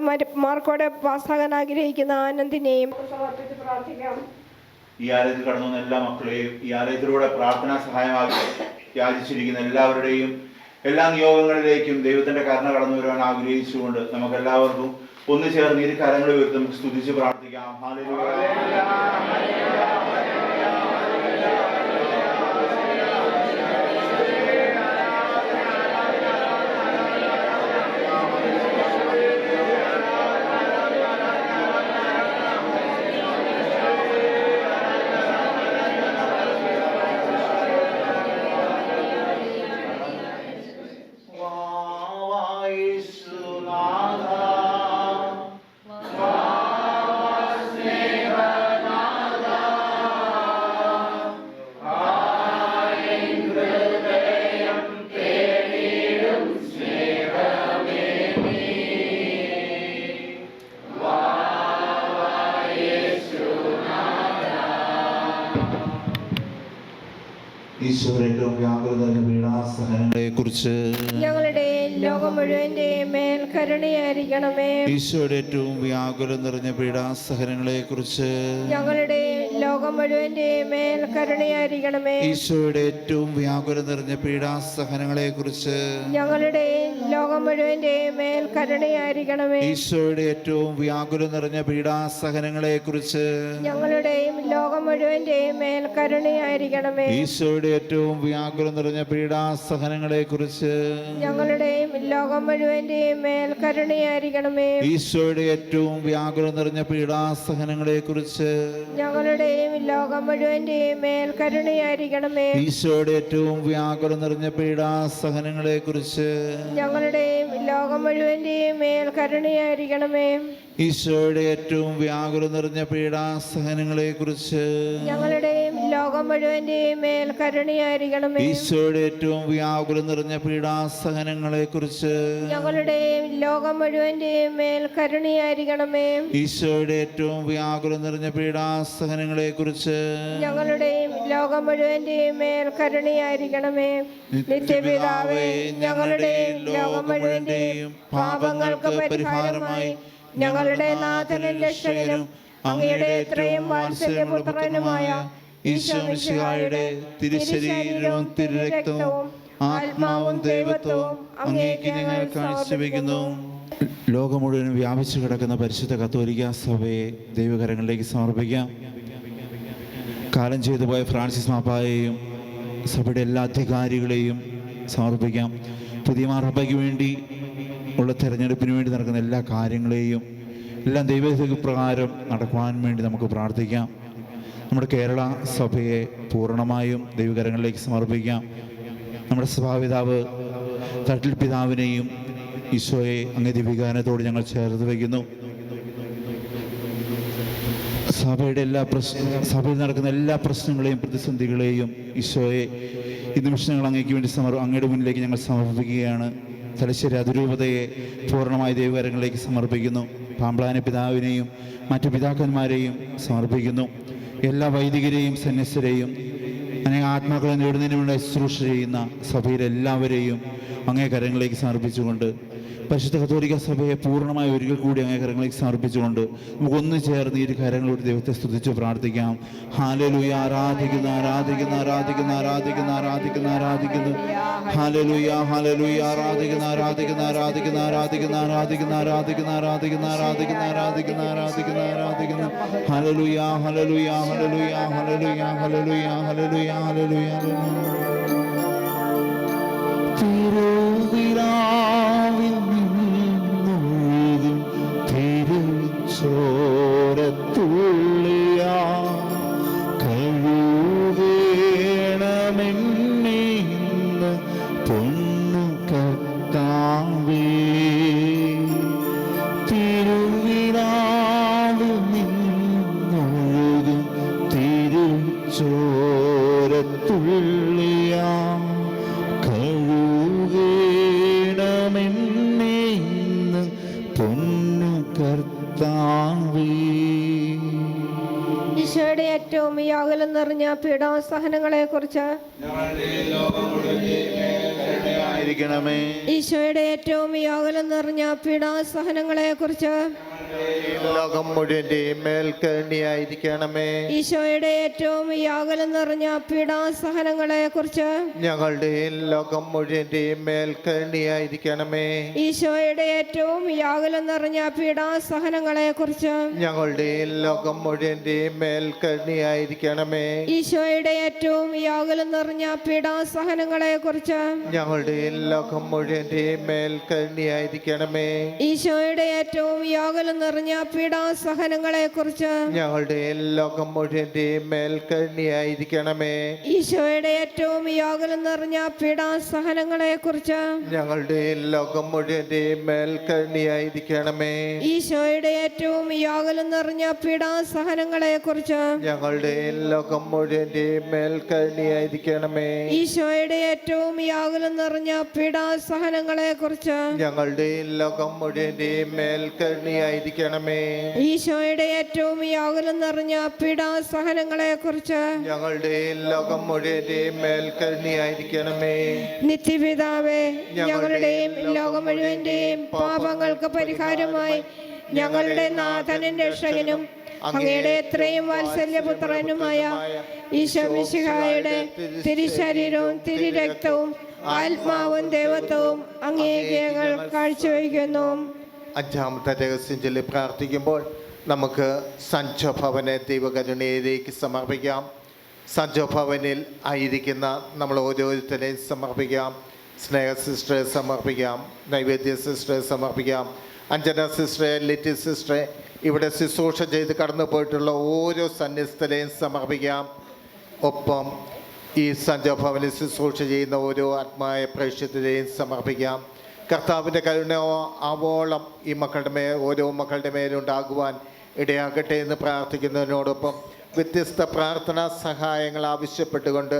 മാർക്കോടെ പാസ്സാകാൻ ആഗ്രഹിക്കുന്ന ആനന്ദിനെയും സമർപ്പിച്ച് പ്രാർത്ഥിക്കാം. ഈ ആലയത്തിൽ കടന്നു വന്ന എല്ലാ മക്കളെയും ഈ ആലയത്തിലൂടെ പ്രാർത്ഥനാ സഹായമാക്കി യാചിച്ചിരിക്കുന്ന എല്ലാവരുടെയും എല്ലാ നിയോഗങ്ങളിലേക്കും ദൈവത്തിന്റെ കരുണ കടന്നു വരുവാൻ ആഗ്രഹിച്ചുകൊണ്ട് നമുക്ക് എല്ലാവർക്കും ഒന്ന് ചേർന്ന് ഇരു കരങ്ങൾ ഉയർത്തി നമുക്ക് സ്തുതിച്ച് പ്രാർത്ഥിക്കാം. ഹല്ലേലൂയ. ഈശോയുടെ വ്യാകുലത പീഡാസഹനങ്ങളെ കുറിച്ച് ഞങ്ങളുടെ ലോകം മുഴുവന്റെ മേൽ കരുണയായിരിക്കണമേ. ഈശോയുടെ ഏറ്റവും വ്യാകുലം നിറഞ്ഞ പീഡാസഹനങ്ങളെ കുറിച്ച് ഞങ്ങളുടെ ലോകം മുഴുവന്റെ മേൽ കരുണയായിരിക്കണമേ. ഈശോയുടെ ഏറ്റവും വ്യാകുലം നിറഞ്ഞ പീഡാസഹനങ്ങളെ കുറിച്ച് ഞങ്ങളുടെ ലോകം മുഴുവന്റെ മേൽ കരുണയായിരിക്കണമേ. ഈശോയുടെ ഏറ്റവും വ്യാകുലം നിറഞ്ഞ പീഡാസഹനങ്ങളെ കുറിച്ച് ഞങ്ങളുടെയും ലോകം മുഴുവന്റെ മേൽ കരുണയായിരിക്കണമേ. ഈശോയുടെ ഏറ്റവും വ്യാകുലം നിറഞ്ഞ പീഡാസഹനങ്ങളെ കുറിച്ച് ഞങ്ങളുടെയും ലോകം മുഴുവന്റെ മേൽ കരുണയായിരിക്കണമേ. ഈശോയുടെ ഏറ്റവും വ്യാകുലം നിറഞ്ഞ പീഡാസഹനങ്ങളെ കുറിച്ച് ഞങ്ങളുടെയും ലോകം മുഴുവന്റെ മേൽ കരുണയായിരിക്കണമേ. ഈശോയുടെ ഏറ്റവും വ്യാകുലം നിറഞ്ഞ പീഡാസഹനങ്ങളെ കുറിച്ച് ഞങ്ങളുടെയും ലോകം മുഴുവന്റെ മേൽ കരുണയായിരിക്കണമേ. ഈശോയുടെ ഏറ്റവും വ്യാകുലം നിറഞ്ഞ പീഡാസഹനങ്ങളെ കുറിച്ച് ഞങ്ങളുടെയും ലോകം മുഴുവന്റെ മേൽ കരുണയായിരിക്കണമേ. ഈശോയുടെ ഏറ്റവും വ്യാകുലം നിറഞ്ഞ പീഡാസഹനങ്ങളെ കുറിച്ച് ഞങ്ങളുടെയും ലോകം മുഴുവന്റെ മേൽ കരുണയായിരിക്കണമേ. ഈശോയുടെ ഏറ്റവും വ്യാകുലം നിറഞ്ഞ പീഡാസഹനങ്ങളെ കുറിച്ച് ഞങ്ങളുടെയും ലോകം മുഴുവന്റെ മേൽ കരുണയായിരിക്കണമേ. നിത്യപിതാവേ, ഞങ്ങളുടെയും ലോകം മുഴുവന്റെയും പാപങ്ങൾക്ക് പരിഹാരമായി ഞങ്ങളുടെ നാഥനും രക്ഷകനും അങ്ങയുടെ എത്രയും വാത്സല്യപുത്രനുമായ ഈശോ മിശിഹായുടെ തിരുശരീരവും തിരുരക്തവും ആത്മാവും ദൈവത്വവും അങ്ങേക്ക് ഞങ്ങൾ കാഴ്ചവെക്കുന്നു. ലോകം മുഴുവൻ വ്യാപിച്ചു കിടക്കുന്ന പരിശുദ്ധ കത്തോലിക്ക സഭയെ ദൈവകരങ്ങളിലേക്ക് സമർപ്പിക്കാം. കാലം ചെയ്തു പോയ ഫ്രാൻസിസ് മാപ്പായെയും സഭയുടെ എല്ലാ അധികാരികളെയും സമർപ്പിക്കാം. പുതിയ മാർപ്പായ്ക്ക് വേണ്ടി ഉള്ള തെരഞ്ഞെടുപ്പിന് വേണ്ടി നടക്കുന്ന എല്ലാ കാര്യങ്ങളെയും എല്ലാം ദൈവഹിത പ്രകാരം നടക്കുവാൻ വേണ്ടി നമുക്ക് പ്രാർത്ഥിക്കാം. നമ്മുടെ കേരള സഭയെ പൂർണ്ണമായും ദൈവകരങ്ങളിലേക്ക് സമർപ്പിക്കാം. നമ്മുടെ സഭാപിതാവ് തട്ടിൽ പിതാവിനെയും ഈശോയെ അങ്ങേ ദിവ്യഗാനത്തോട് ഞങ്ങൾ ചേർത്ത് വയ്ക്കുന്നു. സഭയിൽ നടക്കുന്ന എല്ലാ പ്രശ്നങ്ങളെയും പ്രതിസന്ധികളെയും ഈശോയെ ഈ നിമിഷങ്ങൾ അങ്ങേക്ക് വേണ്ടി അങ്ങയുടെ മുന്നിലേക്ക് ഞങ്ങൾ സമർപ്പിക്കുകയാണ്. തലശ്ശേരി അതിരൂപതയെ പൂർണ്ണമായി ദൈവകരങ്ങളിലേക്ക് സമർപ്പിക്കുന്നു. പാമ്പ്ളാന പിതാവിനെയും മറ്റു പിതാക്കന്മാരെയും സമർപ്പിക്കുന്നു. എല്ലാ വൈദികരെയും സന്യസ്തരെയും അനേക ആത്മാക്കളെ നേടുന്നതിന് വേണ്ടി ശുശ്രൂഷ ചെയ്യുന്ന സഭയിലെ എല്ലാവരെയും അങ്ങേ കരങ്ങളിലേക്ക് സമർപ്പിച്ചുകൊണ്ട് പരിശുദ്ധ കത്തോലിക്ക സഭയെ പൂർണ്ണമായി ഒരിക്കൽ കൂടി അങ്ങേ കരങ്ങളിലേക്ക് സമർപ്പിച്ചുകൊണ്ട് നമുക്കൊന്നു ചേർന്ന് ഈ കരങ്ങളോട് ദൈവത്തെ സ്തുതിച്ച് പ്രാർത്ഥിക്കാം. ഹല്ലേലൂയ. ആരാധിക്കുന്നു ആരാധിക്കുന്നു ആരാധിക്കുന്നു ആരാധിക്കുന്നു ആരാധിക്കുന്നു ആരാധിക്കുന്നു. ഹല്ലേലൂയ ഹല്ലേലൂയ. ആരാധിക്കുന്നു ആരാധിക്കുന്നു ആരാധിക്കുന്നു ആരാധിക്കുന്നു ആരാധിക്കുന്നു ആരാധിക്കുന്നു ആരാധിക്കുന്നു ആരാധിക്കുന്നു ആരാധിക്കുന്നു ആരാധിക്കുന്നു ആരാധിക്കുന്നു. ഹല്ലേലൂയ ഹല്ലേലൂയ ഹല്ലേലൂയ ഹല്ലേലൂയ ഹല്ലേലൂയ ഹല്ലേലൂയ ഹല്ലേലൂയ. തിരുവിലാവിൽ നിന്നൊഴുകും തിരുച്ചോരത്തുള്ളിയാ കഴുകേണമെന്നെ ഇന്ന് പൊന്നു കർത്താവേ. തിരുവിലാവിൽ നിന്നൊഴുകും തിരുച്ചോരത്തുള്ളിയാ ഏറ്റവും യാഗലം നിറഞ്ഞ പീഡാസഹനങ്ങളെക്കുറിച്ച് ആയിരിക്കണമേ. ഈശോയുടെ ഏറ്റവും യാഗലം നിറഞ്ഞ പീഡാസഹനങ്ങളെക്കുറിച്ച് ലോകം മുഴുവൻ്റെയും മേൽ കരുണയായിരിക്കണമേ. ഈശോയുടെ ഏറ്റവും യാഗലം നിറഞ്ഞ പീഡാസഹനങ്ങളെക്കുറിച്ച് ഞങ്ങളുടെയും ലോകം മുഴുവൻ്റെയും മേൽ കരുണയായിരിക്കണമേ. ഈശോയുടെ ഏറ്റവും യാഗലം നിറഞ്ഞ പീഡാസഹനങ്ങളെക്കുറിച്ച് ഞങ്ങളുടെയും ലോകം മുഴുവൻ്റെയും മേൽ കരുണയായിരിക്കണമേ. ഈശോയുടെ ഏറ്റവും യാഗലം നിറഞ്ഞ പീഡാസഹനങ്ങളെക്കുറിച്ച് ഞങ്ങളുടെയും ലോകം മുഴുവൻ്റെയും മേൽ കരുണയായിരിക്കണമേ. ഈശോയുടെ ഏറ്റവും യാഗലം നിറഞ്ഞ പീഡാസഹനങ്ങളെക്കുറിച്ച് ഞങ്ങളുടെയും ലോകം മുഴുവൻ്റെയും മേൽ കരുണയായിരിക്കണമേ. ഈശോയുടെ ഏറ്റവും യാഗലം നിറഞ്ഞ പീഡാസഹനങ്ങളെക്കുറിച്ച് ഞങ്ങളുടെയും ലോകം മുഴുവൻ്റെയും മേൽ കരുണയായിരിക്കണമേ. ഈശോയുടെ ഏറ്റവും യാഗലം നിറഞ്ഞ പീഡാസഹനങ്ങളെക്കുറിച്ച് ഞങ്ങളുടെയും ലോകം മുഴുവൻ്റെയും മേൽ കരുണയായിരിക്കണമേ. ഈശോയുടെ ഏറ്റവും യാഗലം നിറഞ്ഞ പീഡാസഹനങ്ങളെക്കുറിച്ച് ഞങ്ങളുടെയും ലോകം മുഴുവൻ്റെയും മേൽ കരുണയായിരിക്കണമേ. ഈശോയുടെ ഏറ്റവും യാഗലം നിറഞ്ഞ പീഡാസഹനങ്ങളെക്കുറിച്ച് ഞങ്ങളുടെയും ലോകം മുഴുവൻ്റെയും മേൽ കരുണയായിരിക്കണമേ. നിത്യപിതാവേ, ഞങ്ങളുടെയും ലോകം മുഴുവന്റെയും പാപങ്ങൾക്ക് പരിഹാരമായി ഞങ്ങളുടെ നാഥനും രക്ഷകനും അങ്ങയുടെ എത്രയും വാത്സല്യപുത്രനുമായ ഈശോ മിശിഹായുടെ തിരുശരീരവും തിരുരക്തവും ആത്മാവും ദൈവത്വവും അങ്ങേക്ക് ഞങ്ങൾ കാഴ്ചവെക്കുന്നു. അഞ്ചാമത്തെ രഹസ്യം ചൊല്ലി പ്രാർത്ഥിക്കുമ്പോൾ നമുക്ക് സഞ്ജോ ഭവനെ ദൈവകരുണയിലേക്ക് സമർപ്പിക്കാം. സഞ്ജോ ഭവനിൽ ആയിരിക്കുന്ന നമ്മൾ ഓരോരുത്തരെയും സമർപ്പിക്കാം. സ്നേഹ സിസ്റ്ററെ സമർപ്പിക്കാം, നൈവേദ്യ സിസ്റ്ററെ സമർപ്പിക്കാം, അഞ്ജന സിസ്റ്ററെ, ലിറ്റിൽ സിസ്റ്ററെ, ഇവിടെ ശുശ്രൂഷ ചെയ്ത് കടന്നു പോയിട്ടുള്ള ഓരോ സന്യസ്തരെയും സമർപ്പിക്കാം. ഒപ്പം ഈ സഞ്ജോ ഭവനിൽ ശുശ്രൂഷ ചെയ്യുന്ന ഓരോ ആത്മായ പ്രേക്ഷിതരെയും സമർപ്പിക്കാം. കർത്താവിൻ്റെ കരുണ ആവോളം ഈ ഓരോ മക്കളുടെ മേലുണ്ടാകുവാൻ ഇടയാകട്ടെ എന്ന് പ്രാർത്ഥിക്കുന്നതിനോടൊപ്പം വ്യത്യസ്ത പ്രാർത്ഥനാ സഹായങ്ങൾ ആവശ്യപ്പെട്ടുകൊണ്ട്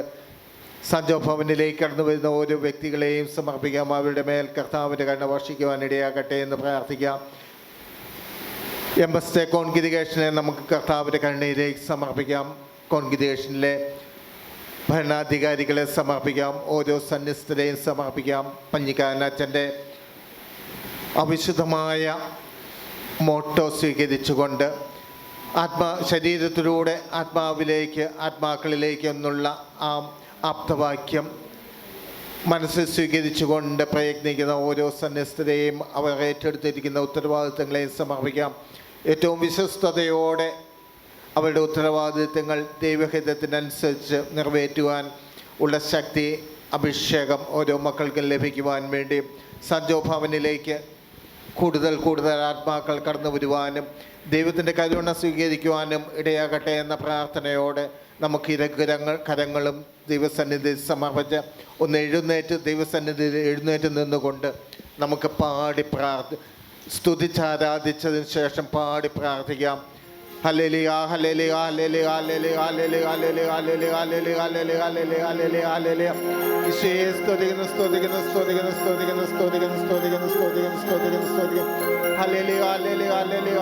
സഞ്ജോ ഭവനിലേക്ക് കടന്നു വരുന്ന ഓരോ വ്യക്തികളെയും സമർപ്പിക്കാം. അവരുടെ മേൽ കർത്താവിൻ്റെ കരുണ വർഷിക്കുവാൻ ഇടയാകട്ടെ എന്ന് പ്രാർത്ഥിക്കാം. എംബസ്റ്റേ കോൺഗ്രിഗേഷനെ നമുക്ക് കർത്താവിൻ്റെ കരുണയിലേക്ക് സമർപ്പിക്കാം. കോൺഗ്രിഗേഷനിലെ ഭരണാധികാരികളെ സമർപ്പിക്കാം. ഓരോ സന്യസ്തരെയും സമർപ്പിക്കാം. പഞ്ഞിക്കാരനച്ഛൻ്റെ അവിശുദ്ധമായ മോട്ടോ സ്വീകരിച്ചുകൊണ്ട് ശരീരത്തിലൂടെ ആത്മാക്കളിലേക്ക് എന്നുള്ള ആ ആപ്തവാക്യം മനസ്സിൽ സ്വീകരിച്ചുകൊണ്ട് പ്രയത്നിക്കുന്ന ഓരോ സന്യസ്തരെയും അവർ ഏറ്റെടുത്തിരിക്കുന്ന ഉത്തരവാദിത്തങ്ങളെയും സമർപ്പിക്കാം. ഏറ്റവും വിശ്വസ്തയോടെ അവരുടെ ഉത്തരവാദിത്തങ്ങൾ ദൈവഹിതത്തിനനുസരിച്ച് നിറവേറ്റുവാൻ ഉള്ള ശക്തി, അഭിഷേകം ഓരോ മക്കൾക്കും ലഭിക്കുവാൻ വേണ്ടി സഞ്ജോ ഭവനിലേക്ക് കൂടുതൽ ആത്മാക്കൾ കടന്നു വരുവാനും ദൈവത്തിൻ്റെ കരുണ സ്വീകരിക്കുവാനും ഇടയാകട്ടെ എന്ന പ്രാർത്ഥനയോടെ നമുക്ക് കരങ്ങളും ദൈവസന്നിധിയിൽ സമർപ്പിച്ച് ഒന്ന് ദൈവസന്നിധിയിൽ എഴുന്നേറ്റ് നിന്നുകൊണ്ട് നമുക്ക് സ്തുതിച്ചാരാധിച്ചതിന് ശേഷം പാടി പ്രാർത്ഥിക്കാം. ഹല്ലേലൂയ ഹല്ലേലൂയ ഹല്ലേലൂയ ഹല്ലേലൂയ ഹല്ലേലൂയ ഹല്ലേലൂയ ഹല്ലേലൂയ ഹല്ലേലൂയ ഹല്ലേലൂയ ഹല്ലേലൂയ ഹല്ലേലൂയ ഹല്ലേലൂയ ഈശോയെ സ്തുതിക്കുന്നു സ്തുതിക്കുന്നു സ്തുതിക്കുന്നു സ്തുതിക്കുന്നു സ്തുതിക്കുന്നു സ്തുതിക്കുന്നു സ്തുതിക്കുന്നു സ്തുതിക്കുന്നു സ്തുതിക്കുന്നു ഹല്ലേലൂയ ഹല്ലേലൂയ ഹല്ലേലൂയ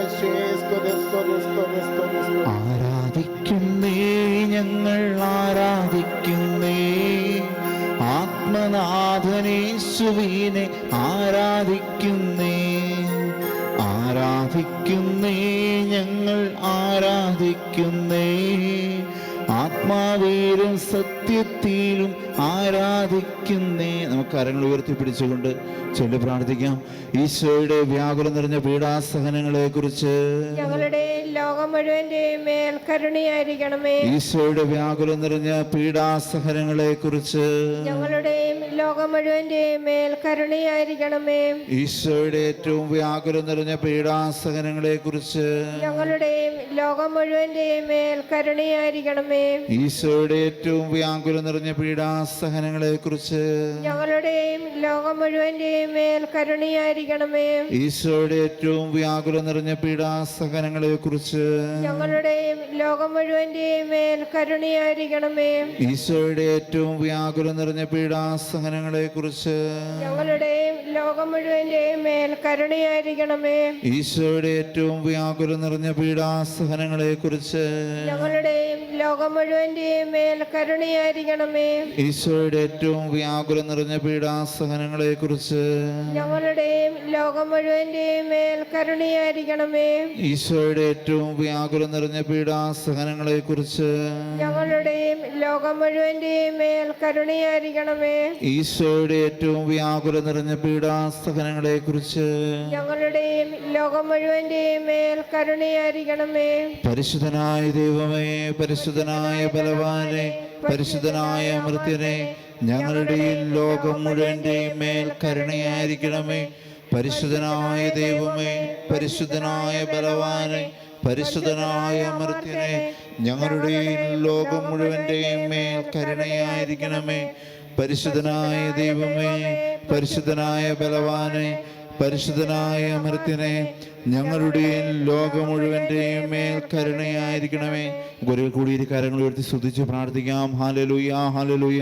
ഈശോയെ സ്തുതി സ്തുതി സ്തുതി സ്തുതി. ആരാധിക്കുന്നേ, ഞങ്ങൾ ആരാധിക്കുന്നേ, ആത്മനാഥനേശുവിനെ ആരാധിക്കുന്നേ, ആരാധിക്കുന്നേ, ഞങ്ങൾ ആരാധിക്കുന്നേ, ആത്മാവിലും സത്യത്തിലും ആരാധിക്കുന്നേ. നമുക്ക് കരങ്ങൾ ഉയർത്തിപ്പിടിച്ചുകൊണ്ട് ചൊല്ലി പ്രാർത്ഥിക്കാം. ഈശോയുടെ വ്യാകുലം നിറഞ്ഞ പീഡാസഹനങ്ങളെ കുറിച്ച് ഞങ്ങളുടെ ലോകം മുഴുവന്റെയും മേൽ കരുണയായിരിക്കണമേ. ഈശോയുടെ വ്യാകുലം നിറഞ്ഞ പീഡാസഹനങ്ങളെ കുറിച്ച് ഞങ്ങളുടെയും ലോകം മുഴുവന്റെയും മേൽ കരുണയായിരിക്കണമേ. ഈശോയുടെ ഏറ്റവും വ്യാകുലം നിറഞ്ഞ പീഡാസഹനങ്ങളെ കുറിച്ച് ഞങ്ങളുടെയും ലോകം മുഴുവന്റെയും മേൽ കരുണയായിരിക്കണമേ. ഈശോയുടെ ഏറ്റവും വ്യാകുലം നിറഞ്ഞ പീഡാസഹനങ്ങളെ കുറിച്ച് ഞങ്ങളുടെയും ലോകം മുഴുവന്റെയും മേൽ കരുണയായിരിക്കണമേ. ഈശോയുടെ ഏറ്റവും വ്യാകുലം നിറഞ്ഞ പീഡാസഹനങ്ങളെ കുറിച്ച് ഞങ്ങളുടെയും ലോകം മുഴുവന്റെയും മേൽ കരുണയായിരിക്കണമേ. ഈശോയുടെ ഏറ്റവും വ്യാകുലം നിറഞ്ഞ പീഡാസഹനങ്ങളെ കുറിച്ച് ഞങ്ങളുടെയും ലോകം മുഴുവൻ്റെയും മേൽ കരുണയായിരിക്കണമേ. ഈശോയുടെ ഏറ്റവും വ്യാകുലം നിറഞ്ഞ പീഡാസഹനങ്ങളെക്കുറിച്ച് ഞങ്ങളുടെയും ലോകം മുഴുവൻ്റെയും മേൽ കരുണയായിരിക്കണമേ. ഈശോയുടെ ഏറ്റവും വ്യാകുലം നിറഞ്ഞ പീഡാസഹനങ്ങളെക്കുറിച്ച് ഞങ്ങളുടെയും ലോകം മുഴുവൻ്റെയും മേൽ കരുണയായിരിക്കണമേ. ഈശോയുടെ ഏറ്റവും വ്യാകുലം നിറഞ്ഞ പീഡാസഹനങ്ങളെക്കുറിച്ച് ഞങ്ങളുടെയും ലോകം മുഴുവൻ്റെയും മേൽ കരുണയായിരിക്കണമേ. ഈശോയുടെ ഏറ്റവും വ്യാകുലം നിറഞ്ഞ പീഡാസഹനങ്ങളെക്കുറിച്ച് ഞങ്ങളുടെയും ലോകം മുഴുവൻ്റെയും മേൽ കരുണയായിരിക്കണമേ. പരിശുദ്ധനായ ദൈവമേ, പരിശുദ്ധനായ ബലവാനെ, പരിശുദ്ധനായ അമർത്യനെ, ഞങ്ങളുടെയും ലോകം മുഴുവൻ്റെയും മേൽ കരുണയായിരിക്കണമേ. പരിശുദ്ധനായ ദൈവമേ, പരിശുദ്ധനായ ബലവാനെ, പരിശുദ്ധനായ അമർത്യനെ, ഞങ്ങളുടെയും ലോകം മുഴുവൻ്റെയും മേൽ കരുണയായിരിക്കണമേ. പരിശുദ്ധനായ ദൈവമേ, പരിശുദ്ധനായ ബലവാനെ, പരിശുദ്ധനായ അമർത്യനെ, ഞങ്ങളുടെയും ലോകം മുഴുവൻ്റെയും മേൽ കരുണയായിരിക്കണമേ. ഗുരുവിൽ കൂടിയ കാര്യങ്ങൾ ഉയർത്തി സ്തുതിച്ച് പ്രാർത്ഥിക്കാം. Hallelujah, hallelujah.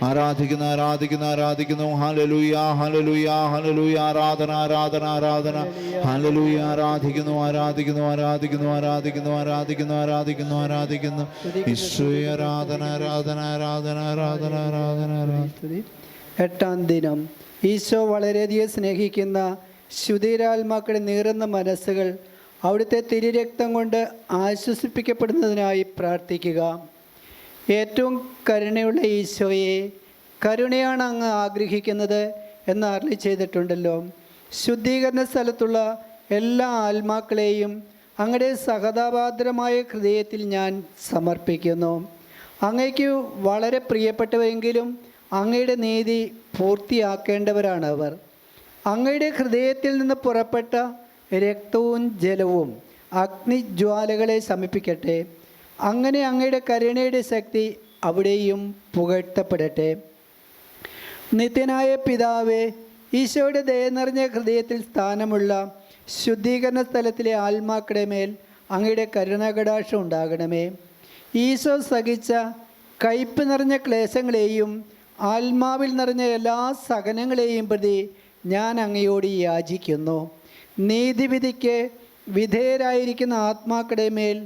ആരാധിക്കുന്നു, ആരാധിക്കുന്നു, ആരാധിക്കുന്നു. ഹല്ലേലൂയ, ഹല്ലേലൂയ, ഹല്ലേലൂയ. ആരാധന, ആരാധന, ആരാധന. ഹല്ലേലൂയ. ആരാധിക്കുന്നു, ആരാധിക്കുന്നു, ആരാധിക്കുന്നു, ആരാധിക്കുന്നു, ആരാധിക്കുന്നു, ആരാധിക്കുന്നു, ആരാധിക്കുന്നു. ഈശോയെ ആരാധന, ആരാധന, ആരാധന, ആരാധന, ആരാധന, ആരാധന. 8-ാം ദിനം ഈശോ വളരെയധികം സ്നേഹിക്കുന്ന ശുദ്ധീരാത്മാക്കളുടെ നീറുന്ന മനസ്സുകൾ അവിടുത്തെ തിരുരക്തം കൊണ്ട് ആശ്വസിപ്പിക്കപ്പെടുന്നതിനായി പ്രാർത്ഥിക്കുക. ഏറ്റവും കരുണയുള്ള ഈശോയെ, കരുണയാണ് അങ്ങ് ആഗ്രഹിക്കുന്നത് എന്ന് അരുളി ചെയ്തിട്ടുണ്ടല്ലോ. ശുദ്ധീകരണ സ്ഥലത്തുള്ള എല്ലാ ആത്മാക്കളെയും അങ്ങയുടെ സഹതാപാദ്രമായ ഹൃദയത്തിൽ ഞാൻ സമർപ്പിക്കുന്നു. അങ്ങയ്ക്ക് വളരെ പ്രിയപ്പെട്ടവരെങ്കിലും അങ്ങയുടെ നീതി പൂർത്തിയാക്കേണ്ടവരാണ് അവർ. അങ്ങയുടെ ഹൃദയത്തിൽ നിന്ന് പുറപ്പെട്ട രക്തവും ജലവും അഗ്നിജ്വാലകളെ ശമിപ്പിക്കട്ടെ. അങ്ങനെ അങ്ങയുടെ കരുണയുടെ ശക്തി അവിടെയും പുകഴ്ത്തപ്പെടട്ടെ. നിത്യനായ പിതാവേ, ഈശോയുടെ ദയ നിറഞ്ഞ ഹൃദയത്തിൽ സ്ഥാനമുള്ള ശുദ്ധീകരണ സ്ഥലത്തിലെ ആത്മാക്കളുടെ മേൽ അങ്ങയുടെ കരുണാകടാക്ഷം ഉണ്ടാകണമേ. ഈശോ സഹിച്ച കയ്പ് നിറഞ്ഞ ക്ലേശങ്ങളെയും ആത്മാവിൽ നിറഞ്ഞ എല്ലാ സഹനങ്ങളെയും പ്രതി ഞാൻ അങ്ങയോട് യാചിക്കുന്നു. നീതിവിധിക്ക് വിധേയരായിരിക്കുന്ന ആത്മാക്കളുടെ മേൽ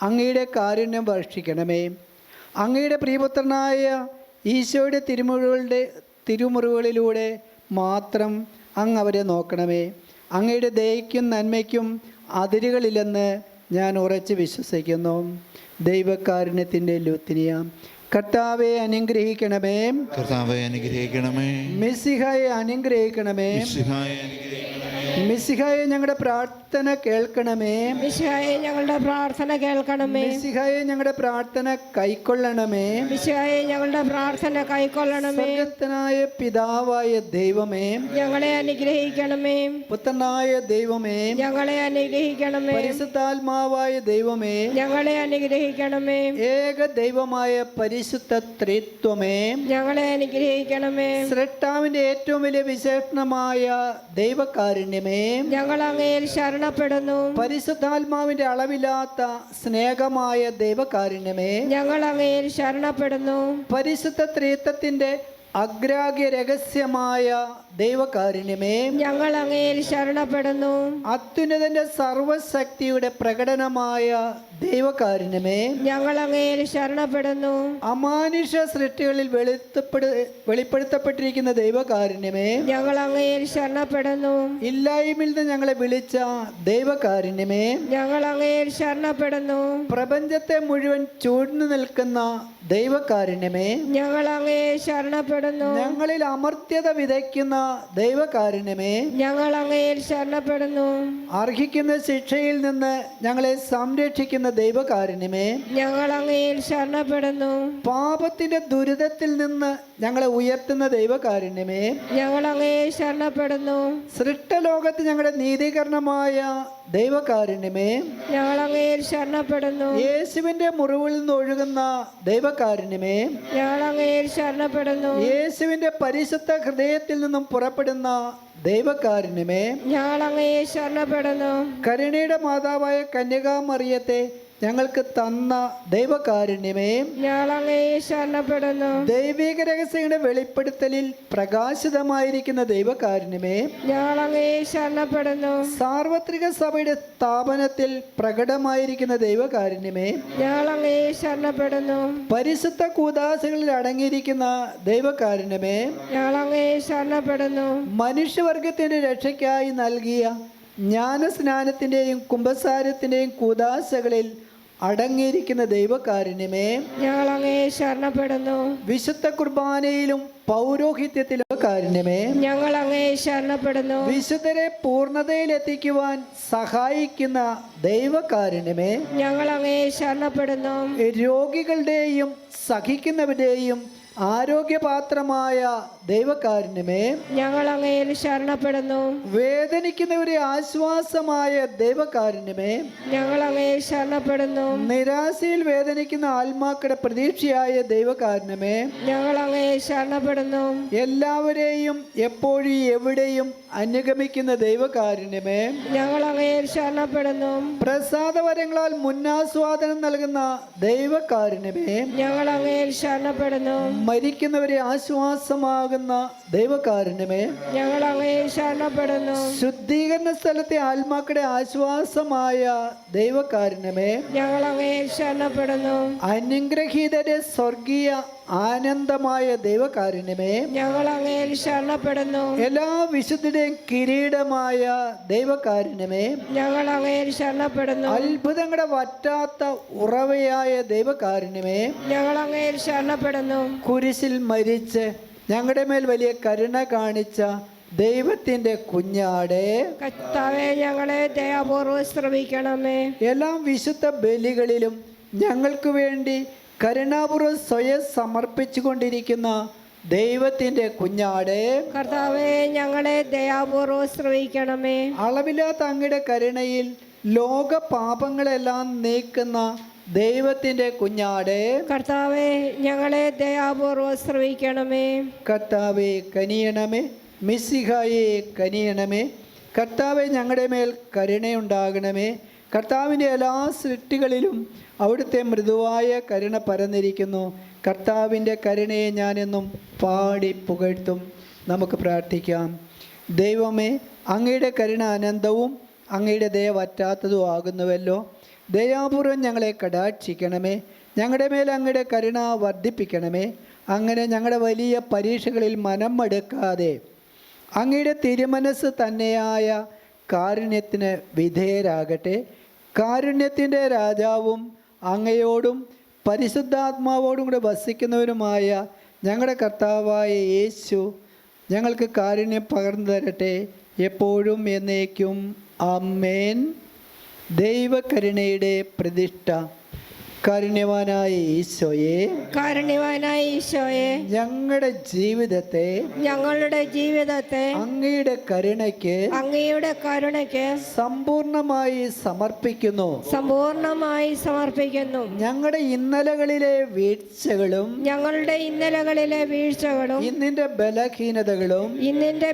അങ്ങയുടെ കാരുണ്യം വർഷിക്കണമേ. അങ്ങയുടെ പ്രിയപുത്രനായ ഈശോയുടെ തിരുമുറിവുകളിലൂടെ മാത്രം അങ്ങ് അവരെ നോക്കണമേ. അങ്ങയുടെ ദയയ്ക്കും നന്മയ്ക്കും അതിരുകളില്ലെന്ന് ഞാൻ ഉറച്ച് വിശ്വസിക്കുന്നു. ദൈവകാരുണ്യത്തിൻ്റെ ലുത്തിനിയ. കർത്താവെ അനുഗ്രഹിക്കണമേ. കർത്താവെ അനുഗ്രഹിക്കണമേ. മിശിഹായെ അനുഗ്രഹിക്കണമേ. മിശിഹായെ അനുഗ്രഹിക്കണമേ. മിശിഹായെ ഞങ്ങളുടെ പ്രാർത്ഥന കേൾക്കണമേ. മിശിഹായെ ഞങ്ങളുടെ പ്രാർത്ഥന കേൾക്കണമേ. മിശിഹായെ ഞങ്ങളുടെ പ്രാർത്ഥന കൈക്കൊള്ളണമേ. മിശിഹായെ ഞങ്ങളുടെ പ്രാർത്ഥന കൈക്കൊള്ളണമേ. സ്വർഗ്ഗസ്ഥനായ പിതാവായ ദൈവമേ, ഞങ്ങളെ അനുഗ്രഹിക്കണമേ. പുത്രനായ ദൈവമേ, ഞങ്ങളെ അനുഗ്രഹിക്കണമേ. പരിശുദ്ധാത്മാവായ ദൈവമേ, ഞങ്ങളെ അനുഗ്രഹിക്കണമേ. ഏക ദൈവമായ പരിശുദ്ധ ത്രിത്വമേ, ഞങ്ങളെ അനുഗ്രഹിക്കണമേ. സ്രഷ്ടാവിന്റെ ഏറ്റവും വലിയ വിശേഷണമായ ദൈവകാരുണ്യമേ, ഞങ്ങൾ അങ്ങയിൽ ശരണപ്പെടുന്നു. പരിശുദ്ധാത്മാവിന്റെ അളവില്ലാത്ത സ്നേഹമായ ദൈവകാരുണ്യമേ, ഞങ്ങൾ അങ്ങയിൽ ശരണപ്പെടുന്നു. പരിശുദ്ധ ത്രിത്വത്തിന്റെ അഗ്രാഹ്യ രഹസ്യമായ ദൈവകാരുണ്യമേ, ഞങ്ങൾ അങ്ങയിൽ ശരണപ്പെടുന്നു. അത്യുന്നതന്റെ സർവശക്തിയുടെ പ്രകടനമായ ദൈവകാരുണ്യമേ, ഞങ്ങൾ അങ്ങയിൽ ശരണപ്പെടുന്നു. അമാനുഷ സൃഷ്ടികളിൽ വെളിപ്പെടുത്തപ്പെട്ടിരിക്കുന്ന ദൈവകാരുണ്യമേ, ഞങ്ങൾ അങ്ങയിൽ ശരണപ്പെടുന്നു. ഇല്ലായ്മയിൽ നിന്ന് ഞങ്ങളെ വിളിച്ച ദൈവകാരുണ്യമേ, ഞങ്ങൾ അങ്ങയിൽ ശരണപ്പെടുന്നു. പ്രപഞ്ചത്തെ മുഴുവൻ ചൂഴ്ന്നു നിൽക്കുന്ന ദൈവകാരുണ്യമേ, ഞങ്ങൾ അങ്ങയിൽ ശരണപ്പെടുന്നു. ഞങ്ങളിൽ അമർത്യത വിതയ്ക്കുന്ന ദൈവകാരുണ്യമേ, ഞങ്ങൾ അങ്ങയിൽ ശരണപ്പെടുന്നു. അർഹിക്കുന്ന ശിക്ഷയിൽ നിന്ന് ഞങ്ങളെ സംരക്ഷിക്കുന്ന ദൈവകാരുണ്യമേ, ഞങ്ങൾ അങ്ങയിൽ ശരണപ്പെടുന്നു. പാപത്തിന്റെ ദുരിതത്തിൽ നിന്ന് ഞങ്ങളെ ഉയർത്തുന്ന ദൈവകാരുണ്യമേ, ഞങ്ങൾ അങ്ങയിൽ ശരണപ്പെടുന്നു. സൃഷ്ടലോകത്ത് ഞങ്ങളുടെ നീതീകരണമായ ദൈവകാരുണ്യമേ, ഞങ്ങൾ അങ്ങയിൽ ശരണപ്പെടുന്നു. യേശുവിന്റെ മുറിവിൽ നിന്ന് ഒഴുകുന്ന ദൈവകാരുണ്യമേ, ഞങ്ങൾ അങ്ങയിൽ ശരണപ്പെടുന്നു. യേശുവിന്റെ പരിശുദ്ധ ഹൃദയത്തിൽ നിന്നും പുറപ്പെടുന്ന ദൈവകാരുണ്യമേ, ഞങ്ങൾ അങ്ങയിൽ ശരണപ്പെടുന്നു. കരുണയുടെ മാതാവായ കന്യകാമറിയത്തെ ഞങ്ങൾക്ക് തന്ന ദൈവകാരുണ്യമേ, ഞങ്ങൾ അങ്ങയെ ശരണപ്പെടുന്നു. ദൈവിക രഹസ്യങ്ങളുടെ വെളിപ്പെടുത്തലിൽ പ്രകാശിതമായിരിക്കുന്ന ദൈവകാരുണ്യമേ, ഞങ്ങൾ അങ്ങയെ ശരണപ്പെടുന്നു. സാർവത്രിക സഭയുടെ സ്ഥാപനത്തിൽ പ്രകടമായിരിക്കുന്ന ദൈവകാരുണ്യമേ, ഞങ്ങൾ അങ്ങയെ ശരണപ്പെടുന്നു. പരിശുദ്ധ കൂദാശകളിൽ അടങ്ങിയിരിക്കുന്ന ദൈവകാരുണ്യമേ, ഞങ്ങൾ അങ്ങയെ ശരണപ്പെടുന്നു. മനുഷ്യവർഗത്തിന്റെ രക്ഷയ്ക്കായി നൽകിയ ജ്ഞാനസ്നാനത്തിൻ്റെയും കുംഭസാരത്തിൻ്റെയും കൂദാശകളിൽ അടങ്ങിയിരിക്കുന്ന ദൈവകാരുണ്യമേ, ഞങ്ങൾ അങ്ങയെ ശരണപ്പെടുന്നു. വിശുദ്ധ കുർബാനയിലും പൗരോഹിത്യത്തിലും കാരുണ്യമേ, ഞങ്ങൾ അങ്ങയെ ശരണപ്പെടുന്നു. വിശുദ്ധരെ പൂർണ്ണതയിലെത്തിക്കുവാൻ സഹായിക്കുന്ന ദൈവകാരുണ്യമേ, ഞങ്ങൾ അങ്ങയെ ശരണപ്പെടുന്നു. രോഗികളുടെയും സഹിക്കുന്നവരുടെയും ആരോഗ്യപാത്രമായ ദൈവകാരുണ്യമേ, ഞങ്ങൾ അങ്ങയിൽ ശരണപ്പെടുന്നു. വേദനിക്കുന്നവരെ ആശ്വാസമായ ദൈവകാരുണ്യമേ, ഞങ്ങൾ അങ്ങയിൽ ശരണപ്പെടുന്നു. നിരാശയിൽ വേദനിക്കുന്ന ആത്മാക്കളുടെ പ്രതീക്ഷയായ ദൈവകാരുണ്യമേ, ഞങ്ങൾ അങ്ങയിൽ ശരണപ്പെടുന്നു. എല്ലാവരെയും എപ്പോഴും എവിടെയും അനുഗമിക്കുന്ന ദൈവകാരുണ്യമേ, ഞങ്ങൾ അങ്ങയിൽ ശരണപ്പെടുന്നു. പ്രസാദവരങ്ങളാൽ മുന്നാസ്വാദനം നൽകുന്ന ദൈവകാരുണ്യമേ, ഞങ്ങൾ അങ്ങയിൽ ശരണപ്പെടുന്നു. മരിക്കുന്നവരെ ആശ്വാസമാകുന്ന ദൈവകാരുണ്യമേ, ഞങ്ങൾ അങ്ങയിൽ ശരണപ്പെടുന്നു. ശുദ്ധീകരണ സ്ഥലത്തെ ആത്മാക്കളുടെ ആശ്വാസമായ ദൈവകാരുണ്യമേ, ഞങ്ങൾ അങ്ങയിൽ ശരണപ്പെടുന്നു. അനുഗ്രഹീതരെ സ്വർഗീയ ആനന്ദമായ ദൈവകാരുണ്യമേ, ഞങ്ങൾ അങ്ങയിൽ ശരണപ്പെടുന്നു. എല്ലാ വിശുദ്ധരുടെയും കിരീടമായ ദൈവകാരുണ്യമേ, ഞങ്ങൾ അങ്ങയിൽ ശരണപ്പെടുന്നു. അത്ഭുതങ്ങളുടെ വറ്റാത്ത ഉറവയായ ദൈവകാരുണ്യമേ, ഞങ്ങൾ അങ്ങയിൽ ശരണപ്പെടുന്നു. കുരിശിൽ മരിച്ച് ഞങ്ങളുടെ മേൽ വലിയ കരുണ കാണിച്ച ദൈവത്തിന്റെ കുഞ്ഞാടെ, കർത്താവേ, ഞങ്ങളെ ദയാപൂർവ്വം ശ്രമിക്കണമേ. എല്ലാ വിശുദ്ധ ബലികളിലും ഞങ്ങൾക്ക് വേണ്ടി കരുണാപൂർവ്വം സ്വയം സമർപ്പിച്ചു കൊണ്ടിരിക്കുന്ന ദൈവത്തിന്റെ കുഞ്ഞാടെ, കർത്താവേ, ഞങ്ങളെ ദയാപൂർവ്വം ശ്രമിക്കണമേ. അളവില്ലാത്ത അങ്ങയുടെ കരുണയിൽ ലോക പാപങ്ങളെല്ലാം നീക്കുന്ന ദൈവത്തിന്റെ കുഞ്ഞാടെ, കർത്താവേ, ഞങ്ങളെ ദയാപൂർവ്വം ശ്രമിക്കണമേ. കർത്താവെ കനിയണമേ, മിശിഹായെ കനിയണമേ. കർത്താവെ, ഞങ്ങളുടെ മേൽ കരുണയുണ്ടാകണമേ. കർത്താവിൻ്റെ എല്ലാ സൃഷ്ടികളിലും അവിടുത്തെ മൃദുവായ കരുണ പരന്നിരിക്കുന്നു. കർത്താവിൻ്റെ കരുണയെ ഞാനെന്നും പാടി പുകഴ്ത്തും. നമുക്ക് പ്രാർത്ഥിക്കാം. ദൈവമേ, അങ്ങയുടെ കരുണ അനന്തവും അങ്ങയുടെ ദയ വറ്റാത്തതും ആകുന്നുവല്ലോ. ദയാപൂർവം ഞങ്ങളെ കടാക്ഷിക്കണമേ. ഞങ്ങളുടെ മേൽ അങ്ങയുടെ കരുണ വർദ്ധിപ്പിക്കണമേ. അങ്ങനെ ഞങ്ങളുടെ വലിയ പരീക്ഷകളിൽ മനം മടുക്കാതെ അങ്ങയുടെ തിരുമനസ് തന്നെയായ കാരുണ്യത്തിന് വിധേയരാകട്ടെ. കാരുണ്യത്തിൻ്റെ രാജാവും അങ്ങയോടും പരിശുദ്ധാത്മാവോടും കൂടെ വസിക്കുന്നവരുമായ ഞങ്ങളുടെ കർത്താവായ യേശു ഞങ്ങൾക്ക് കാരുണ്യം പകർന്നു തരട്ടെ, എപ്പോഴും എന്നേക്കും. ആമേൻ. ദൈവകരുണയുടെ പ്രതിഷ്ഠ. കാരുണ്യവാനായ ഈശോയെ, കാരുണ്യവാനായ ഈശോയെ, ഞങ്ങളുടെ ജീവിതത്തെ അങ്ങയുടെ കരുണയ്ക്ക് സമ്പൂർണമായി സമർപ്പിക്കുന്നു. ഞങ്ങളുടെ ഇന്നലകളിലെ വീഴ്ചകളും ഇന്നിന്റെ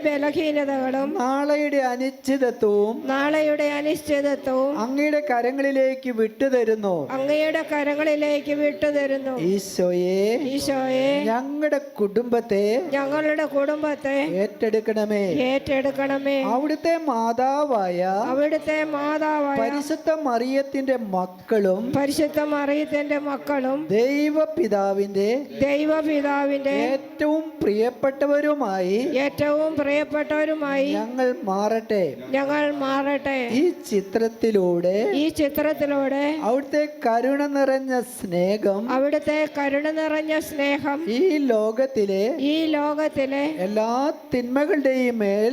ബലഹീനതകളും നാളെയുടെ അനിശ്ചിതത്വവും അങ്ങയുടെ കരങ്ങളിലേക്ക് വിട്ടുതരുന്നു. ഈശോയെ, ഞങ്ങളുടെ കുടുംബത്തെ ഏറ്റെടുക്കണമേ. അവിടുത്തെ മാതാവായ പരിശുദ്ധ മറിയത്തിന്റെ മക്കളും ദൈവപിതാവിന്റെ ഏറ്റവും പ്രിയപ്പെട്ടവരുമായി ഞങ്ങൾ മാറട്ടെ. ഈ ചിത്രത്തിലൂടെ അവിടുത്തെ കരുണ നിറഞ്ഞ സ്നേഹം ഈ ലോകത്തിലെ എല്ലാ തിന്മകളുടെയും മേൽ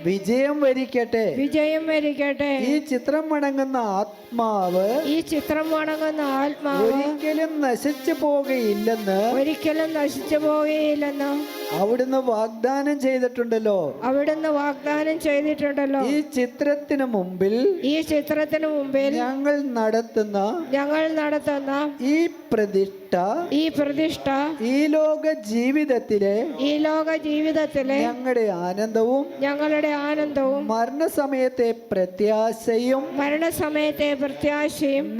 വിജയം വരിക്കട്ടെ. ഈ ചിത്രം വണങ്ങുന്ന ആത്മാവ് ഒരിക്കലും നശിച്ചു പോവുകയില്ലെന്ന് അവിടുന്ന് വാഗ്ദാനം ചെയ്തിട്ടുണ്ടല്ലോ. അവിടുന്ന് വാഗ്ദാനം ചെയ്തിട്ടുണ്ടല്ലോ. ഈ ചിത്രത്തിന് മുമ്പിൽ ഞങ്ങൾ നടത്തുന്ന ഈ പ്രതിഷ്ഠ ഈ ലോക ജീവിതത്തിലെ ഞങ്ങളുടെ ആനന്ദവും മരണസമയത്തെ പ്രത്യാശയും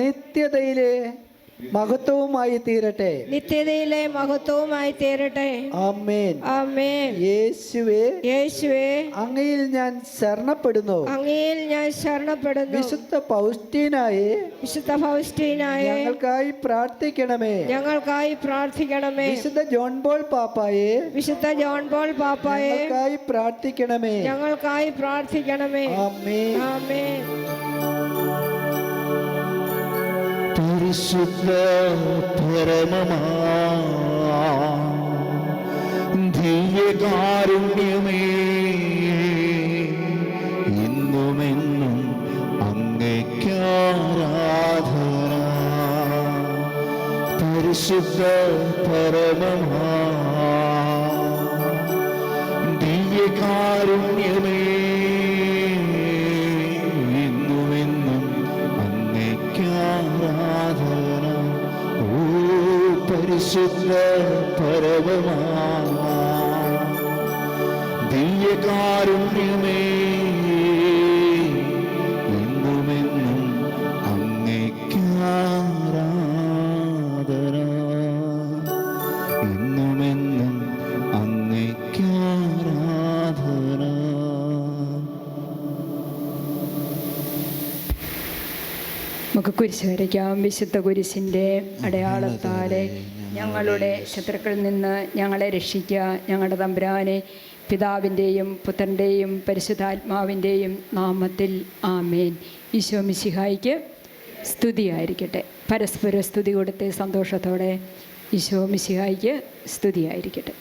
നിത്യതയിലെ മഹത്വവുമായി തീരട്ടെ. ആമേൻ. യേശുവേ, അങ്ങയിൽ ഞാൻ ശരണപ്പെടുന്നു. വിശുദ്ധ ഫൗസ്റ്റീനായെ ഞങ്ങൾക്കായി പ്രാർത്ഥിക്കണമേ. വിശുദ്ധ ജോൺ പോൾ പാപ്പായെ ഞങ്ങൾക്കായി പ്രാർത്ഥിക്കണമേ. ആമേൻ. പരിശുദ്ധ പരമമാ ദിവ്യകാരുണ്യമേ, ഇന്നുമെന്നും അങ്ങേയ്ക്കാരാധന. പരിശുദ്ധ പരമമാ ദിവ്യകാരുണ്യമേ, പരിശുദ്ധ പരമമാ ദിവ്യകാരുണ്യമേ, എന്നുമെന്നും അങ്ങേയ്ക്കാരാധന. എന്നുമെന്നും അങ്ങേയ്ക്കാരാധന. നമുക്ക് കുരിശ് വരയ്ക്കാം. വിശുദ്ധ കുരിശിൻ്റെ അടയാളത്താലെ ഞങ്ങളുടെ ശത്രുക്കളിൽ നിന്ന് ഞങ്ങളെ രക്ഷിക്കുക. ഞങ്ങളുടെ തമ്പുരാനെ, പിതാവിൻ്റെയും പുത്രൻ്റെയും പരിശുദ്ധാത്മാവിൻ്റെയും നാമത്തിൽ ആമേൻ. ഈശോ മിശിഹായിക്ക് സ്തുതിയായിരിക്കട്ടെ. പരസ്പര സ്തുതി കൊടുത്ത് സന്തോഷത്തോടെ ഈശോ മിശിഹായിക്ക് സ്തുതിയായിരിക്കട്ടെ.